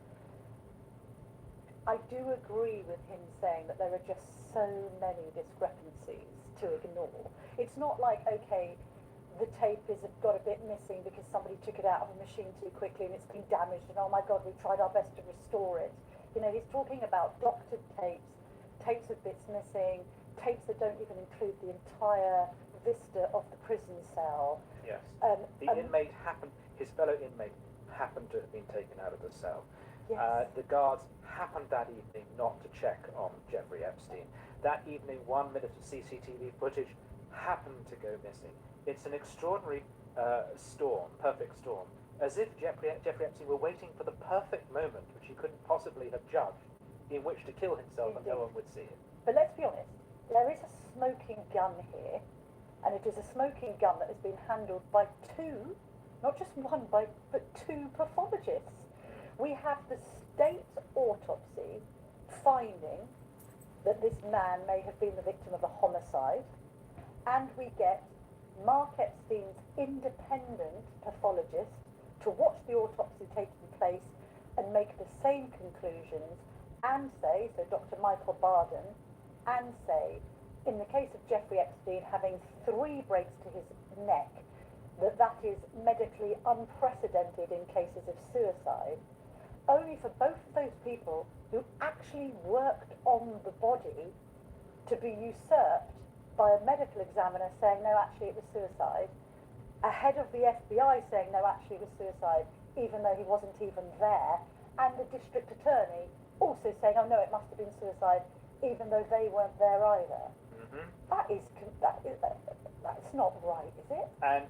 R: I do agree with him saying that there are just so many discrepancies to ignore. It's not like, okay, the tape has got a bit missing because somebody took it out of a machine too quickly and it's been damaged and oh my God, we tried our best to restore it. You know, he's talking about doctored tapes, tapes with bits missing, tapes that don't even include the entire vista of the prison cell.
E: Yes. His fellow inmate happened to have been taken out of the cell.
R: Yes.
E: The guards happened that evening not to check on Jeffrey Epstein. That evening, 1 minute of CCTV footage happened to go missing. It's an extraordinary storm, perfect storm, as if Jeffrey Epstein were waiting for the perfect moment, which he couldn't possibly have judged, in which to kill himself and no one would see it.
R: But let's be honest, there is a smoking gun here, and it is a smoking gun that has been handled by two, not just one, but two pathologists. We have the state autopsy finding that this man may have been the victim of a homicide, and we get Mark Epstein's independent pathologist to watch the autopsy taking place and make the same conclusions and say, so Dr. Michael Barden, and say, in the case of Jeffrey Epstein having 3 breaks to his neck, that is medically unprecedented in cases of suicide, only for both of those people who actually worked on the body to be usurped by a medical examiner saying, no, actually it was suicide, ahead of the FBI saying, no, actually it was suicide, even though he wasn't even there, and the district attorney also saying, oh no, it must have been suicide, even though they weren't there either.
E: Mm-hmm.
R: That's not right, is it?
E: And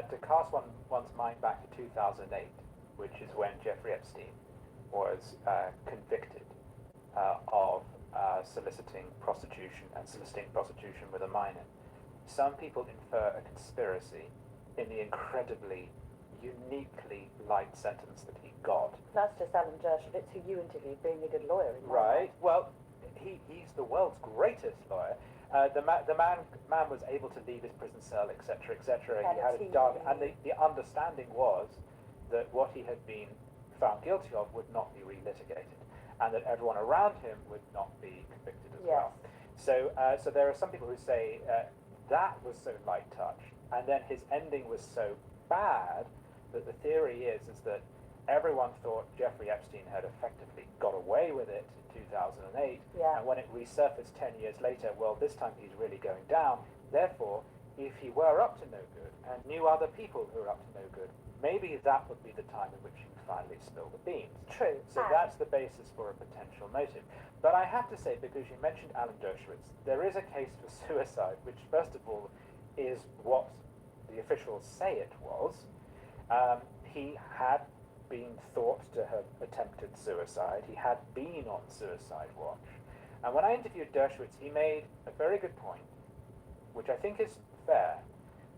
E: to cast one's mind back to 2008, which is when Jeffrey Epstein was convicted of soliciting prostitution and soliciting prostitution with a minor. Some people infer a conspiracy in the incredibly, uniquely light sentence that he got.
R: That's just Alan Dershowitz, who you interviewed, being a good lawyer.
E: Right. Well, he's the world's greatest lawyer. The man was able to leave his prison cell, etc., etc. He had it done, and the understanding was that what he had been found guilty of would not be relitigated, and that everyone around him would not be convicted as well. So there are some people who say that was so light touch, and then his ending was so bad that the theory is that everyone thought Jeffrey Epstein had effectively got away with it in 2008, and when it resurfaced 10 years later, well, this time he's really going down. Therefore, if he were up to no good and knew other people who were up to no good, maybe that would be the time in which he would finally spill the beans.
R: True.
E: So that's the basis for a potential motive. But I have to say, because you mentioned Alan Dershowitz, there is a case for suicide, which first of all is what the officials say it was. He had been thought to have attempted suicide. He had been on suicide watch. And when I interviewed Dershowitz, he made a very good point, which I think is fair,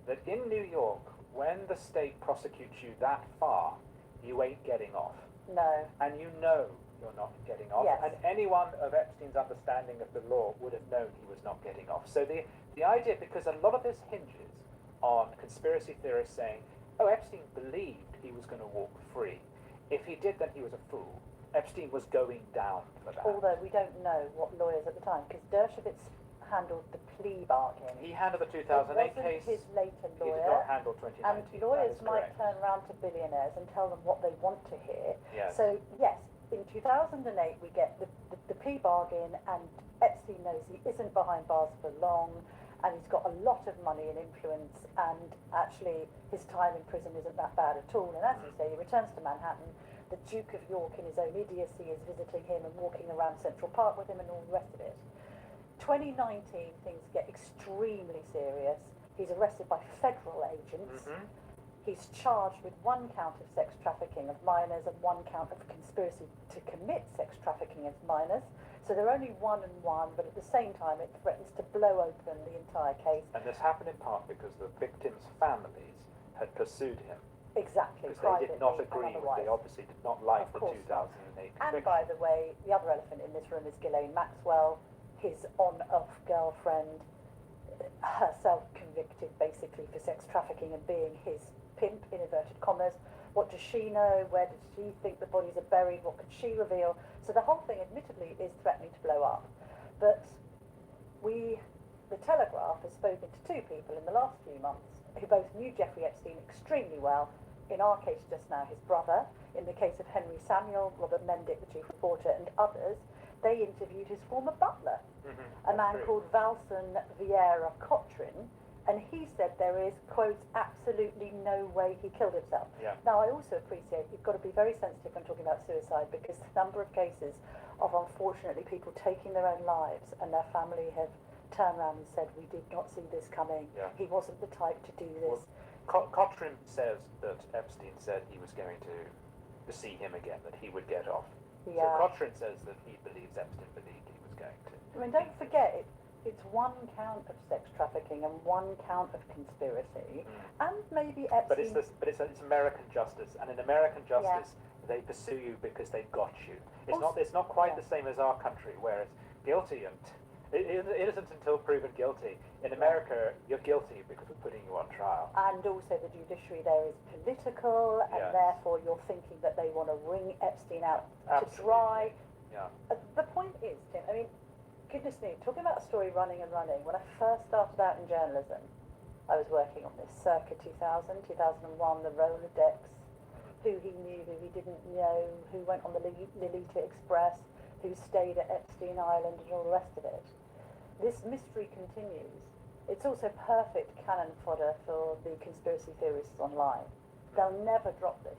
E: that in New York, when the state prosecutes you that far, you ain't getting off.
R: No.
E: And you know you're not getting off.
R: Yes.
E: And anyone of Epstein's understanding of the law would have known he was not getting off. So the idea, because a lot of this hinges on conspiracy theorists saying, oh, Epstein believed he was going to walk free. If he did, then he was a fool. Epstein was going down for that.
R: Although we don't know what lawyers at the time, because Dershowitz
G: handled the plea bargain.
E: He handled the
G: It
E: 2008
G: wasn't
E: case.
G: his later
E: He did
G: lawyer.
E: not handle 2019.
G: And lawyers
E: That is
G: might
E: correct.
G: turn around to billionaires and tell them what they want to hear.
E: Yes.
G: So yes, in 2008 we get the plea bargain, and Epstein knows he isn't behind bars for long, and he's got a lot of money and influence, and actually his time in prison isn't that bad at all. And as you say, he returns to Manhattan. The Duke of York, in his own idiocy, is visiting him and walking around Central Park with him and all the rest of it. 2019, things get extremely serious. He's arrested by federal agents. He's charged with 1 count of sex trafficking of minors and 1 count of conspiracy to commit sex trafficking of minors. So they're only 1 and 1, but at the same time it threatens to blow open the entire case.
E: And this happened in part because the victims' families had pursued him.
G: Exactly,
E: Because they did not
G: privately
E: agree
G: and
E: with,
G: otherwise.
E: they obviously did not like
G: Of
E: the
G: course not.
E: 2008
G: And
E: conviction.
G: by the way, the other elephant in this room is Ghislaine Maxwell, his on-off girlfriend, herself convicted basically for sex trafficking and being his pimp, in inverted commas. What does she know? Where does she think the bodies are buried? What could she reveal? So the whole thing, admittedly, is threatening to blow up. But the Telegraph, has spoken to 2 people in the last few months who both knew Jeffrey Epstein extremely well. In our case just now, his brother. In the case of Henry Samuel, Robert Mendick, the chief reporter, and others, they interviewed his former butler, a man called Valson Vieira Cotrin, and he said there is, quote, absolutely no way he killed himself.
E: Yeah.
G: Now, I also appreciate you've got to be very sensitive when talking about suicide, because the number of cases of, unfortunately, people taking their own lives and their family have turned around and said, we did not see this coming.
E: Yeah.
G: He wasn't the type to do this.
E: Cotrin says that Epstein said he was going to see him again, that he would get off.
G: Yeah.
E: So Cotrin says that he believes Epstein believed he was going to.
G: I mean, don't forget, it's 1 count of sex trafficking and 1 count of conspiracy, and maybe Epstein...
E: But it's American justice, and in American justice, they pursue you because they got you. It's not quite the same as our country, where it's guilty and innocent until proven guilty. In America, you're guilty because we're putting you on trial.
G: And also the judiciary there is political, and therefore you're thinking that they want to wring Epstein out to dry.
E: Yeah.
G: The point is, Tim, I mean, goodness me, talking about a story running and running, when I first started out in journalism, I was working on this circa 2000, 2001, the Rolodex, who he knew, who he didn't know, who went on the Lolita Express, who stayed at Epstein Island and all the rest of it. This mystery continues. It's also perfect cannon fodder for the conspiracy theorists online. They'll never drop this.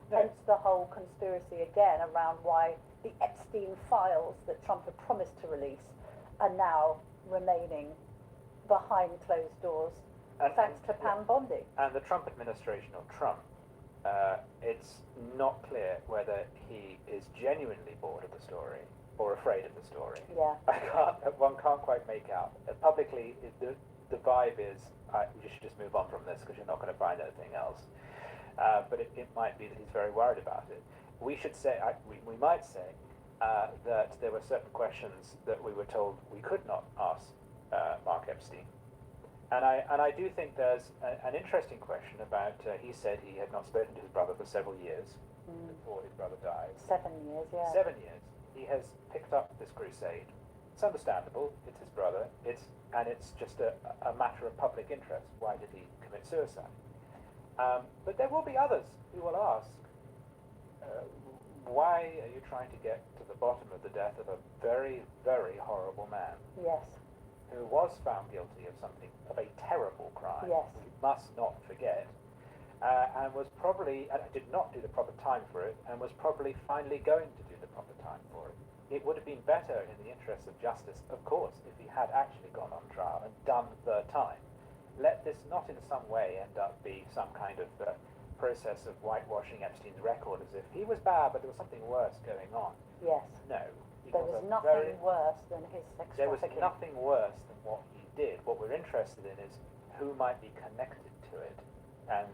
G: Hence the whole conspiracy again around why the Epstein files that Trump had promised to release are now remaining behind closed doors, thanks to Pam Bondi.
E: And the Trump administration, or Trump, it's not clear whether he is genuinely bored of the story or afraid of the story.
G: Yeah.
E: One can't quite make out. Publicly, the vibe is, you should just move on from this because you're not going to find anything else. But it might be that he's very worried about it. We should say, we might say, that there were certain questions that we were told we could not ask Mark Epstein. And I do think there's an interesting question about, he said he had not spoken to his brother for several years before his brother died.
G: 7 years, yeah.
E: 7 years. He has picked up this crusade. It's understandable, it's his brother, and it's just a matter of public interest. Why did he commit suicide? But there will be others who will ask, why are you trying to get to the bottom of the death of a very, very horrible man?
G: Yes.
E: Who was found guilty of something, of a terrible crime.
G: Yes.
E: We must not forget. And was probably, did not do the proper time for it, and was probably finally going to do the proper time for it. It would have been better in the interests of justice, of course, if he had actually gone on trial and done the time. Let this not in some way end up be some kind of process of whitewashing Epstein's record as if he was bad, but there was something worse going on.
G: Yes.
E: No.
G: There was nothing worse than his sex
E: There was
G: trafficking.
E: nothing worse than what he did. What we're interested in is who might be connected to it, and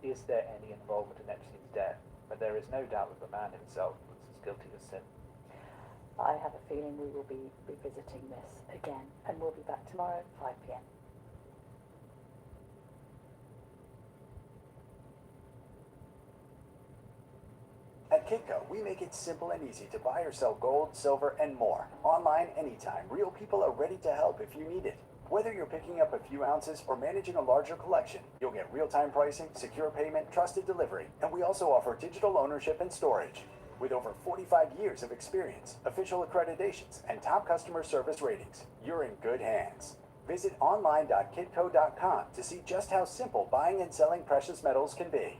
E: is there any involvement in Epstein's death? But there is no doubt that the man himself was as guilty as sin.
G: I have a feeling we will be revisiting this again, and we'll be back tomorrow at 5 p.m.
V: And
H: At Kitco, we make it simple and easy to buy or sell gold, silver, and more. Online anytime, real people are ready to help if you need it. Whether you're picking up a few ounces or managing a larger collection, you'll get real-time pricing, secure payment, trusted delivery, and we also offer digital ownership and storage. With over 45 years of experience, official accreditations, and top customer service ratings, you're in good hands. Visit online.kitco.com to see just how simple buying and selling precious metals can be.